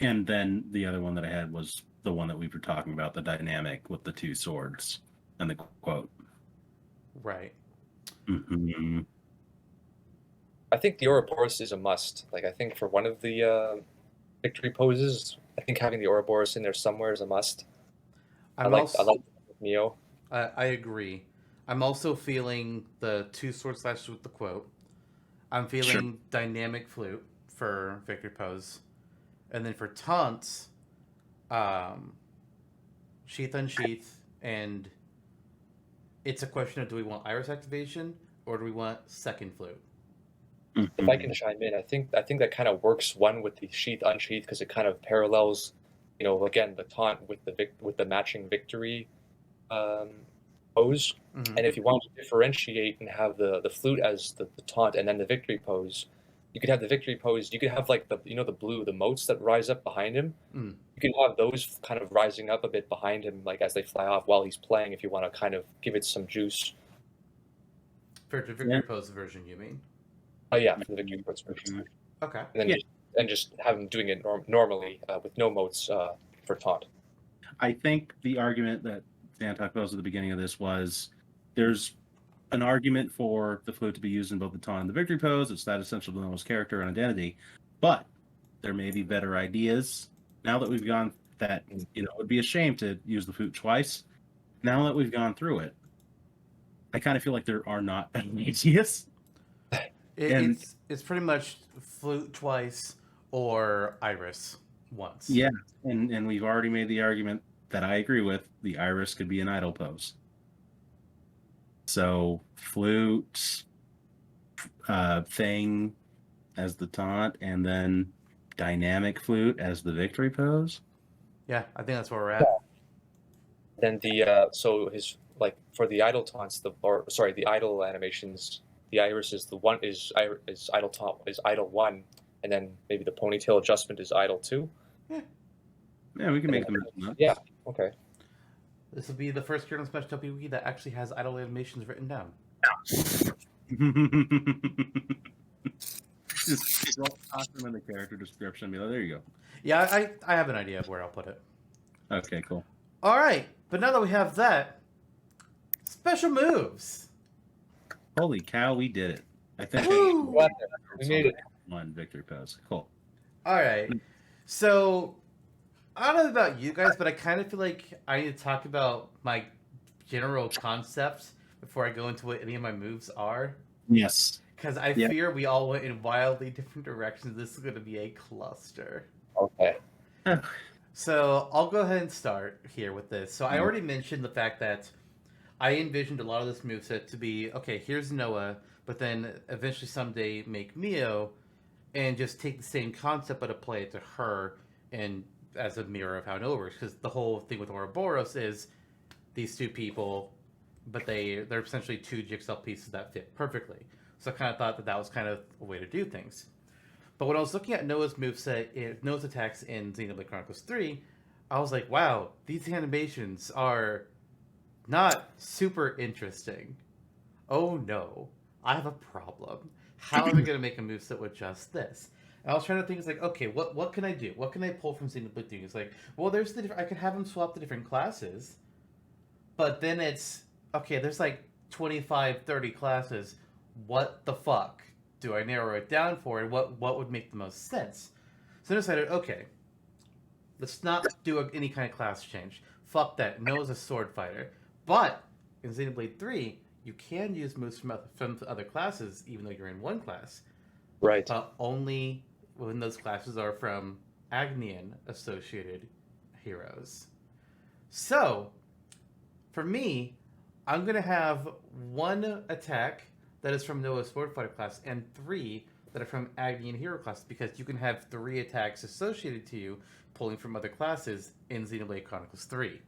And then the other one that I had was the one that we were talking about, the dynamic with the 2 swords and the quote. Right. Mm-hmm. I think the Ouroboros is a must. Like I think for one of the victory poses, I think having the Ouroboros in there somewhere is a must. I like Mio. I agree. I'm also feeling the 2 sword slashes with the quote. I'm feeling dynamic flute for victory pose. And then for taunts, sheath unsheath, and it's a question of do we want iris activation or do we want second flute? If I can chime in, I think that kind of works one with the sheath unsheath because it kind of parallels, again the taunt with the matching victory pose. Mhm. And if you wanted to differentiate and have the flute as the taunt and then the victory pose, you could have the victory pose. You could have like the motes that rise up behind him. Mm. You can have those kind of rising up a bit behind him, like as they fly off while he's playing. If you want to kind of give it some juice. For the victory pose version, you mean? Oh yeah, for the victory pose version. Okay. And then just have him doing it normally with no motes for taunt. I think the argument that Zantok posed at the beginning of this was there's an argument for the flute to be used in both the taunt and the victory pose. It's that essential to Noah's character and identity. But there may be better ideas. Now that we've gone that, it would be a shame to use the flute twice. Now that we've gone through it, I kind of feel like there are not better ideas. It's pretty much flute twice or iris once. Yeah, and we've already made the argument that I agree with. The iris could be an idle pose. So flute, thing as the taunt, and then dynamic flute as the victory pose. Yeah, I think that's where we're at. Then so his for the idle taunts, the idle animations, the iris is idle taunt is idle 1, and then maybe the ponytail adjustment is idle 2. Yeah, we can make them. Yeah. Okay. This will be the first Kernel Smashtopia wiki that actually has idle animations written down. Just toss them in the character description. Be like, there you go. Yeah, I have an idea of where I'll put it. Okay, cool. All right, but now that we have that, special moves. Holy cow, we did it! I think we made it. One victory pose. Cool. All right, so I don't know about you guys, but I kind of feel like I need to talk about my general concept before I go into what any of my moves are. Yes. Because I fear we all went in wildly different directions. This is going to be a cluster. Okay. So I'll go ahead and start here with this. So I already mentioned the fact that I envisioned a lot of this moveset to be, okay, here's Noah, but then eventually someday make Mio and just take the same concept but apply it to her and as a mirror of how Noah works. Because the whole thing with Ouroboros is these two people, but they're essentially two jigsaw pieces that fit perfectly. So I kind of thought that was kind of a way to do things. But when I was looking at Noah's moveset, Noah's attacks in Xenoblade Chronicles 3, I was like, wow, these animations are not super interesting. Oh no, I have a problem. How am I going to make a moveset with just this? And I was trying to think, it's like, okay, what can I do? What can I pull from Xenoblade 3? It's like, well, I could have them swap the different classes, but then it's, okay, there's like 25, 30 classes. What the fuck do I narrow it down for, and what would make the most sense? So I decided, okay, let's not do any kind of class change. Fuck that. Noah's a sword fighter. But in Xenoblade 3, you can use moves from other classes, even though you're in one class. Right. Only when those classes are from Agnian-associated heroes. So, for me, I'm going to have one attack that is from Noah's sword fighter class and 3 that are from Agnian hero class, because you can have 3 attacks associated to you pulling from other classes in Xenoblade Chronicles 3.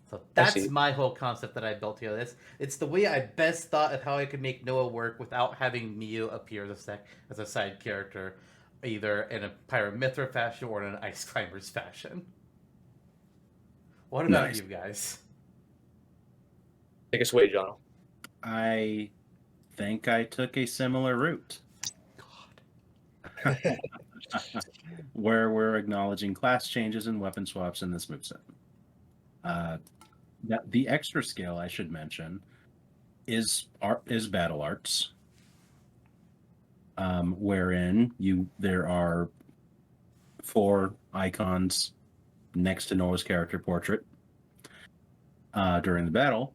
So that's my whole concept that I built together. It's the way I best thought of how I could make Noah work without having Mio appear as a side character, either in a Pyramithra fashion or in an Ice Climbers fashion. What about you guys? Take us away, Jonno. I think I took a similar route. God. Where we're acknowledging class changes and weapon swaps in this moveset. The extra skill I should mention is battle arts, wherein there are 4 icons next to Noah's character portrait during the battle.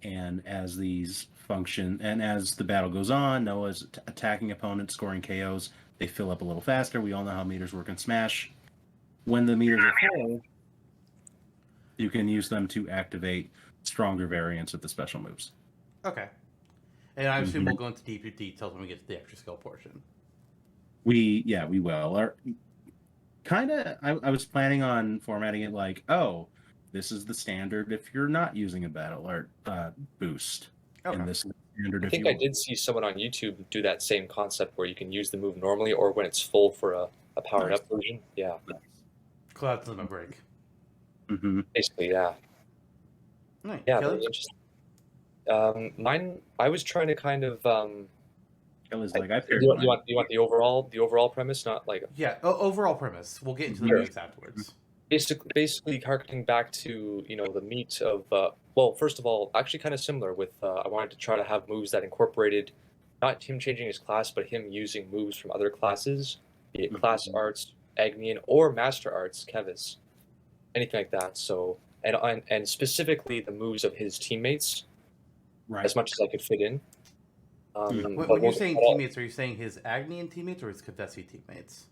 And as these function, and as the battle goes on, Noah's attacking opponents, scoring KOs. They fill up a little faster. We all know how meters work in Smash. When the meters are full, you can use them to activate stronger variants of the special moves. Okay. And I assume we'll go into deeper details when we get to the extra skill portion. We will. I was planning on formatting it like, This is the standard if you're not using a battle art boost. Okay. And this is standard I if think you I did see someone on YouTube do that same concept where you can use the move normally or when it's full for a powered up version. Yeah. Cloud's limit break. Mm-hmm. Basically, yeah. Right. Yeah, Kelly? very interesting. Mine, I was trying to kind of. Kelly's like, I Do paired you, mine. you want the overall premise, not like Yeah, overall premise. We'll get into the Sure. moves afterwards. basically harkening back to the meat of well, first of all, actually kind of similar with I wanted to try to have moves that incorporated not him changing his class, but him using moves from other classes, be it class arts, Agnian, or master arts, Kevis, anything like that. So and specifically the moves of his teammates Right. as much as I could fit in. When you're saying teammates, are you saying his Agnian teammates or his Kevesi teammates?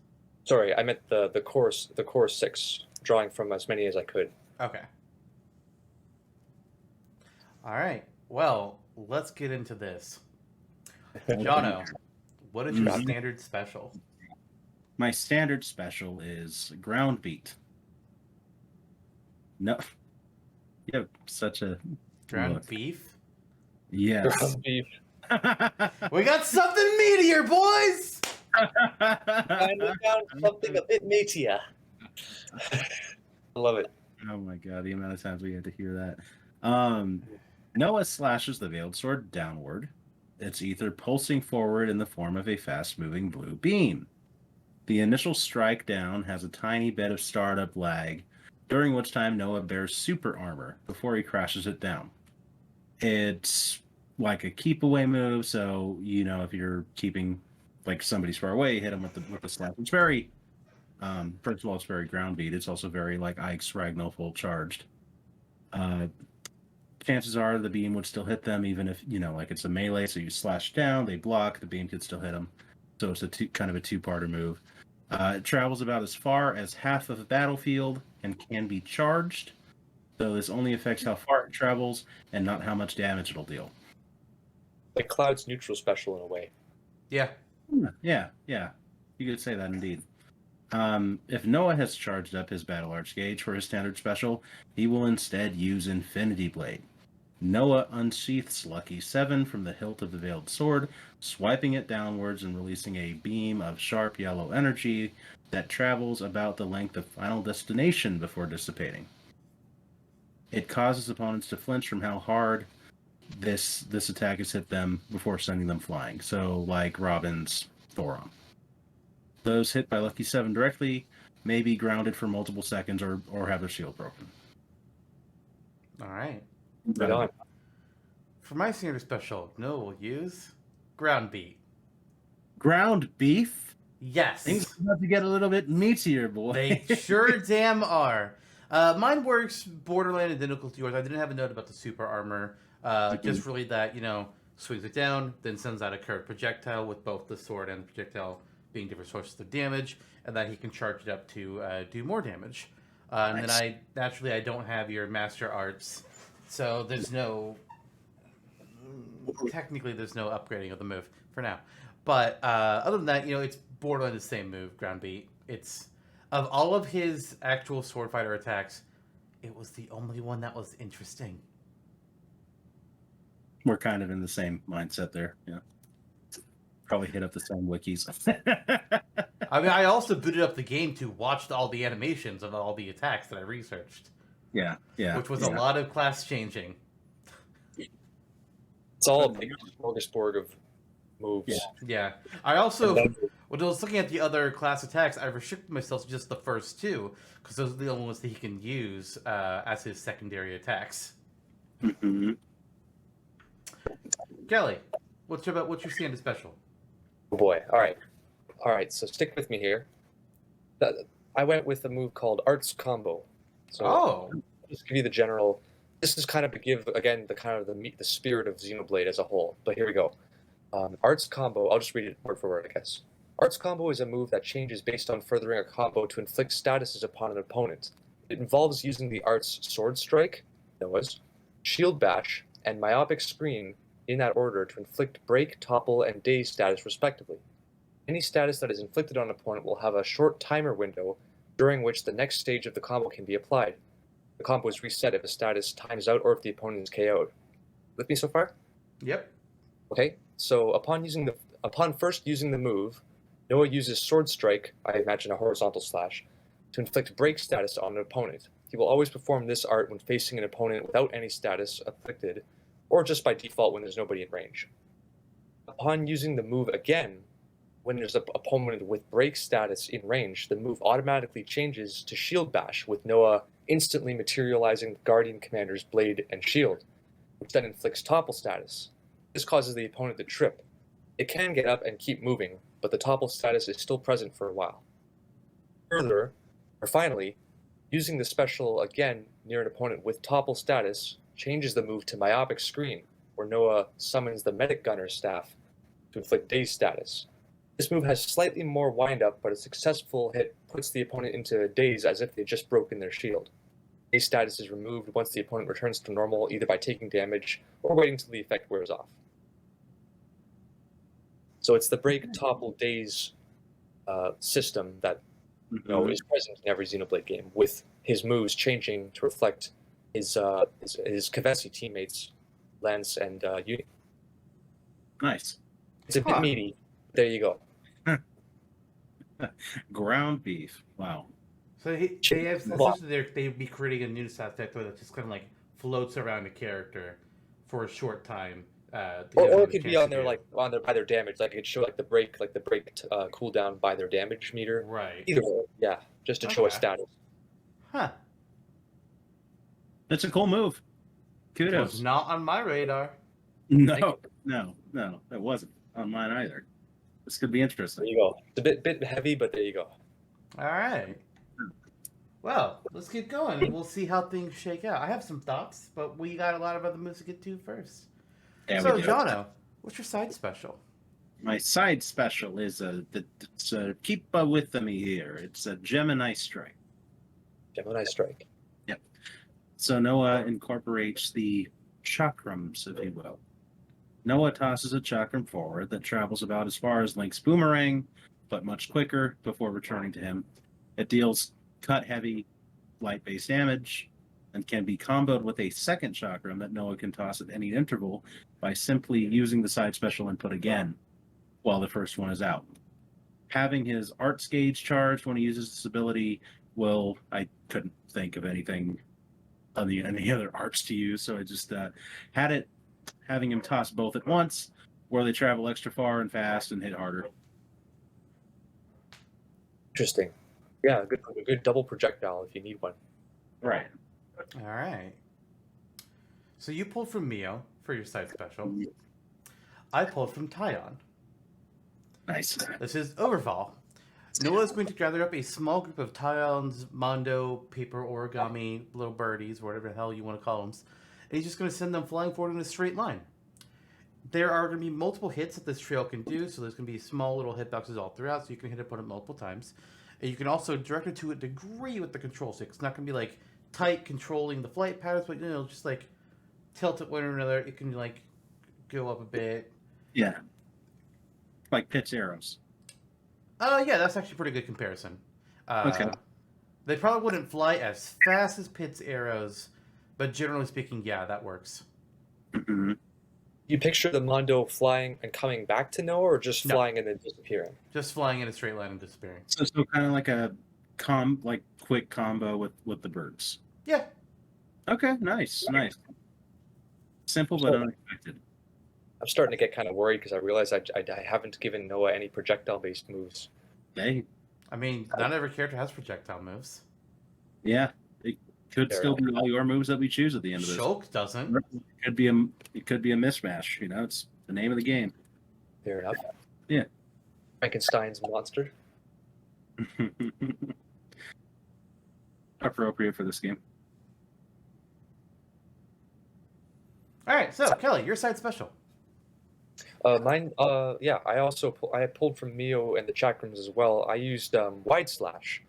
Sorry, I meant the core 6, drawing from as many as I could. Okay. All right. Well, let's get into this. Jonno, what is your standard special? My standard special is ground beat. No, you have such a Ground look. beef? Yes. Ground beef. We got something meatier, boys! I found something a bit meatier. I love it. Oh my god, the amount of times we had to hear that. Noah slashes the veiled sword downward. Its ether pulsing forward in the form of a fast-moving blue beam. The initial strike down has a tiny bit of startup lag, during which time Noah bears super armor before he crashes it down. It's like a keep away move, so if you're keeping like somebody's far away, you hit them with the slap. It's very first of all, it's very ground beat. It's also very like Ike's Ragnall full charged. Chances are the beam would still hit them, even if like it's a melee. So you slash down, they block, the beam could still hit them. So it's kind of a two-parter move. It travels about as far as half of the battlefield and can be charged. So this only affects how far it travels and not how much damage it'll deal. Like Cloud's neutral special in a way. Yeah. Yeah. You could say that indeed. If Noah has charged up his Battle Arts gauge for his standard special, he will instead use Infinity Blade. Noah unsheaths Lucky 7 from the hilt of the Veiled Sword, swiping it downwards and releasing a beam of sharp yellow energy that travels about the length of Final Destination before dissipating. It causes opponents to flinch from how hard this attack has hit them before sending them flying. So, like Robin's Thoron. Those hit by Lucky 7 directly may be grounded for multiple seconds or have their shield broken. All right. Right on. For my standard special, Noah will use ground beat. Ground beef? Yes. Things are about to get a little bit meatier, boy. They sure damn are. Mine works borderline identical to yours. I didn't have a note about the super armor. Just really that, swings it down, then sends out a curved projectile with both the sword and the projectile being different sources of damage, and that he can charge it up to do more damage. And then I don't have your master arts, so there's no upgrading of the move for now. But other than that, it's borderline the same move, ground beat. It's of all of his actual sword fighter attacks, it was the only one that was interesting. We're kind of in the same mindset there. Yeah. Probably hit up the same wikis. I mean, I also booted up the game to watch all the animations of all the attacks that I researched. Yeah. Which was a lot of class changing. It's all a big smorgasbord of moves. Yeah. I also, when I was looking at the other class attacks, I restricted myself to just the first two, because those are the only ones that he can use as his secondary attacks. Mm-hmm. Kelly, what's your standard special? Oh boy. All right. So stick with me here. I went with a move called Arts Combo. So I'll just give you the general. This is kind of to give again the spirit of Xenoblade as a whole. But here we go. Arts Combo. I'll just read it word for word, I guess. Arts Combo is a move that changes based on furthering a combo to inflict statuses upon an opponent. It involves using the Arts Sword Strike, Noah's, Shield Bash, and Myopic Screen in that order to inflict Break, Topple, and Daze status respectively. Any status that is inflicted on an opponent will have a short timer window during which the next stage of the combo can be applied. The combo is reset if a status times out or if the opponent is KO'd. With me so far? Yep. Okay, so upon first using the move, Noah uses Sword Strike, I imagine a horizontal slash, to inflict break status on an opponent. He will always perform this art when facing an opponent without any status afflicted, or just by default when there's nobody in range. Upon using the move again, when there's an opponent with break status in range, the move automatically changes to Shield Bash, with Noah instantly materializing the Guardian Commander's blade and shield, which then inflicts topple status. This causes the opponent to trip. It can get up and keep moving, but the topple status is still present for a while. Finally, using the special again near an opponent with topple status changes the move to Myopic Screen, where Noah summons the Medic Gunner's staff to inflict Daze status. This move has slightly more wind-up, but a successful hit puts the opponent into a daze as if they'd just broken their shield. Daze status is removed once the opponent returns to normal, either by taking damage or waiting until the effect wears off. So it's the break, topple, daze system that is present in every Xenoblade game, with his moves changing to reflect his Kevesi teammates, Lance and Uni. Nice. It's a bit meaty. There you go. Ground beef. Wow. So they'd be creating a new stat factor that just kind of like floats around a character for a short time. Or it could be on their by their damage. Like it could show the break cooldown by their damage meter. Right. Either way, yeah, just to show a status. Huh. That's a cool move. Kudos. It was not on my radar. No, that wasn't on mine either. This could be interesting. There you go. It's a bit heavy, but there you go. All right. Well, let's keep going and we'll see how things shake out. I have some thoughts, but we got a lot of other moves to get to first. Yeah, so, Jonno, what's your side special? My side special is keep with me here. It's a Gemini Strike. Gemini Strike. Yep. So Noah incorporates the chakrams, if you will. Noah tosses a chakram forward that travels about as far as Link's boomerang, but much quicker before returning to him. It deals cut-heavy, light-based damage, and can be comboed with a second chakram that Noah can toss at any interval by simply using the side special input again while the first one is out. Having his Arts Gauge charged when he uses this ability I couldn't think of anything on any other arts to use, so I just had it, having him toss both at once, where they travel extra far and fast and hit harder. Interesting. Yeah, a good double projectile if you need one. Right. All right. So you pulled from Mio for your side special. I pulled from Tyon. Nice. This is Overfall. Noah is going to gather up a small group of Tyon's Mondo paper origami little birdies, whatever the hell you want to call them, and he's just going to send them flying forward in a straight line. There are going to be multiple hits that this trail can do, so there's going to be small little hitboxes all throughout, so you can hit opponent multiple times. And you can also direct it to a degree with the control stick. It's not going to be like tight controlling the flight patterns, but just like tilt it one or another. It can like go up a bit. Yeah. Like Pitt's arrows. Yeah, that's actually a pretty good comparison. Okay. They probably wouldn't fly as fast as Pitt's arrows, but generally speaking, yeah, that works. Mm-hmm. You picture the Mondo flying and coming back to Noah, or just flying and then disappearing? Just flying in a straight line and disappearing. So kind of like a quick combo with the birds. Yeah. Okay, nice. Simple but unexpected. I'm starting to get kind of worried because I realize I haven't given Noah any projectile-based moves. Hey. I mean, not every character has projectile moves. Yeah, it could still be all your moves that we choose at the end of this. Shulk doesn't. It could be a mismatch. It's the name of the game. Fair enough. Yeah. Frankenstein's monster. Appropriate for this game. All right, so Kelly, your side special. Mine. I pulled from Mio and the chakrams as well. I used Wide Slash.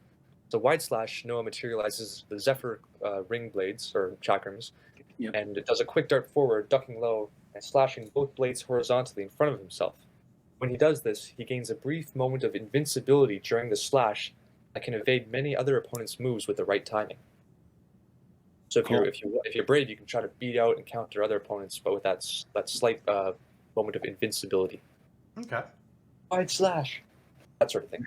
So Wide Slash, Noah materializes the Zephyr ring blades or chakrams, and it does a quick dart forward, ducking low and slashing both blades horizontally in front of himself. When he does this, he gains a brief moment of invincibility during the slash that can evade many other opponents' moves with the right timing. So if Cool. you're brave, you can try to beat out and counter other opponents, but with that slight moment of invincibility. Okay. Wide slash, that sort of thing.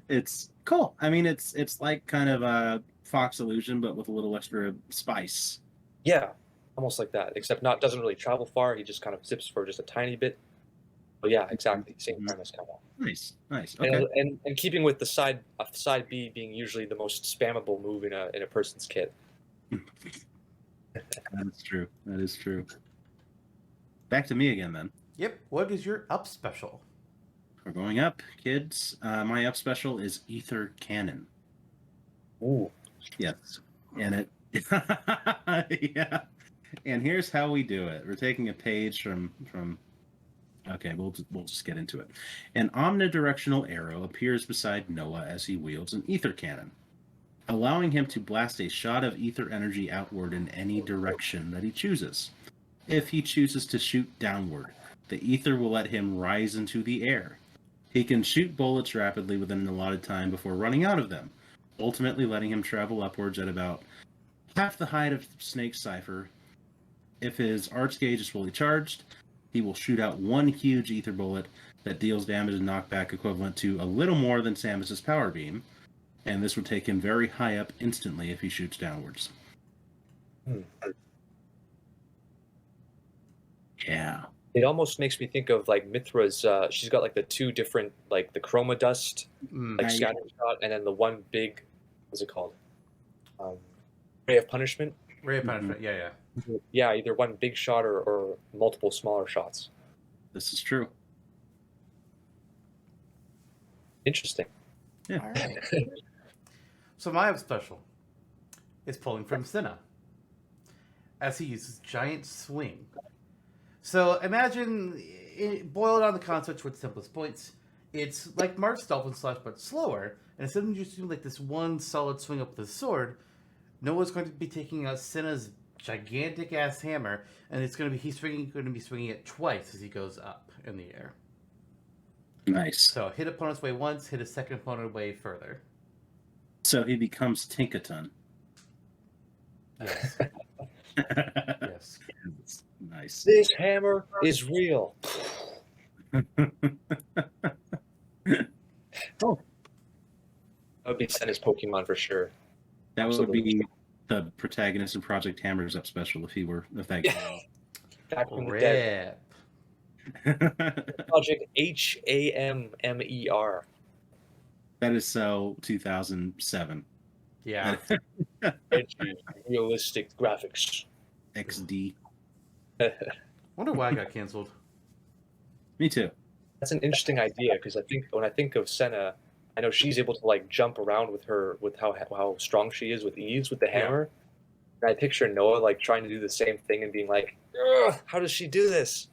It's cool. I mean, it's like kind of a Fox Illusion, but with a little extra spice. Yeah, almost like that, except doesn't really travel far. He just kind of zips for just a tiny bit. But yeah, exactly same premise kind of. Nice. Okay. And keeping with the side B being usually the most spammable move in a person's kit. That is true. Back to me again then. Yep. What is your up special? We're going up, kids. My up special is Ether Cannon. Ooh. Yes. And it yeah. And here's how we do it. We're taking a page from okay, we'll just get into it. An omnidirectional arrow appears beside Noah as he wields an ether cannon, allowing him to blast a shot of ether energy outward in any direction that he chooses. If he chooses to shoot downward, the ether will let him rise into the air. He can shoot bullets rapidly within an allotted time before running out of them, ultimately letting him travel upwards at about half the height of Snake's Cipher. If his arts gauge is fully charged, he will shoot out one huge ether bullet that deals damage and knockback equivalent to a little more than Samus's power beam, and this would take him very high up instantly if he shoots downwards. Yeah. It almost makes me think of like Mithra's. She's got like the two different, like the chroma dust, like scattering shot, and then the one big, what's it called? Ray of Punishment. Ray of Punishment. Yeah. Yeah, either one big shot or multiple smaller shots. This is true. Interesting. Yeah. All right. So my up special is pulling from Senna, as he uses giant swing. So imagine, boil it on the concept to its simplest points. It's like Mark's Dolphin Slash, but slower. And instead of just doing like this one solid swing up with the sword, Noah's going to be taking out Senna's gigantic ass hammer, and he's going to be swinging it twice as he goes up in the air. Nice. So hit opponent's way once, hit a second opponent way further. So he becomes Tinkaton. Yes. Yes. Nice. This hammer is real. Oh. That would be Senna's Pokemon for sure. That Absolutely. would be the protagonist of Project Hammer's up special if that came Back from the dead. out. Project HAMMER. That is so 2007. Yeah. Edgy, realistic graphics. XD. Wonder why I got canceled. Me too. That's an interesting idea because when I think of Senna, I know she's able to like jump around with how strong she is with ease with the hammer. And I picture Noah like trying to do the same thing and being like, "Ugh, how does she do this?"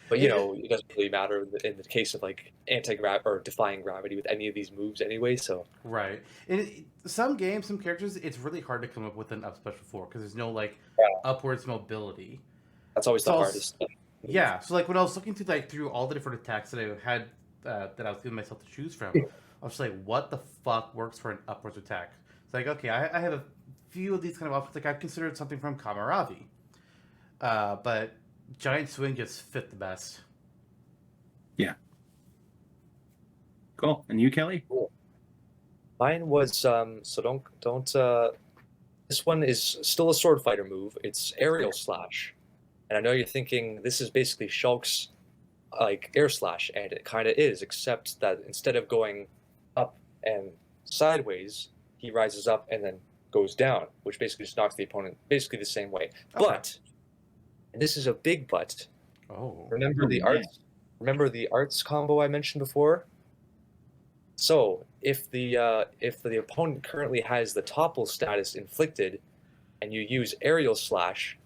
But it doesn't really matter in the case of like anti-gravity or defying gravity with any of these moves anyway. So right. In some games, some characters, it's really hard to come up with an up special for because there's no like upwards mobility. That's always the hardest. Yeah. So like when I was looking through all the different attacks that I had that I was giving myself to choose from, I was just like, what the fuck works for an upwards attack? It's like, okay, I have a few of these kind of options. Like I've considered something from Kamaravi, but giant swing just fit the best. Yeah. Cool. And you, Kelly? Cool. Mine was so don't. This one is still a sword fighter move. It's aerial slash, and I know you're thinking this is basically Shulk's like air slash, and it kind of is, except that instead of going up and sideways, he rises up and then goes down, which basically just knocks the opponent basically the same way. Okay. But, and this is a big but. Oh. Remember the arts? Remember the arts combo I mentioned before? So if the opponent currently has the topple status inflicted, and you use aerial slash,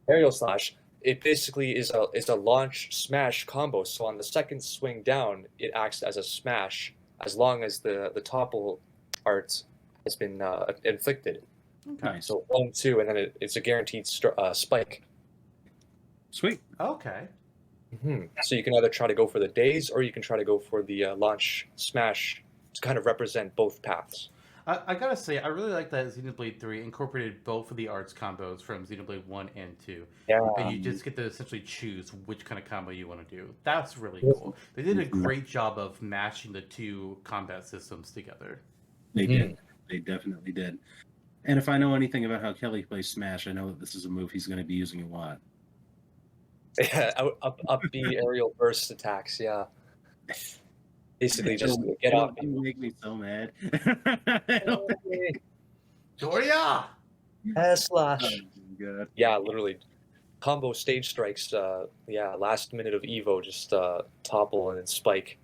Aerial slash. it basically is a launch smash combo. So on the second swing down, it acts as a smash as long as the topple art has been inflicted. Okay. So 1, 2, and then it's a guaranteed spike. Sweet. Okay. Mm-hmm. So you can either try to go for the daze, or you can try to go for the launch smash to kind of represent both paths. I gotta say, I really like that Xenoblade 3 incorporated both of the arts combos from Xenoblade 1 and 2. Yeah. And you just get to essentially choose which kind of combo you want to do. That's really cool. They did a great job of mashing the two combat systems together. They did. They definitely did. And if I know anything about how Kelly plays Smash, I know that this is a move he's going to be using a lot. Yeah, up B aerial burst attacks. Yeah. Basically, just get off. You make me so mad. Doria! Slash. Oh, yeah, literally. Combo stage strikes. Last minute of Evo, just topple and then spike.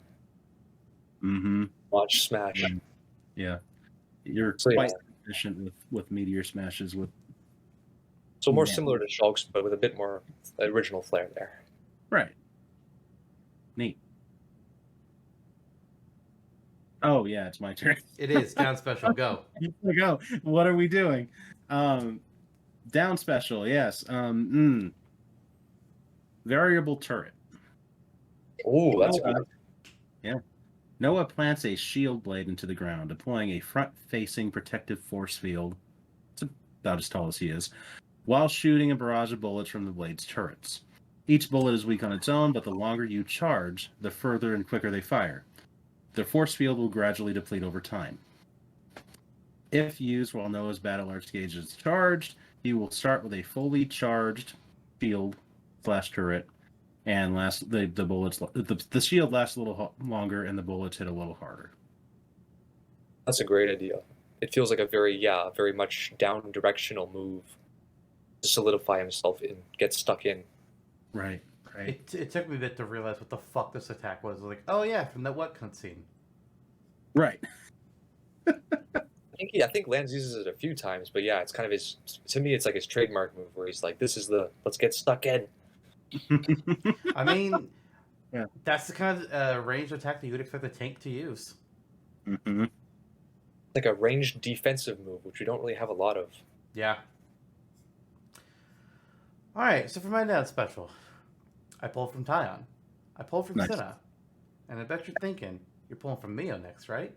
Mm-hmm. Watch Smash. Yeah. You're quite efficient with meteor smashes. So more similar to Shulk's, but with a bit more original flair there. Right. Neat. Oh yeah, it's my turn. It is down special. Go. Go. What are we doing? Down special. Yes. Variable turret. Oh, that's good. Yeah. Noah plants a shield blade into the ground, deploying a front-facing protective force field. It's about as tall as he is, while shooting a barrage of bullets from the blade's turrets. Each bullet is weak on its own, but the longer you charge, the further and quicker they fire. The force field will gradually deplete over time. If used while Noah's battle arts gauge is charged, he will start with a fully charged shield/turret, and the bullets. The shield lasts a little longer, and the bullets hit a little harder. That's a great idea. It feels like a very much down directional move to solidify himself and get stuck in. Right. It took me a bit to realize what the fuck this attack was. Like, oh yeah, from that what cutscene? Right. I think Lance uses it a few times, but yeah, it's kind of to me, it's like his trademark move where he's like, this is let's get stuck in. I mean, yeah, that's the kind of ranged attack that you would expect a tank to use. Mm-hmm. Like a ranged defensive move, which we don't really have a lot of. Yeah. All right, so for my down special, I pulled from Tyon. I pulled from Senna. And I bet you're thinking, you're pulling from Mio next, right?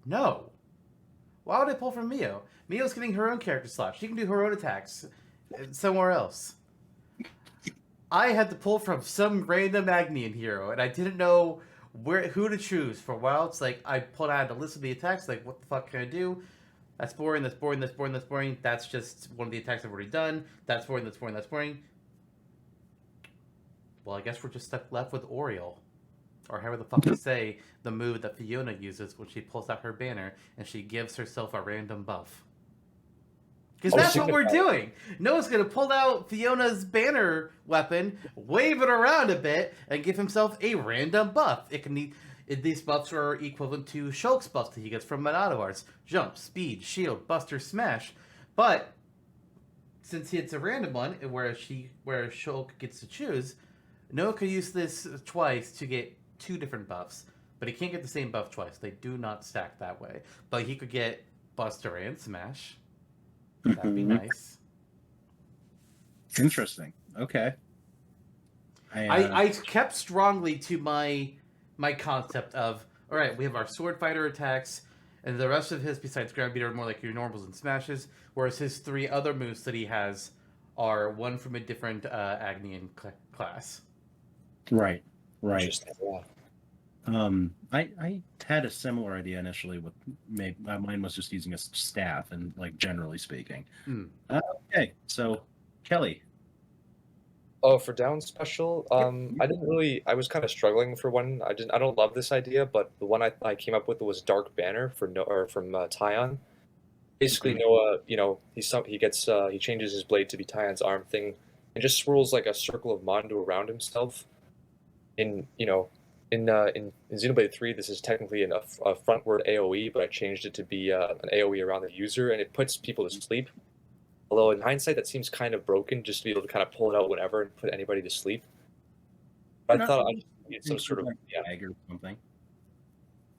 No. Why would I pull from Mio? Mio's getting her own character slot. She can do her own attacks somewhere else. I had to pull from some random Agnian hero, and I didn't know who to choose. For a while, it's like I pulled out a list of the attacks, like, what the fuck can I do? That's boring, that's boring, that's boring, that's boring. That's just one of the attacks I've already done. That's boring, that's boring, that's boring. Well, I guess we're just left with Oriole. Or however the fuck to say the move that Fiona uses when she pulls out her banner and she gives herself a random buff. Because that's what we're doing. Noah's going to pull out Fiona's banner weapon, wave it around a bit, and give himself a random buff. These buffs are equivalent to Shulk's buffs that he gets from Monado Arts. Jump, speed, shield, buster, smash. But since it's a random one, where Shulk gets to choose, Noah could use this twice to get 2 different buffs, but he can't get the same buff twice. They do not stack that way. But he could get Buster and Smash. That'd be nice. Interesting. Okay. I kept strongly to my concept of, all right, we have our sword fighter attacks, and the rest of his, besides ground beater, are more like your normals and smashes, whereas his 3 other moves that he has are one from a different Agnian class. Right. Yeah. I had a similar idea initially with mine was just using a staff and like generally speaking. Okay, so Kelly. Oh, for down special, I was kind of struggling for one. I don't love this idea, but the one I came up with was Dark Banner from Tyon. Basically, Noah, he changes his blade to be Tyon's arm thing, and just swirls like a circle of Mondo around himself. In Xenoblade 3, this is technically a frontward AoE, but I changed it to be an AoE around the user, and it puts people to sleep. Although in hindsight, that seems kind of broken, just to be able to kind of pull it out whenever and put anybody to sleep. But I thought I needed some sort of egg or something.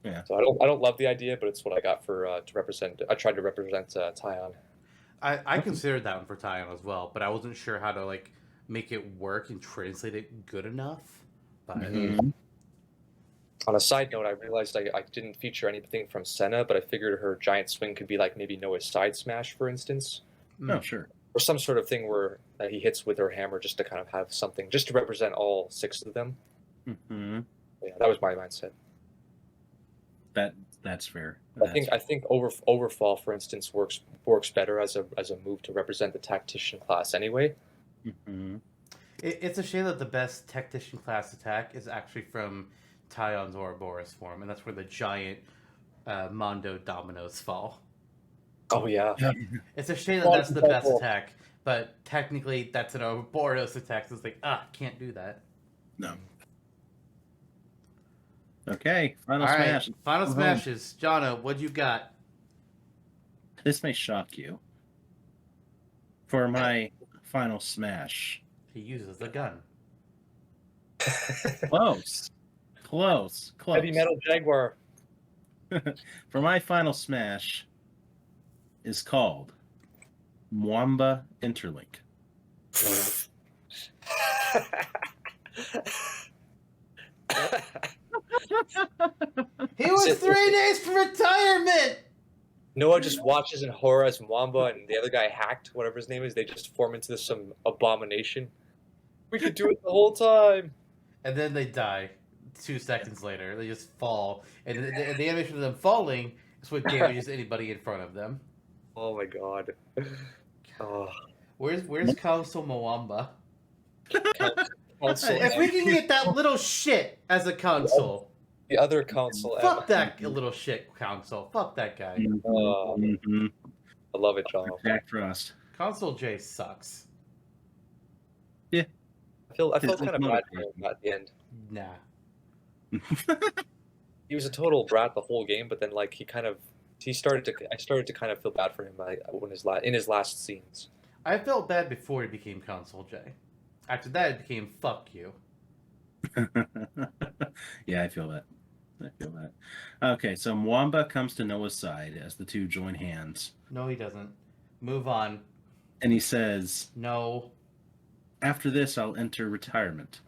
Yeah. So I don't love the idea, but it's what I got for to represent. I tried to represent Tyon. I considered that one for Tyon as well, but I wasn't sure how to make it work and translate it good enough. But On a side note, I realized I didn't feature anything from Senna, but I figured her giant swing could be like maybe Noah's side smash, for instance. Oh, sure. Or some sort of thing where he hits with her hammer just to kind of have something, just to represent all 6 of them. Mm-hmm. Yeah, that was my mindset. That's fair. I think Overfall, for instance, works better as a move to represent the tactician class anyway. Mm-hmm. It's a shame that the best tactician class attack is actually from Tyon's Ouroboros form, and that's where the giant Mondo dominoes fall. Oh yeah. It's a shame that that's the best attack, but technically that's an Ouroboros attack, so it's like, can't do that. No. Okay, final All smash. Right, final smashes. Jonno, what you got? This may shock you. For my final smash. He uses a gun. Close. Heavy Metal Jaguar. For my final smash is called Mwamba Interlink. He was 3 days from retirement! Noah just watches in horror as Mwamba and the other guy hacked, whatever his name is, they just form into some abomination. We could do it the whole time. And then they die 2 seconds later. They just fall. And the animation of them falling is what damages anybody in front of them. Oh my god. Oh. Where's Council Mwamba? Console If we can get that little shit as a console. The other console. Fuck that little shit console. Fuck that guy. Mm-hmm. I love it, John. Jack Frost. Console J sucks. Yeah. I felt kind of bad for him at the end. Nah. He was a total brat the whole game, but then like I started to kind of feel bad for him in his last scenes. I felt bad before he became Console J. After that, it became fuck you. Yeah, I feel that. Okay, so Mwamba comes to Noah's side as the two join hands. No, he doesn't. Move on. And he says, No. After this, I'll enter retirement.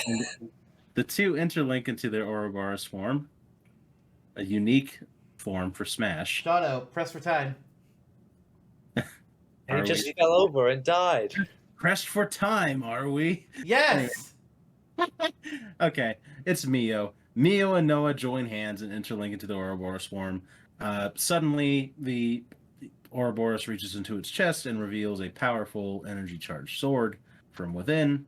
And the two interlink into their Ouroboros form, a unique form for Smash. Jonno, press for time. And he just fell over and died. Pressed for time, are we? Yes! Okay, it's Mio. Mio and Noah join hands and interlink into the Ouroboros form. Suddenly, the Ouroboros reaches into its chest and reveals a powerful energy-charged sword from within,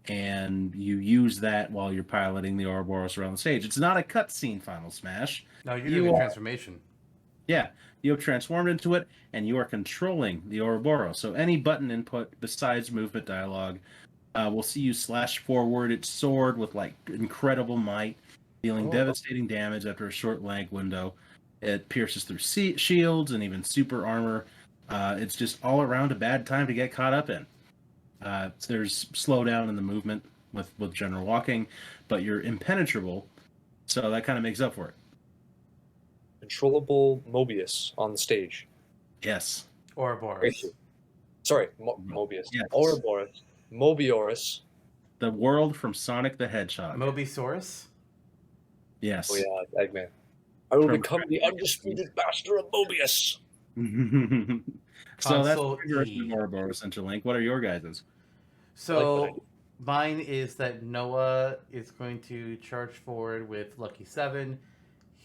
and you use that while you're piloting the Ouroboros around the stage. It's not a cutscene Final Smash. No, you're doing a transformation. Yeah, you have transformed into it, and you are controlling the Ouroboros. So any button input besides movement dialogue will see you slash forward its sword with like incredible might, dealing devastating damage after a short lag window. It pierces through shields and even super armor. It's just all around a bad time to get caught up in. There's slowdown in the movement with general walking, but you're impenetrable, so that kind of makes up for it. Controllable Mobius on the stage. Yes. Ouroboros. Sorry, Mobius. Yes. Ouroboros. Mobiorus. The world from Sonic the Hedgehog. Mobisaurus? Yes. Oh yeah, Eggman. I will become the undisputed master of Mobius. So that's Console E. Ouroboros Interlink. What are your guys's? So mine is that Noah is going to charge forward with Lucky 7.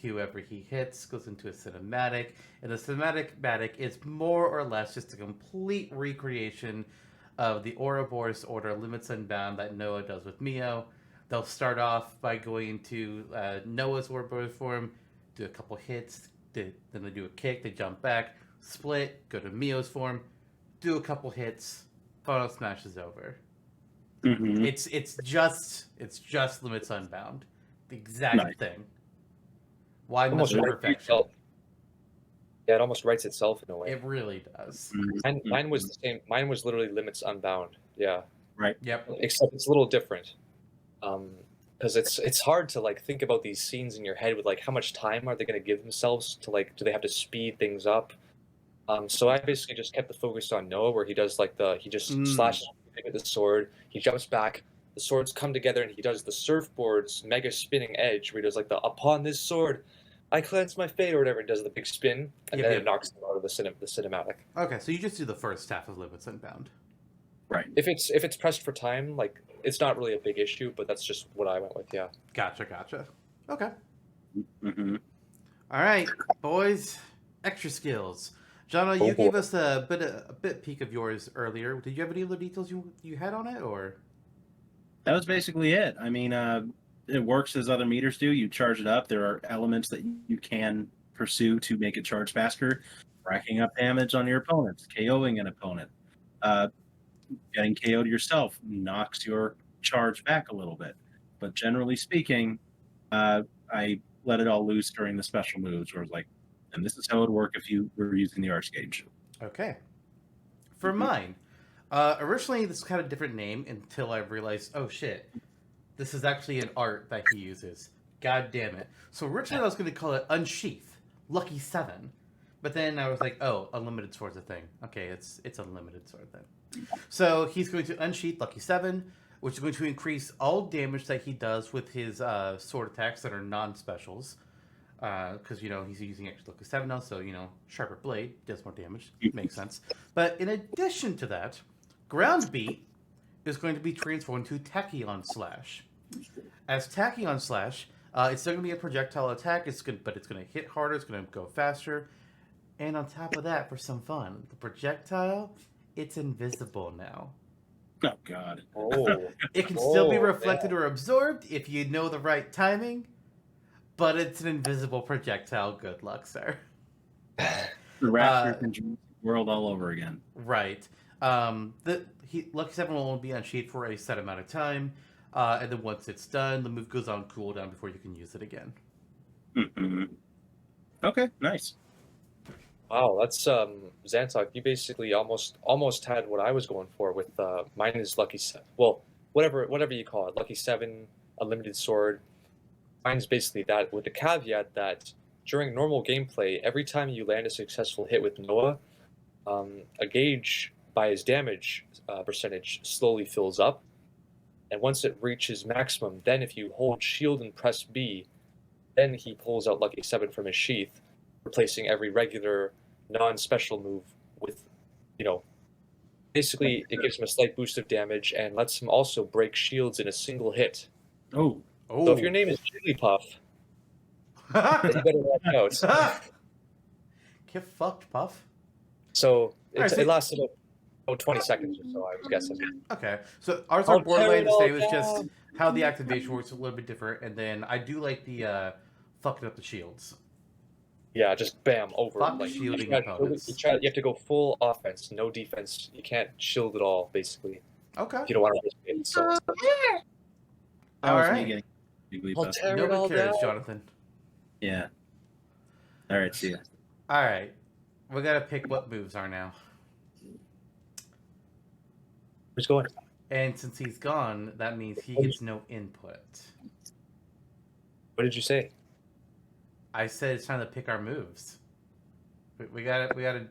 Whoever he hits goes into a cinematic. And the cinematic is more or less just a complete recreation of the Ouroboros Order Limits Unbound that Noah does with Mio. They'll start off by going into Noah's Ouroboros form, do a couple hits, then they do a kick, they jump back, split, go to Mio's form, do a couple hits, Final Smash is over. Mm-hmm. It's just Limits Unbound. The exact thing. Why must perfection? Yeah, it almost writes itself in a way. It really does. Mine was the same. Mine was literally Limits Unbound. Yeah. Right. Yep. Except it's a little different. Because it's hard to like think about these scenes in your head with like how much time are they going to give themselves to like do they have to speed things up? So I basically just kept the focus on Noah where he does like he just slashes with the sword, he jumps back, the swords come together, and he does the surfboard's mega spinning edge, where he does like the upon this sword, I cleanse my fate or whatever. He does the big spin, and then it knocks him out of the cinematic. Okay, so you just do the first half of Limits Unbound. Right. If it's pressed for time, like it's not really a big issue, but that's just what I went with. Yeah. Gotcha. Okay. Mm-hmm. All right, boys. Extra skills. Jonno, you gave us a bit peek of yours earlier. Did you have any other details you had on it, or? That was basically it. I mean, it works as other meters do. You charge it up. There are elements that you can pursue to make it charge faster, racking up damage on your opponents, KOing an opponent. Getting KO'd yourself knocks your charge back a little bit. But generally speaking, I let it all loose during the special moves, where it was like, and this is how it would work if you were using the arch gauge. Okay. For mine, originally this had a different name until I realized, oh shit, this is actually an art that he uses. God damn it. So originally I was going to call it Unsheath, Lucky 7. But then I was like, oh, Unlimited Sword's a thing. Okay, it's Unlimited Sword then. So he's going to Unsheath Lucky 7, which is going to increase all damage that he does with his sword attacks that are non-specials. Because, he's using extra Lucky 7 now, so, Sharper Blade does more damage. Makes sense. But in addition to that, Ground Beat is going to be transformed to Tachyon Slash. As Tachyon Slash, it's still going to be a projectile attack, but it's going to hit harder, it's going to go faster. And on top of that, for some fun, the projectile, it's invisible now. Oh, God. Oh. It can still be reflected or absorbed if you know the right timing, but it's an invisible projectile. Good luck, sir. The Raptor from Jurassic World all over again. Right. Lucky 7 will only be unsheathed for a set amount of time, and then once it's done, the move goes on cooldown before you can use it again. Mm-hmm. Okay, nice. Wow, that's Zantok. You basically almost had what I was going for with mine is Lucky 7. Well, whatever you call it, Lucky 7, Unlimited Sword. Mine's basically that, with the caveat that during normal gameplay, every time you land a successful hit with Noah, a gauge by his damage percentage slowly fills up, and once it reaches maximum, then if you hold shield and press B, then he pulls out Lucky 7 from his sheath, replacing every regular non-special move with, basically it gives him a slight boost of damage and lets him also break shields in a single hit. Oh. So if your name is Jigglypuff, then you better watch out. Get fucked, Puff. So it lasts about 20 seconds or so, I was guessing. Okay, so ours are borderline the same. It's just how the activation works a little bit different, and then I do like the fucking up the shields. Yeah, just bam, over. Fuck shielding opponents. You have to go full offense, no defense. You can't shield at all, basically. Okay. If you don't want to risk it. So. That was Alright. me getting I'll tear it Nobody all cares, down. Jonathan. Yeah. All right, see ya. All right, we gotta pick what moves are now. Who's going? And since he's gone, that means he gets no input. What did you say? I said it's time to pick our moves. We gotta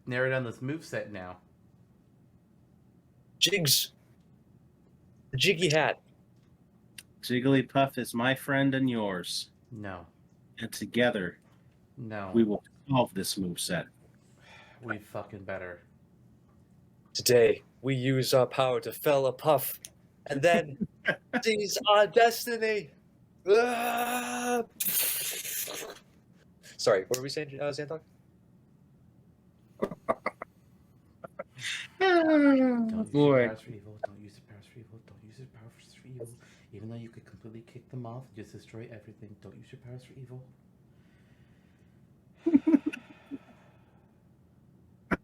narrow down this move set now. Jigs. The Jiggy Hat. Jigglypuff is my friend and yours. No. And together, No. we will solve this moveset. We fucking better. Today, we use our power to fell a puff, and then seize our destiny. Ah! Sorry, what were we saying, Zantok? Don't Boy. use your powers for evil. Don't use your powers for evil. Don't use your powers for evil. Even though you could completely kick them off and just destroy everything, don't use your powers for evil.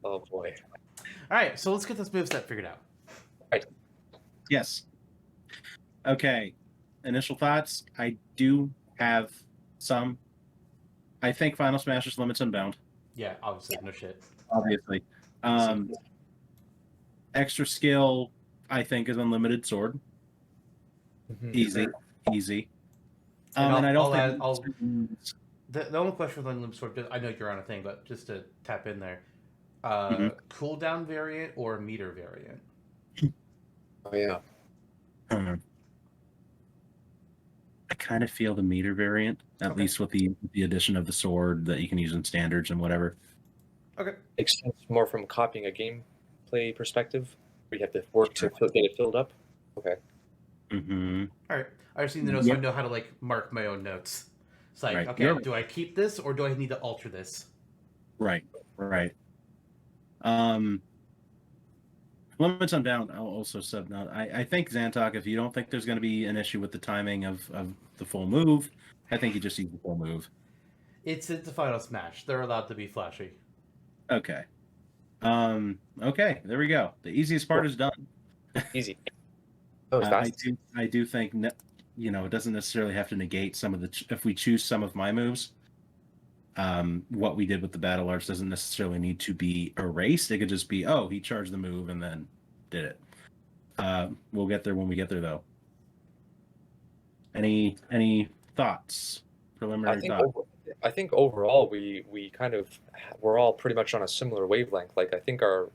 Oh boy. Alright, so let's get this move set figured out. Yes. Okay. Initial thoughts. I do have some. I think Final Smash is Limits Unbound. Yeah, obviously, no shit. Obviously. Extra skill, I think, is Unlimited Sword. Easy. And I don't think I'll the only question with Unlimited Sword, I know you're on a thing, but just to tap in there, cooldown variant or meter variant? Oh yeah. I kind of feel the meter variant, at least with the addition of the sword that you can use in standards and whatever. Okay. Makes sense more from copying a gameplay perspective, where you have to work to get it filled up. Okay. Mm-hmm. All right. I just need to know so I know how to like mark my own notes. It's like, Right. okay, do I keep this or do I need to alter this? Right. Limits on down. I'll also sub note. I think Zantok, if you don't think there's going to be an issue with the timing of the full move, I think you just use the full move. It's a final smash. They're allowed to be flashy. Okay. Okay. There we go. The easiest part is done. Easy. Oh, fast. I do think it doesn't necessarily have to negate some of the if we choose some of my moves. What we did with the battle arts doesn't necessarily need to be erased. It could just be, oh, he charged the move and then did it. We'll get there when we get there, though. Any thoughts? Preliminary thoughts? I think overall we kind of we're all pretty much on a similar wavelength. Like I think our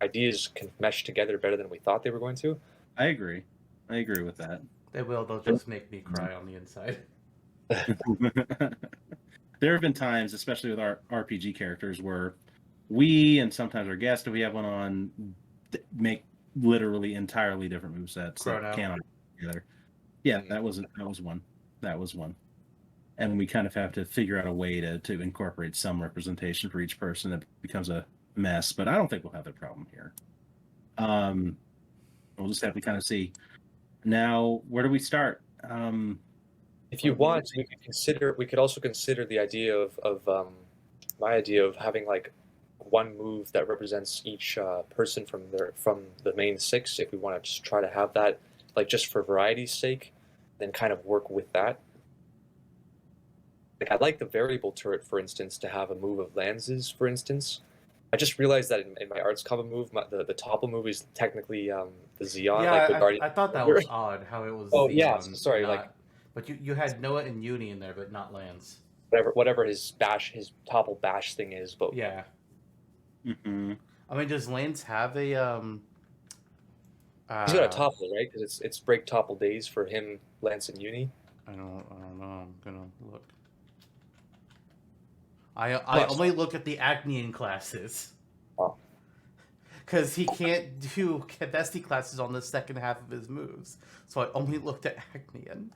ideas can mesh together better than we thought they were going to. I agree with that. They will. They'll just make me cry on the inside. There have been times, especially with our RPG characters, where we and sometimes our guests, if we have one on, make literally entirely different movesets that cannot work together. Yeah, that was one. And we kind of have to figure out a way to incorporate some representation for each person. It becomes a mess, but I don't think we'll have that problem here. We'll just have to kind of see. Now, where do we start? If you want, we could also consider the idea of my idea of having like one move that represents each person from the main 6. If we want to just try to have that, like just for variety's sake, then kind of work with that. Like I like the variable turret, for instance, to have a move of Lances, for instance. I just realized that in my arts combo move, the topple move is technically the Xeon. Yeah, like the Guardian. I thought that was odd how it was. Oh Xeon, yeah, sorry. But you had Noah and Uni in there, but not Lance. Whatever his topple bash thing is, but yeah. Mm-hmm. I mean, does Lance have a he's got a topple, right? Because it's break topple days for him, Lance and Uni. I don't know. I'm gonna look. I only look at the Acnean classes. Oh. Because he can't do Kevesi classes on the second half of his moves. So I only looked at Acnean.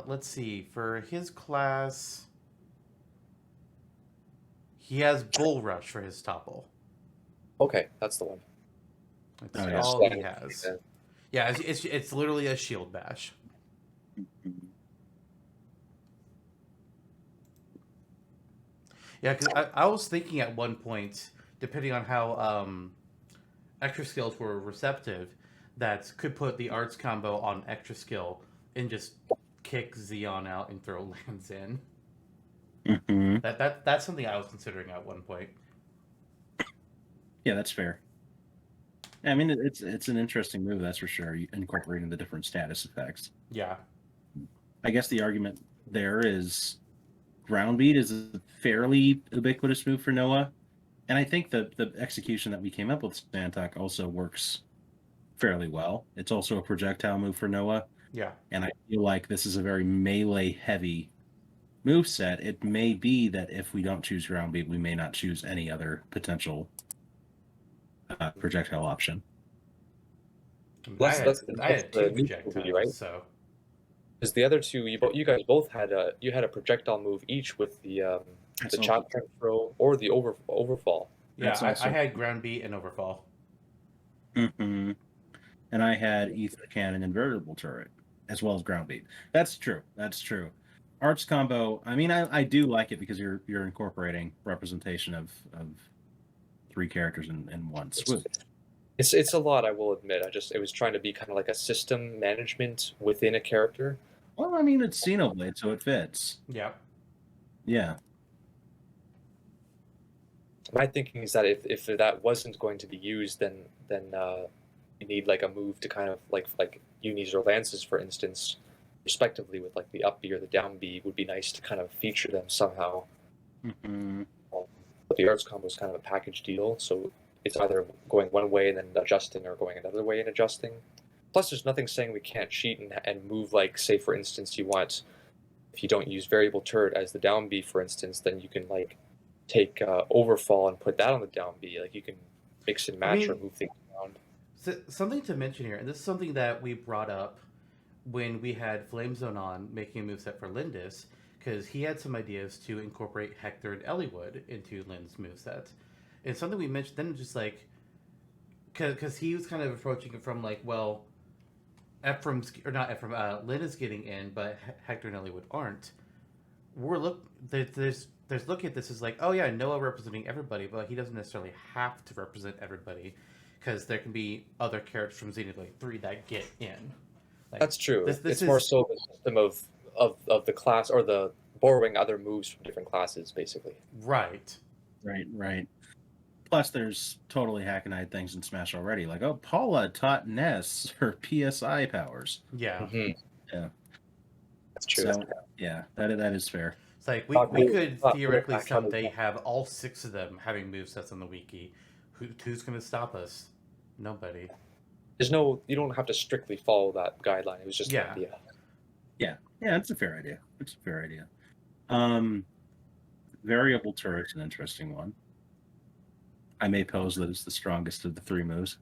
Let's see. For his class, he has Bull Rush for his topple. Okay, that's the one. That's all he has. Yeah, it's literally a shield bash. Yeah, because I was thinking at one point, depending on how extra skills were receptive, that could put the arts combo on extra skill and just kick Xeon out and throw Lance in. Mm-hmm. That's something I was considering at one point. Yeah, that's fair. I mean, it's an interesting move, that's for sure. Incorporating the different status effects. Yeah. I guess the argument there is ground beat is a fairly ubiquitous move for Noah, and I think the execution that we came up with Zantok also works fairly well. It's also a projectile move for Noah. Yeah. And I feel like this is a very melee heavy move set. It may be that if we don't choose ground beat, we may not choose any other potential projectile option. I had two projectiles, right? So because the other two, you guys both had a projectile move each with the chop turn throw or the overfall. Yeah, I had ground beat and overfall. Mm-hmm. And I had ether cannon and variable turret as well as ground beat. That's true. Arts combo. I mean, I do like it because you're incorporating representation of 3 characters in one swoop. It's a lot, I will admit. It was trying to be kind of like a system management within a character. Well, I mean, it's Xenoblade, so it fits. Yeah. My thinking is that if that wasn't going to be used, then you need like a move to kind of like unis or lances, for instance, respectively, with like the up B or the down B. Would be nice to kind of feature them somehow. Mm-hmm. But the arts combo is kind of a package deal, so it's either going one way and then adjusting, or going another way and adjusting. Plus, there's nothing saying we can't cheat and move, like, say, for instance, you want, if you don't use variable turret as the down B, for instance, then you can, like, take overfall and put that on the down B. Like, you can mix and match or move things around. So, something to mention here, and this is something that we brought up when we had Flamezone on making a moveset for Lindis, because he had some ideas to incorporate Hector and Elliewood into Lynn's moveset. And something we mentioned then, just like, because he was kind of approaching it from, like, well, Lynn is getting in, but Hector and Elliewood aren't. There's looking at this as like, oh yeah, Noah representing everybody, but he doesn't necessarily have to represent everybody, because there can be other characters from Xenoblade 3 that get in. Like, that's true. It's more so the system of the class, or the borrowing other moves from different classes, basically. Right. Plus, there's totally hackeneyed things in Smash already, like, oh, Paula taught Ness her PSI powers. Yeah. Mm-hmm. Yeah. That's true. So, yeah, that is fair. It's like, we could theoretically someday have all 6 of them having movesets on the wiki. Who's going to stop us? Nobody. You don't have to strictly follow that guideline. It was just an idea. Yeah, it's a fair idea. Variable turret's an interesting one. I may pose that it's the strongest of the 3 moves.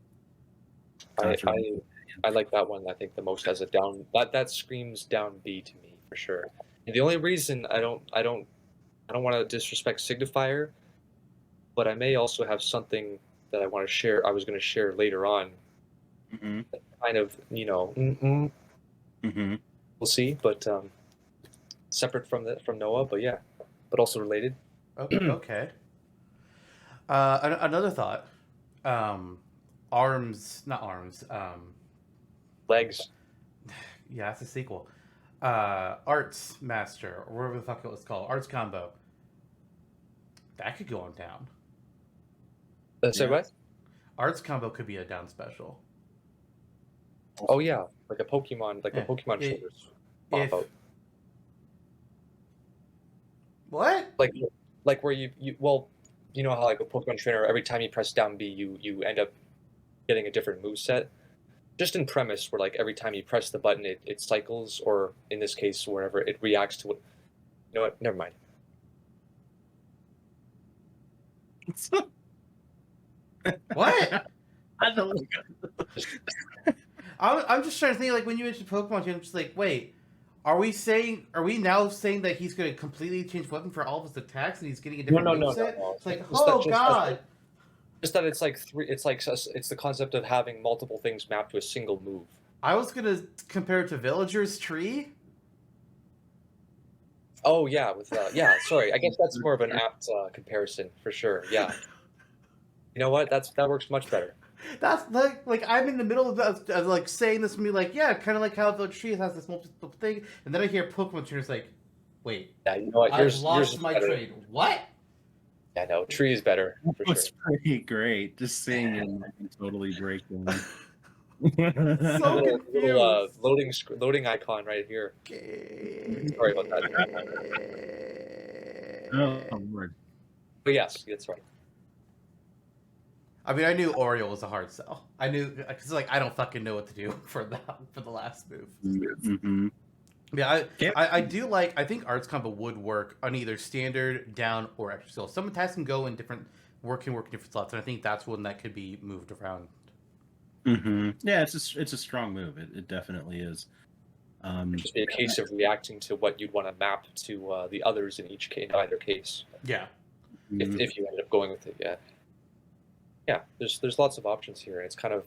I like that one, I think, the most, as a down. That screams down B to me, for sure. And the only reason I don't want to disrespect Signifier, but I may also have something that I want to share. I was going to share later on. Mm-hmm. Kind of, we'll see, but separate from Noah, but yeah, but also related. Okay. Another thought. Legs. Yeah, that's a sequel. Arts Master, or whatever the fuck it was called. Arts Combo. That could go on down. Say what? Arts Combo could be a down special. Oh yeah, like a Pokemon, shoulders. What? Like where you you know how, like, a Pokemon trainer, every time you press down B, you end up getting a different moveset. Just in premise, where, like, every time you press the button, it cycles, or in this case, wherever it reacts to what. You know what? Never mind. What? I don't. I'm just trying to think, like, when you mentioned Pokemon, I'm just like, wait, are we now saying that he's going to completely change weapon for all of his attacks, and he's getting a different moveset? No. It's like, oh god. Just that it's like it's the concept of having multiple things mapped to a single move. I was gonna compare it to Villager's Tree. Oh yeah, sorry. I guess that's more of an apt comparison, for sure. Yeah. You know what? That works much better. That's like I'm in the middle of like saying this to me, like, yeah, kind of like how Villager's Tree has this multiple thing, and then I hear Pokemon trainers like, wait, yeah, you know what? I've lost my trade. What? Yeah, no, Tree is better. For sure. It's pretty great. Just seeing him totally break down. So confused. Loading icon right here. Sorry about that. Oh, Lord. But yes, that's right. I mean, I knew Oriole was a hard sell. I knew, because, like, I don't fucking know what to do for the last move. Mm-hmm. Yeah, I do like. I think Arts Combo would work on either standard, down, or extra skill. Some attacks can go in different, work in different slots, and I think that's one that could be moved around. Mm-hmm. Yeah, it's a strong move. It definitely is. Just be a case of reacting to what you'd want to map to the others in either case. Yeah. If you ended up going with it, yeah. Yeah, there's lots of options here, and it's kind of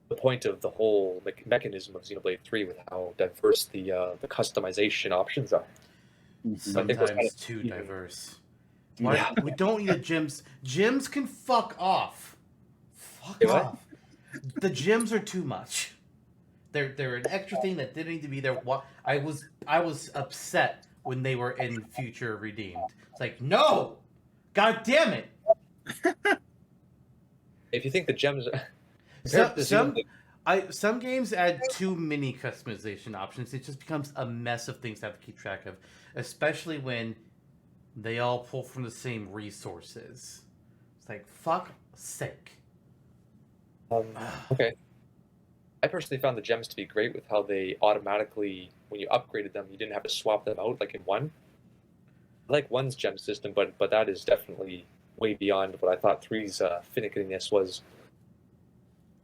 the point of the whole mechanism of Xenoblade 3 with how diverse the customization options are. Sometimes too diverse. Why, we don't need the gyms. Gyms can fuck off. Fuck off. The gyms are too much. They're an extra thing that didn't need to be there. I was upset when they were in Future Redeemed. It's like, no! God damn it! If you think the gems some games add too many customization options. It just becomes a mess of things to have to keep track of, especially when they all pull from the same resources. It's like, fuck sake. Okay. I personally found the gems to be great with how they automatically, when you upgraded them, you didn't have to swap them out like in one. I like one's gem system, but that is definitely way beyond what I thought three's finickiness was.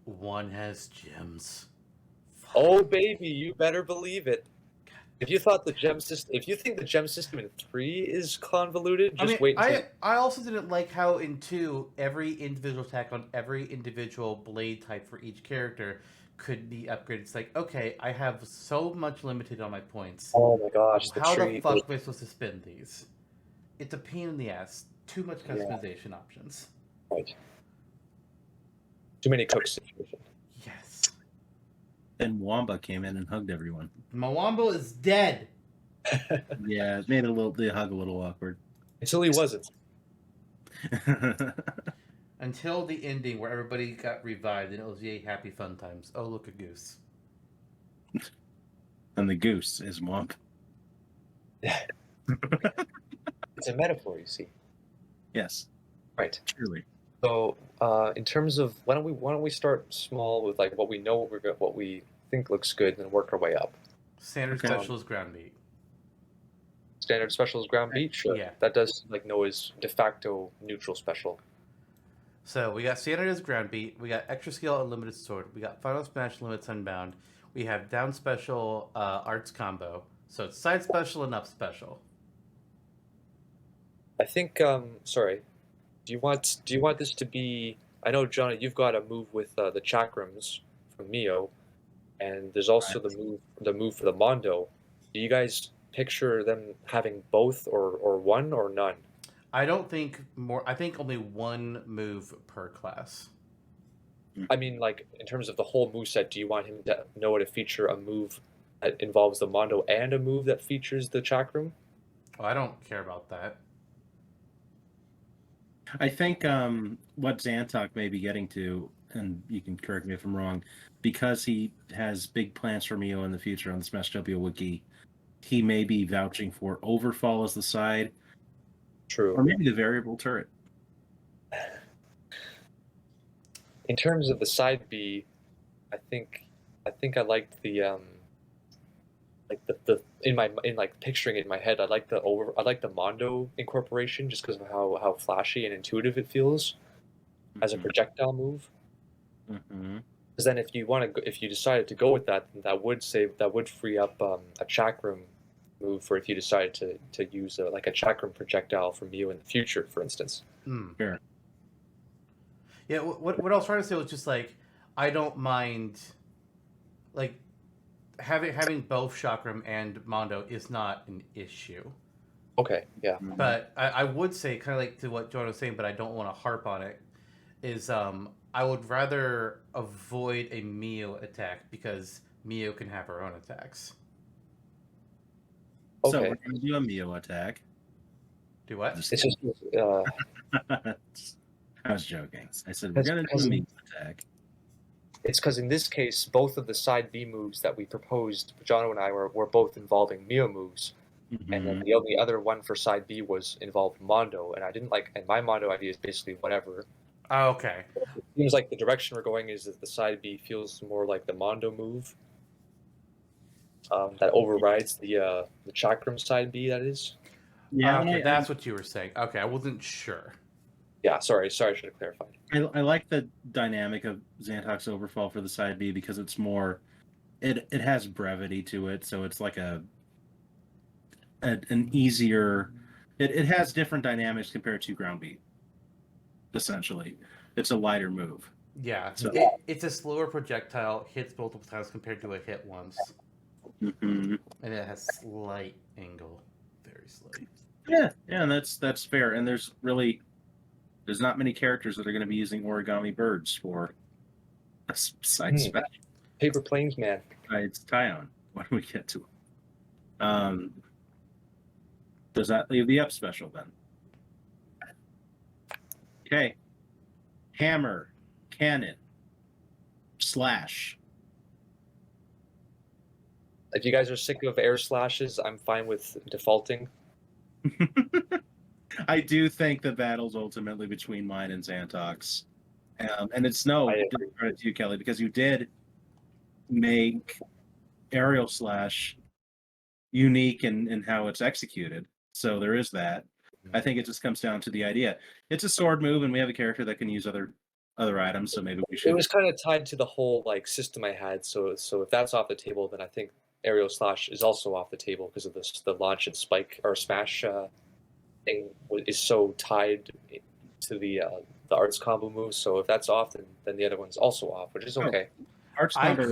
One has gems. Oh baby, you better believe it. If you thought the gem system, if you think the gem system in 3 is convoluted, just wait until. I also didn't like how in 2 every individual attack on every individual blade type for each character could be upgraded. It's like, okay, I have so much limited on my points. Oh my gosh, How the fuck am I supposed to spin these? It's a pain in the ass. Too much customization options. Right. Too many cooks situation. Yes. Then Wamba came in and hugged everyone. Mwambo is dead. Yeah, it made the hug a little awkward. Until he wasn't. Until the ending where everybody got revived and it was yay happy fun times. Oh, look, a goose. And the goose is Womp. It's a metaphor, you see. Yes. Right. Truly. So, in terms of why don't we start small with like what we know what we think looks good, and then work our way up. Standard special is ground beat. Standard special is ground beat. Sure. Yeah. That does like Noah's de facto neutral special. So we got standard as ground beat. We got extra skill unlimited sword. We got final smash limits unbound. We have down special arts combo. So it's side special and up special. I think. Sorry. Do you want this to be? I know, John, you've got a move with the chakrams from Mio, and there's also the move for the Mondo. Do you guys picture them having both or one or none? I don't think more. I think only one move per class. I mean, like in terms of the whole moveset, do you want him to know how to feature a move that involves the Mondo and a move that features the chakram? Oh, I don't care about that. I think what Zantok may be getting to, and you can correct me if I'm wrong, because he has big plans for Mio in the future on the Smashtopia wiki, he may be vouching for Overfall as the side. True. Or maybe the variable turret. In terms of the side B, I think I liked the like the in like picturing it in my head, I like the Mondo incorporation just because of how flashy and intuitive it feels as a projectile move. Because then if you decided to go with that, then that would free up a chakram move for if you decided to use a chakram projectile from you in the future, for instance. Sure. Yeah, what I was trying to say was just like, I don't mind, like, having both chakram and Mondo is not an issue. Okay, yeah. But I would say, kind of like to what Jonno was saying, but I don't want to harp on it, is I would rather avoid a Mio attack because Mio can have her own attacks. Okay. So we're going to do a Mio attack. Do what? It's just I was joking. I said we're going to do a Mio attack. It's because in this case, both of the side B moves that we proposed, Jonno and I, were both involving Mio moves. And then the only other one for side B was involved Mondo, and I didn't like. And my Mondo idea is basically whatever. Oh, okay. It seems like the direction we're going is that the side B feels more like the Mondo move. That overrides the chakram side B. That is. Yeah, okay, that's what you were saying. Okay, I wasn't sure. Yeah, sorry, I should have clarified. I like the dynamic of Zantok's Overfall for the side B because it's more. It has brevity to it, so it's like an easier. It has different dynamics compared to ground beat. Essentially, it's a lighter move. Yeah, so, it's a slower projectile, hits multiple times compared to a hit once, and it has slight angle, very slight. Yeah, and that's fair. And there's not many characters that are going to be using origami birds for a side special. Paper planes, man. It's Tyon. When we get to him, does that leave the up special then? Okay. Hammer, cannon, slash. If you guys are sick of air slashes, I'm fine with defaulting. I do think the battle's ultimately between mine and Zantok's. And it's no credit to you, Kelly, because you did make aerial slash unique in how it's executed. So there is that. I think it just comes down to the idea. It's a sword move, and we have a character that can use other items. So maybe we should. It was kind of tied to the whole like system I had. So if that's off the table, then I think aerial slash is also off the table because of this. The launch and spike or smash thing is so tied to the arts combo move. So if that's off, then the other one's also off, which is okay. Arts I combo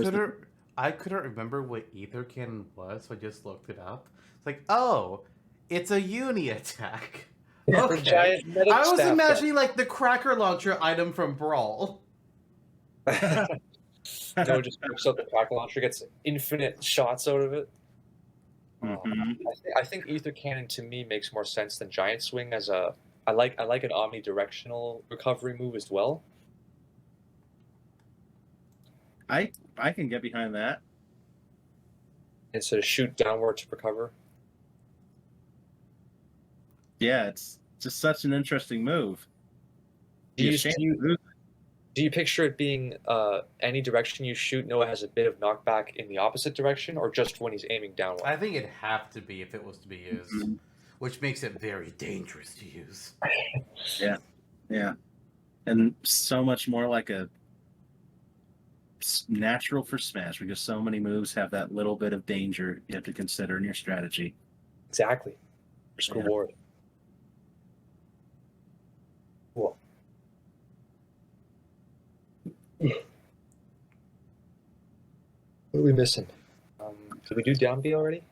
couldn't remember what ether cannon was, so I just looked it up. It's like, oh, it's a uni attack. Okay. Giant medic I was staff imagining like the cracker launcher item from Brawl. No, just picks up the crack launcher, gets infinite shots out of it. Mhm. I think ether cannon to me makes more sense than giant swing as a. I like an omnidirectional recovery move as well. I can get behind that. Instead of shoot downward to recover. Yeah, it's just such an interesting move. Do you picture it being any direction you shoot, Noah has a bit of knockback in the opposite direction, or just when he's aiming downward? I think it'd have to be if it was to be used, which makes it very dangerous to use. Yeah, and so much more like a natural for Smash because so many moves have that little bit of danger you have to consider in your strategy. Exactly. Risk reward. Cool. What are we missing? Did we do down B already?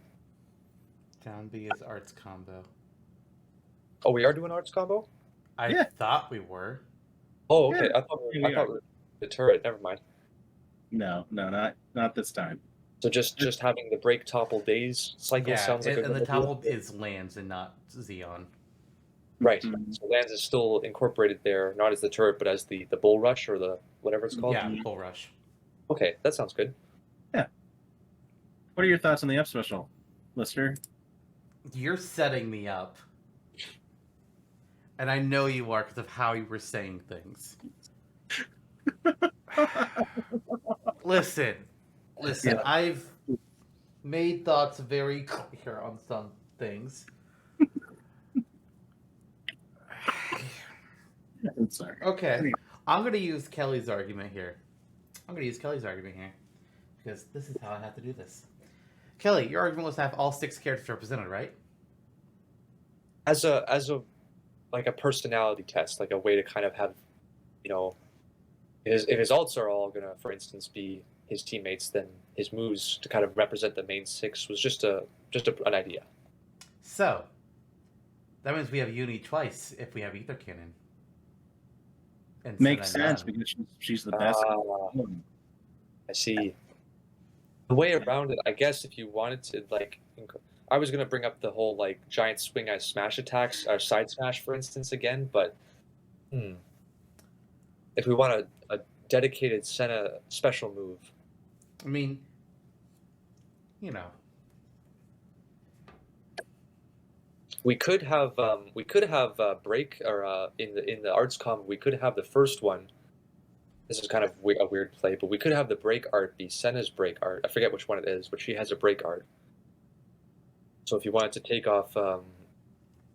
Down B is arts combo. Oh, we are doing arts combo? I thought we were. Oh, okay. Yeah, I thought we were the turret. Never mind. No, not this time. So just having the break topple days cycle sounds like a and good the idea. topple is lands and not Xeon. Right. Mhm. So lands is still incorporated there, not as the turret, but as the bull rush or the whatever it's called. Yeah, Bull Rush. Okay, that sounds good. What are your thoughts on the up special, listener? You're setting me up. And I know you are because of how you were saying things. Listen, Yeah. I've made thoughts very clear on some things. I'm sorry. Okay, I'm going to use Kelly's argument here. Because this is how I have to do this. Kelly, your argument was to have all 6 characters represented, right? As a like a personality test, like a way to kind of have, if his alts are all gonna, for instance, be his teammates, then his moves to kind of represent the main 6 was just an idea. So, that means we have Uni twice if we have Ether Cannon. And Makes Senna sense none. because she's the best. I see. The way around it, I guess, if you wanted to, like, I was gonna bring up the whole like giant swing as smash attacks or side smash, for instance, again, but if we want a dedicated Senna special move, I mean, we could have break or in the arts combo we could have the first one. This is kind of a weird play, but we could have the break art be Senna's break art. I forget which one it is, but she has a break art. So if you wanted to take off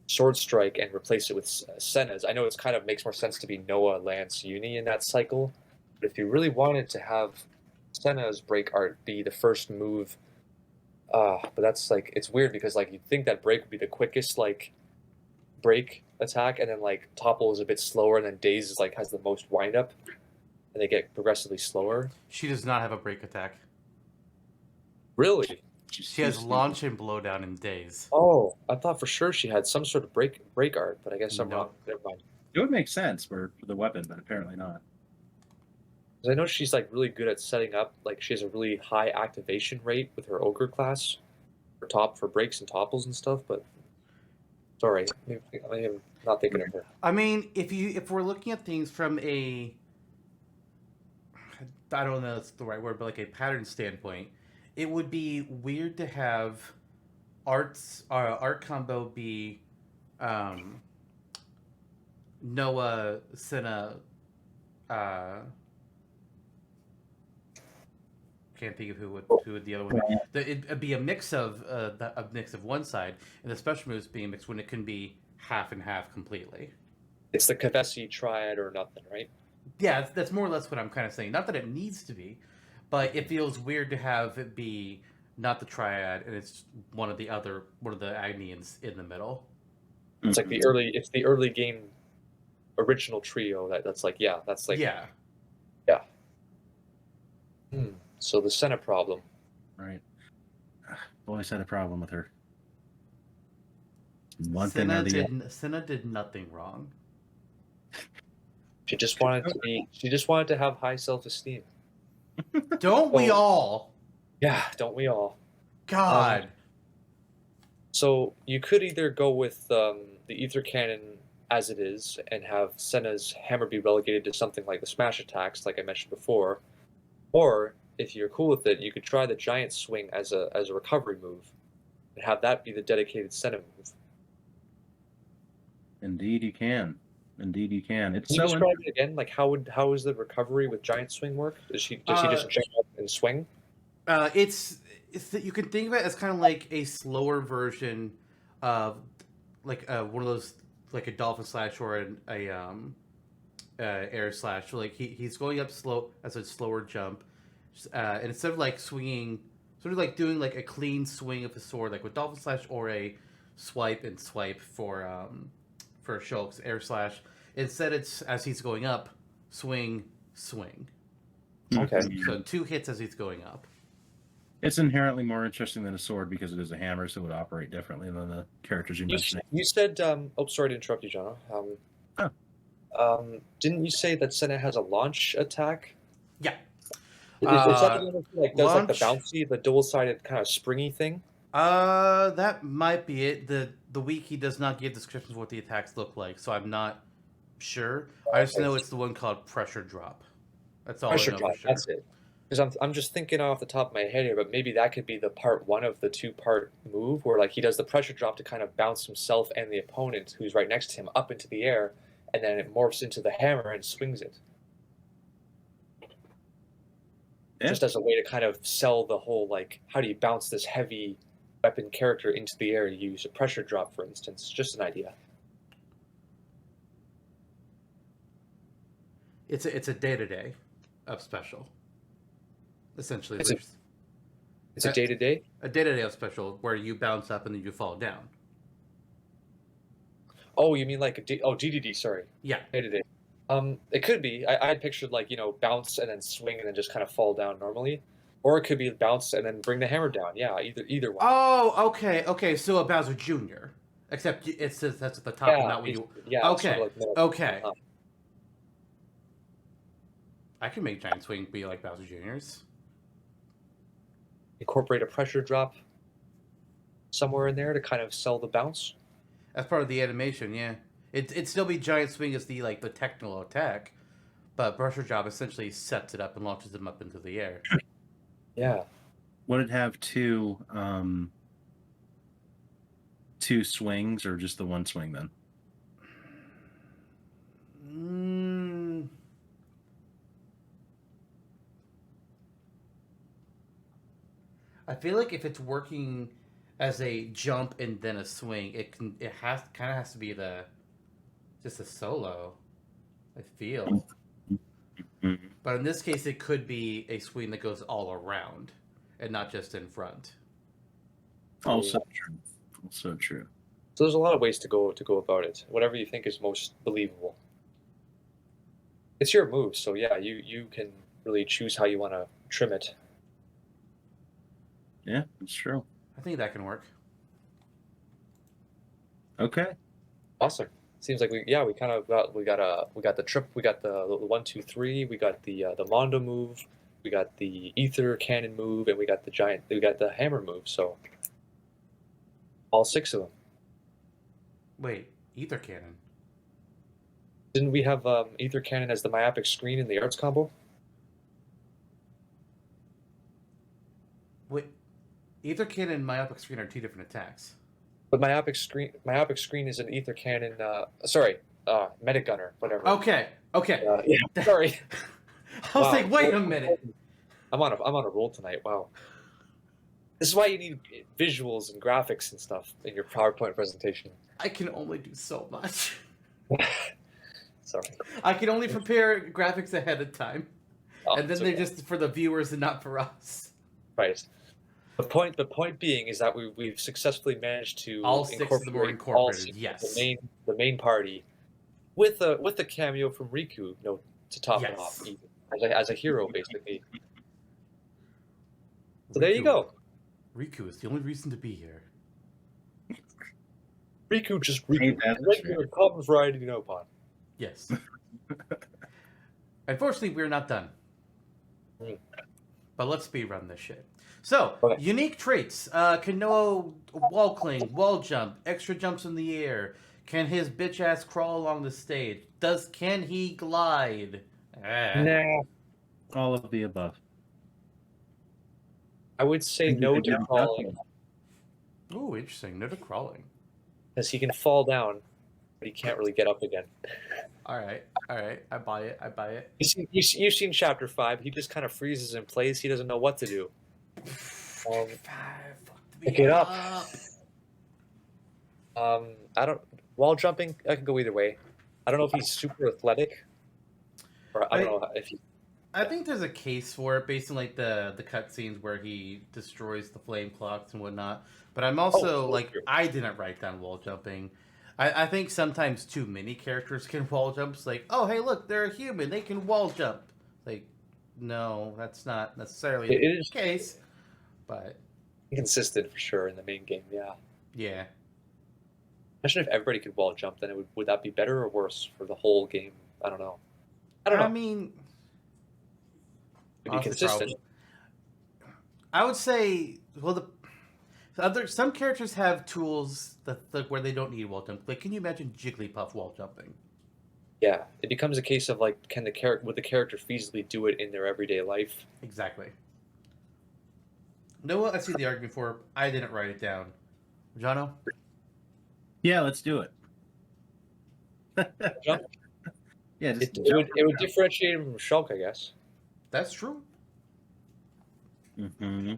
Sword Strike and replace it with Senna's, I know it's kind of makes more sense to be Noah, Lance, Uni in that cycle. But if you really wanted to have Senna's break art be the first move, but that's like it's weird because like you'd think that break would be the quickest like break attack, and then like topple is a bit slower, and then daze is like has the most wind up, and they get progressively slower. she does not have a break attack. Really? She has launch and blowdown in days. Oh, I thought for sure she had some sort of break art, but I guess I'm wrong. Never mind. It would make sense for the weapon, but apparently not. Because I know she's like really good at setting up. Like she has a really high activation rate with her ogre class, for breaks and topples and stuff. But sorry, I am not thinking of her. I mean, if we're looking at things from a, I don't know if that's the right word, but like a pattern standpoint, it would be weird to have art combo be Noah, Senna, can't think of who would the other one. It'd be a mix of one side, and the special moves being mixed when it can be half and half completely. It's the Kevesi triad or nothing, right? Yeah, that's more or less what I'm kind of saying. Not that it needs to be, but it feels weird to have it be not the triad and it's one of the Agnians in the middle. It's like the early game original trio that's like yeah. So the Senna problem. Right. Always had a problem with her. Senna did nothing wrong. She just wanted to have high self-esteem. Don't we all? Yeah, don't we all? God. So you could either go with the Ether Cannon as it is and have Senna's hammer be relegated to something like the smash attacks, like I mentioned before, or if you're cool with it, you could try the giant swing as a recovery move and have that be the dedicated Senna move. Indeed, you can. Can you describe it again? Like how is the recovery with giant swing work? Does he just jump up and swing? It's you can think of it as kind of like a slower version of like one of those like a dolphin slash or a air slash. So like he's going up slow as a slower jump, and instead of like swinging, sort of like doing like a clean swing of the sword, like with dolphin slash or a swipe for Shulk's air slash. Instead, it's as he's going up, swing. Okay. So 2 hits as he's going up. It's inherently more interesting than a sword because it is a hammer, so it would operate differently than the characters you mentioned. You said, sorry to interrupt you, Jonno. Didn't you say that Senna has a launch attack? Yeah. Is that the one that does like the bouncy, the dual-sided kind of springy thing? That might be it. The wiki does not give descriptions of what the attacks look like, so I'm not sure. I just know it's the one called pressure drop. That's all Pressure I know drop, for sure. that's it. Because I'm just thinking off the top of my head here, but maybe that could be the part one of the 2-part move where like he does the pressure drop to kind of bounce himself and the opponent who's right next to him up into the air, and then it morphs into the hammer and swings it. Yeah. Just as a way to kind of sell the whole like how do you bounce this heavy weapon character into the air? You use a pressure drop, for instance. Just an idea. It's a day-to-day of special. Essentially, it's a day-to-day? A day-to-day of special where you bounce up and then you fall down. Oh, you mean like DDD, sorry. Yeah. Day-to-day. It could be. I had pictured like, bounce and then swing and then just kind of fall down normally. Or it could be bounce and then bring the hammer down. Yeah, either one. Oh, okay. So a Bowser Jr. Except it says that's at the top and not when you... Yeah. Okay, sort of like okay. I can make Giant Swing be like Bowser Jr.'s. Incorporate a pressure drop somewhere in there to kind of sell the bounce. As part of the animation, yeah. It'd still be Giant Swing as the technical attack, but pressure drop essentially sets it up and launches them up into the air. Yeah. Would it have two swings or just the one swing then? I feel like if it's working as a jump and then a swing, it has to be just a solo. I feel. Mm-hmm. But in this case, it could be a swing that goes all around and not just in front. Also true. So there's a lot of ways to go about it. Whatever you think is most believable. It's your move, so yeah, you can really choose how you want to trim it. Yeah, that's true. I think that can work. Okay. Awesome. Seems like we kind of got the trip, we got the 1, 2, 3, we got the Mondo move, we got the Ether Cannon move, and we got the hammer move. So all 6 of them. Wait, Ether Cannon. Didn't we have Ether Cannon as the myopic screen in the arts combo? Wait, Ether Cannon and myopic screen are 2 different attacks. But myopic screen is an Ether Cannon. Meta Gunner, whatever. Okay. Yeah, sorry. I was like, wait a minute. I'm on a roll tonight. Wow. This is why you need visuals and graphics and stuff in your PowerPoint presentation. I can only do so much. Sorry. I can only prepare graphics ahead of time. Oh, and then they're just for the viewers and not for us. Right. The point being is that we've successfully managed to all six of them are incorporated. Yes. The main party with a cameo from Riku, to top it off, even, as a hero basically. So there you go. Riku is the only reason to be here. Riku just regular common variety Nopon. Yes. Unfortunately, we're not done. But let's speedrun this shit. So, unique traits. Can Noah wall cling, wall jump, extra jumps in the air? Can his bitch ass crawl along the stage? Can he glide? Nah. All of the above. I would say no to crawling. Ooh, interesting. No to crawling. Because he can fall down, but he can't really get up again. All right. I buy it. You've seen Chapter 5. He just kind of freezes in place. He doesn't know what to do. Pick it up. Wall jumping, I can go either way. I don't know if he's super athletic, or I don't know if he. I think there's a case for it based on like the cutscenes where he destroys the flame clocks and whatnot. But I'm also I didn't write down wall jumping. I think sometimes too many characters can wall jump. It's like, oh hey look, they're a human, they can wall jump. Like, no, that's not necessarily the case. But inconsistent for sure in the main game, yeah. Yeah. Imagine if everybody could wall jump, then would that be better or worse for the whole game? I don't know. I mean, it'd be consistent. I would say, some characters have tools that where they don't need wall jump. Like, can you imagine Jigglypuff wall jumping? Yeah, it becomes a case of like, would the character feasibly do it in their everyday life? Exactly. Noah, I see the argument for. I didn't write it down. Jonno? Yeah, let's do it. Jump? Yeah, it would differentiate him from Shulk, I guess. That's true. Mm-hmm.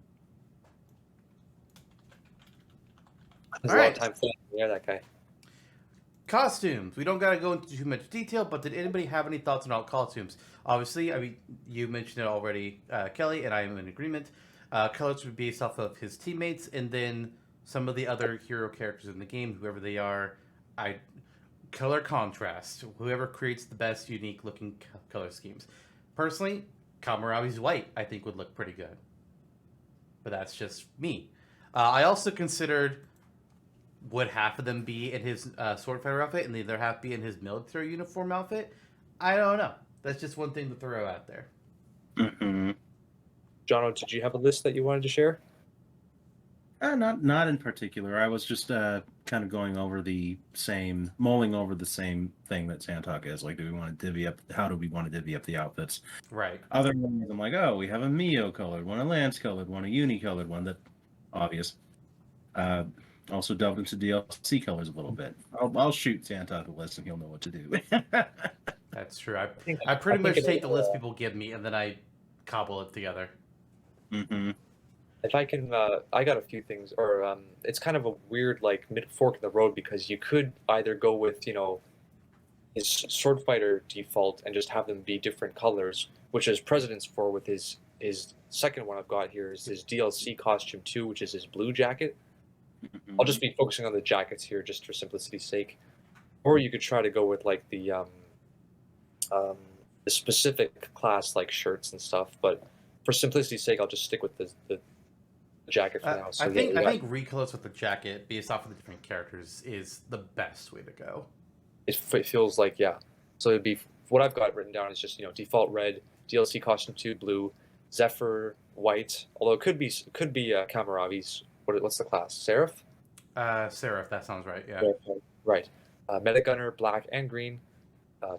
There's a lot of time flying in the air, that guy. Costumes. We don't gotta go into too much detail, but did anybody have any thoughts on all costumes? Obviously, I mean, you mentioned it already, Kelly, and I am in agreement. Colors would be based off of his teammates, and then some of the other hero characters in the game, whoever they are. Color contrast. Whoever creates the best unique looking color schemes. Personally, Kamarabi's white I think would look pretty good. But that's just me. I also considered, would half of them be in his sword fighter outfit and the other half be in his military uniform outfit? I don't know. That's just one thing to throw out there. Mm-hmm. Jonno, did you have a list that you wanted to share? Not in particular. I was just kind of mulling over the same thing that Zantok is. Like, do we want to divvy up? How do we want to divvy up the outfits? Right. Other ones, I'm like, oh, we have a Mio colored one, a Lance colored one, a Uni colored one. That obvious. Also delved into DLC colors a little bit. I'll shoot Zantok a list and he'll know what to do. That's true. I pretty much take the list people give me and then I cobble it together. Mm-hmm. If I can, I got a few things, or it's kind of a weird, like, mid-fork in the road, because you could either go with, his sword fighter default and just have them be different colors, which is precedence for with his second one I've got here is his DLC costume 2, which is his blue jacket. Mm-hmm. I'll just be focusing on the jackets here just for simplicity's sake. Or you could try to go with, like, the specific class, like, shirts and stuff, but for simplicity's sake, I'll just stick with the jacket for now. So I think recolors with the jacket based off of the different characters is the best way to go. It feels like, yeah. So it'd be, what I've got written down is just, default red, DLC costume 2 blue, Zephyr white, although it could be Kamarabi's, what's the class? Seraph? Seraph, that sounds right, yeah. Right. Metagunner black and green,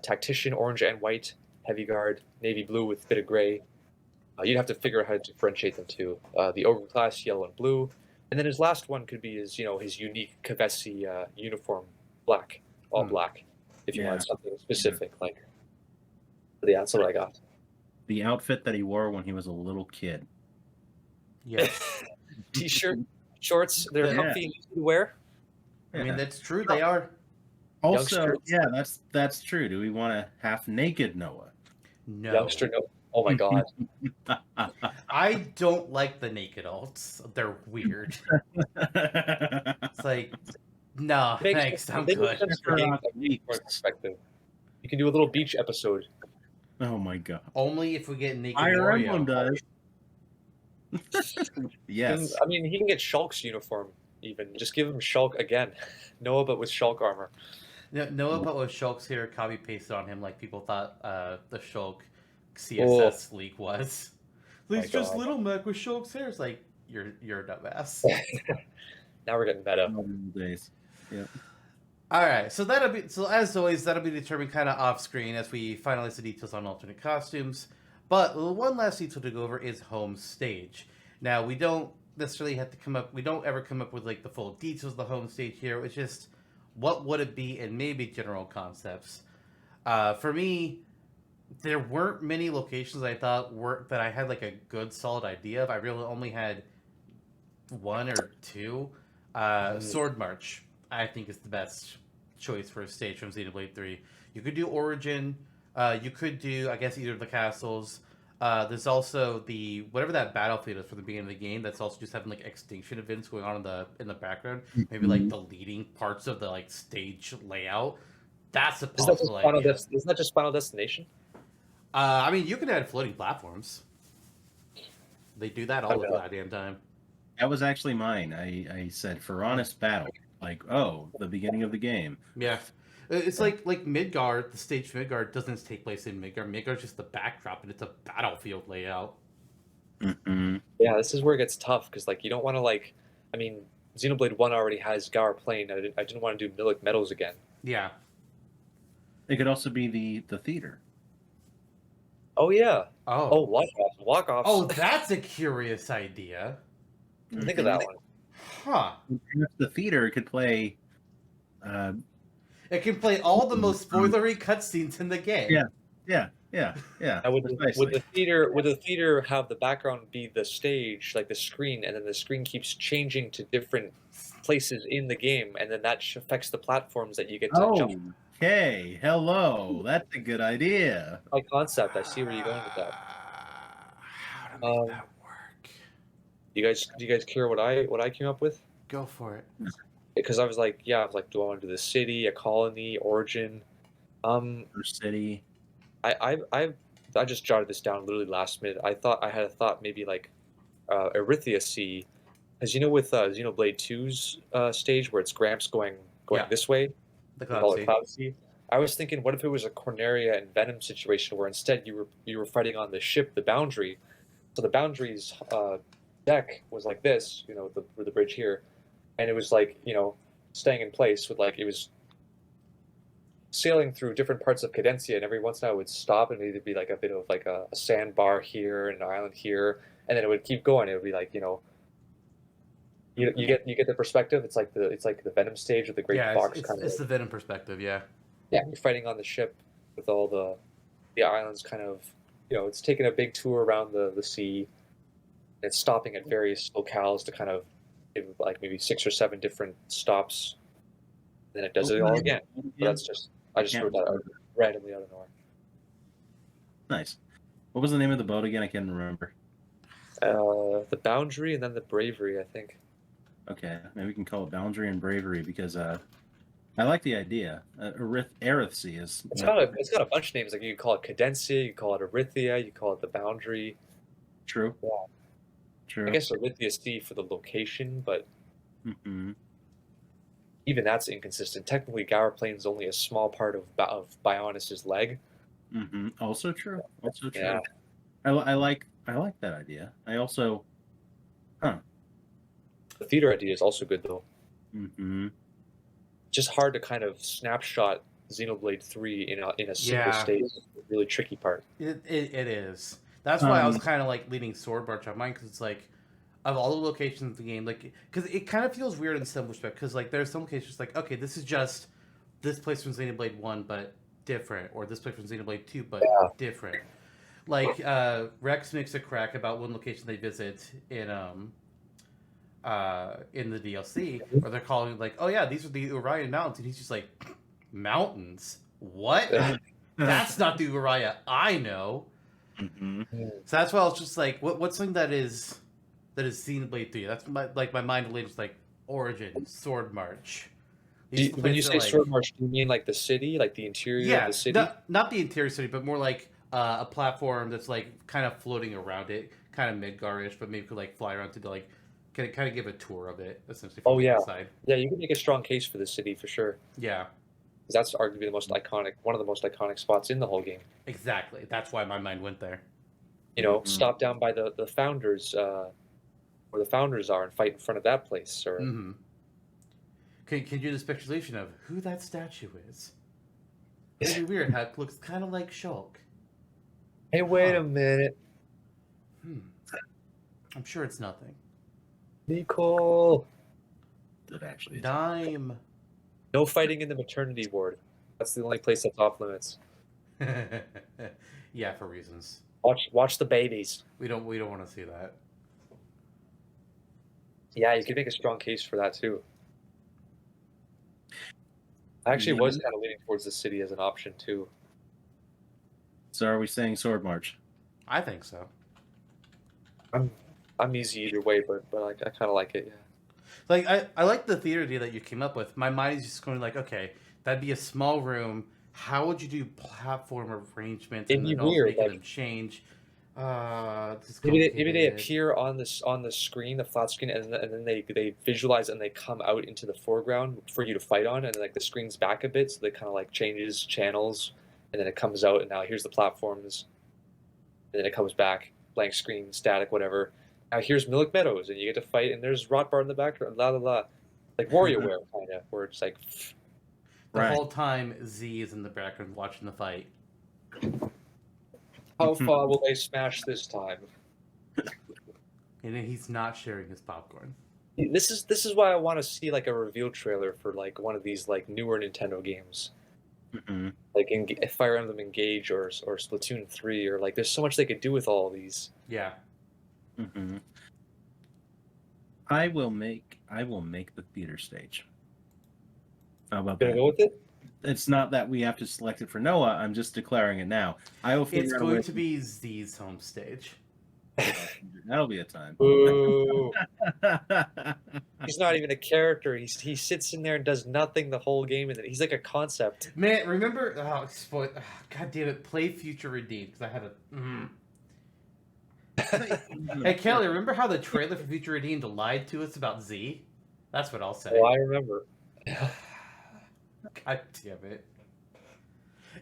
Tactician orange and white, Heavy Guard navy blue with a bit of gray. You'd have to figure out how to differentiate them too. The Ogre class, yellow and blue. And then his last one could be his unique Kevesi uniform, black, all black, if you want something specific. Like, yeah, that's what I got. the outfit that he wore when he was a little kid. Yes. T-shirt, shorts, they're Yeah. comfy and easy to wear. I mean, that's true. They are. Also, Youngsters. yeah, that's true. Do we want a half naked Noah? No. Youngster, no. Oh my god. I don't like the naked alts. They're weird. It's like, no, Makes thanks. sense- I'm they make good. sense from a gameplay perspective. You can do a little beach episode. Oh my god. Only if we get naked Fire Emblem Wario. does. Yes. I mean, he can get Shulk's uniform even. Just give him Shulk again. Noah, but with Shulk armor. Noah, but with Shulk's here, copy pasted on him like people thought the Shulk CSS leak was. It's just God. Little Mac with Shulk's hair. It's like, you're a dumbass. Now we're getting meta. Days. Yep. All right, so as always, that'll be determined kind of off screen as we finalize the details on alternate costumes. But one last detail to go over is home stage. Now, we don't necessarily have to we don't ever come up with like the full details of the home stage here. It's just what would it be and maybe general concepts. For me, there weren't many locations I thought that I had like a good solid idea of. I really only had one or two. Sword March, I think, is the best choice for a stage from Xenoblade 3. You could do Origin. You could do, I guess, either of the castles. There's also the whatever that battlefield is for the beginning of the game. That's also just having like extinction events going on in the background. Maybe like the leading parts of the like stage layout. That's a possible idea. Isn't that just Final Destination? I mean, you can add floating platforms. They do that all the goddamn time. That was actually mine. I said for honest battle. Like, oh, the beginning of the game. Yeah. It's like Midgard, the stage for Midgard doesn't take place in Midgard. Midgard's just the backdrop and it's a battlefield layout. Mm-mm. Yeah, this is where it gets tough because like you don't want to like, I mean, Xenoblade 1 already has Gaur Plain. I didn't want to do Milik Meadows again. Yeah. It could also be the theater. Oh yeah. Oh. Walk-offs. Oh, that's a curious idea. Think of that one. Huh. The theater could play. It can play all the most spoilery cutscenes in the game. Yeah. And would the theater have the background be the stage, like the screen, and then the screen keeps changing to different places in the game, and then that affects the platforms that you get to jump. Okay, hello. That's a good idea. My concept. I see where you're going with that. How to make that work? Do you guys care what I came up with? Go for it. Because I was like, do I want to do the city, a colony, origin? City. I just jotted this down literally last minute. I had a thought maybe like Erythia Sea, because with Xenoblade 2's stage where it's Gramps going this way, The Cloud Sea. I was thinking, what if it was a Corneria and Venom situation where instead you were fighting on the ship, the Boundary. So the Boundary's deck was like this, the bridge here, and it was like staying in place with like it was sailing through different parts of Cadencia, and every once in a while it would stop and it'd be like a bit of like a sandbar here and an island here, and then it would keep going. It would be like you get the perspective. It's like the Venom stage of the Great Fox kind of. It's the Venom perspective, yeah. Yeah, you're fighting on the ship with all the islands kind of. It's taking a big tour around the sea. And it's stopping at various locales to kind of give like maybe 6 or 7 different stops. Then it does it all again. But I just wrote that out randomly out of nowhere. Nice. What was the name of the boat again? I can't remember. The Boundary and then the Bravery, I think. Okay, maybe we can call it Boundary and Bravery because I like the idea. Erythia is. It's got a bunch of names. Like you call it Cadencia, you call it Erythia, you call it the Boundary. True. Yeah. True. I guess Erythia Sea for the location, but even that's inconsistent. Technically, Gaur Plain is only a small part of Bionis' leg. Also true. Also true. Yeah. I like that idea. I also. The theater idea is also good though. Mm-hmm. Just hard to kind of snapshot Xenoblade 3 in a single stage. It's the really tricky part. It is. That's why I was kind of like leaning Sword March on mine, because it's like, of all the locations in the game, like, because it kind of feels weird in some respect, because like there's some locations like, okay, this is just this place from Xenoblade 1 but different, or this place from Xenoblade 2 but different. Like Rex makes a crack about one location they visit in the DLC, where they're calling like, "Oh yeah, these are the Orion Mountains," and he's just like, "Mountains? What? That's not the Uriah I know." Mm-hmm. So that's why I was just like, what's something that is Xenoblade 3? That's my mind related to like Origin, Sword March. When you say Sword March, do you mean like the city, like the interior of the city? Not the interior city, but more like a platform that's like kind of floating around it, kind of Midgar-ish, but maybe could like fly around to like kind of give a tour of it essentially from the outside. Yeah, you can make a strong case for the city for sure. Yeah, that's arguably one of the most iconic spots in the whole game. Exactly. That's why my mind went there. You know, stop down by the founders, where the founders are, and fight in front of that place. Or can you do the speculation of who that statue is? It'd be weird how it looks kind of like Shulk. Hey, wait a minute. I'm sure it's nothing. Nicole. That actually Dime. No fighting in the maternity ward. That's the only place that's off limits. Yeah, for reasons. Watch the babies. We don't want to see that. Yeah, you could make a strong case for that too. I actually was kind of leaning towards the city as an option too. So are we saying Sword March? I think so. I'm easy either way, but I kind of like it. Yeah. Like I like the theater idea that you came up with. My mind is just going like, okay, that'd be a small room. How would you do platform arrangements and then also making them change? Maybe they appear on the screen, the flat screen, and then they visualize and they come out into the foreground for you to fight on, and like the screen's back a bit, so they kind of like changes channels, and then it comes out, and now here's the platforms, and then it comes back, blank screen, static, whatever. Now here's Milk Meadows, and you get to fight, and there's Rotbar in the background, la la la, like WarioWare kind of, where it's like the whole time Z is in the background watching the fight. How far will they smash this time? And he's not sharing his popcorn. This is why I want to see like a reveal trailer for like one of these like newer Nintendo games, like Fire Emblem Engage or Splatoon 3, or like there's so much they could do with all of these. Yeah. I will make the theater stage. How about that? Go with it? It's not that we have to select it for Noah. I'm just declaring it now. It's going to be Z's home stage. That'll be a time. Ooh. He's not even a character. He sits in there and does nothing the whole game, and he's like a concept. Man, remember? God damn it! Play Future Redeemed because I had a. Hey Kelly, remember how the trailer for Future Redeemed lied to us about Z? That's what I'll say. Oh, I remember. God damn it.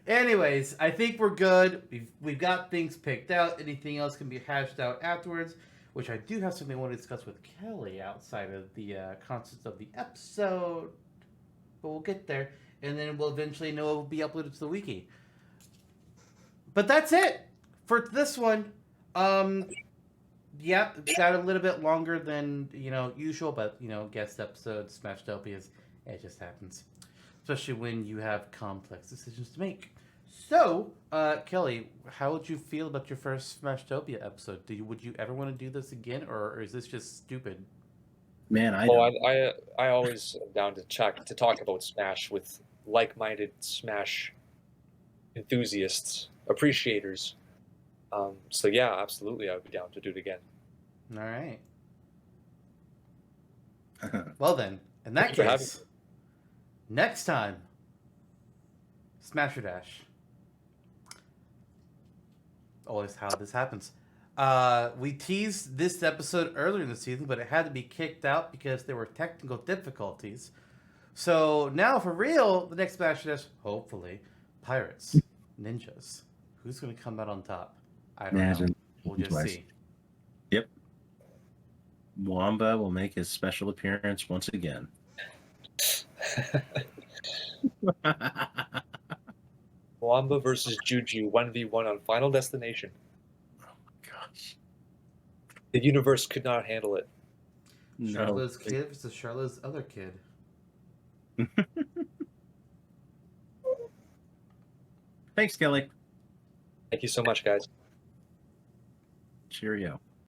Anyways, I think we're good. We've got things picked out. Anything else can be hashed out afterwards, which I do have something I want to discuss with Kelly outside of the concepts of the episode. But we'll get there. And then we'll eventually know it will be uploaded to the wiki. But that's it for this one. Yeah, got a little bit longer than, usual, but, guest episodes, Smashtopia, it just happens. Especially when you have complex decisions to make. So, Kelly, how would you feel about your first Smashtopia episode? Would you ever want to do this again, or is this just stupid? Man, I always am down to talk about Smash with like-minded Smash enthusiasts, appreciators. So yeah, absolutely, I would be down to do it again. All right. Well then, in that case, next time, Smash or Dash. Always how this happens. We teased this episode earlier in the season, but it had to be kicked out because there were technical difficulties. So now, for real, the next Smash or Dash, hopefully, pirates, ninjas. Who's going to come out on top? I don't know. We'll just see. Yep. Wamba will make his special appearance once again. Wamba versus Juju 1v1 on Final Destination. Oh my gosh. The universe could not handle it. Charlotte's kid versus Charlotte's other kid. Thanks, Kelly. Thank you so much, guys. Cheerio.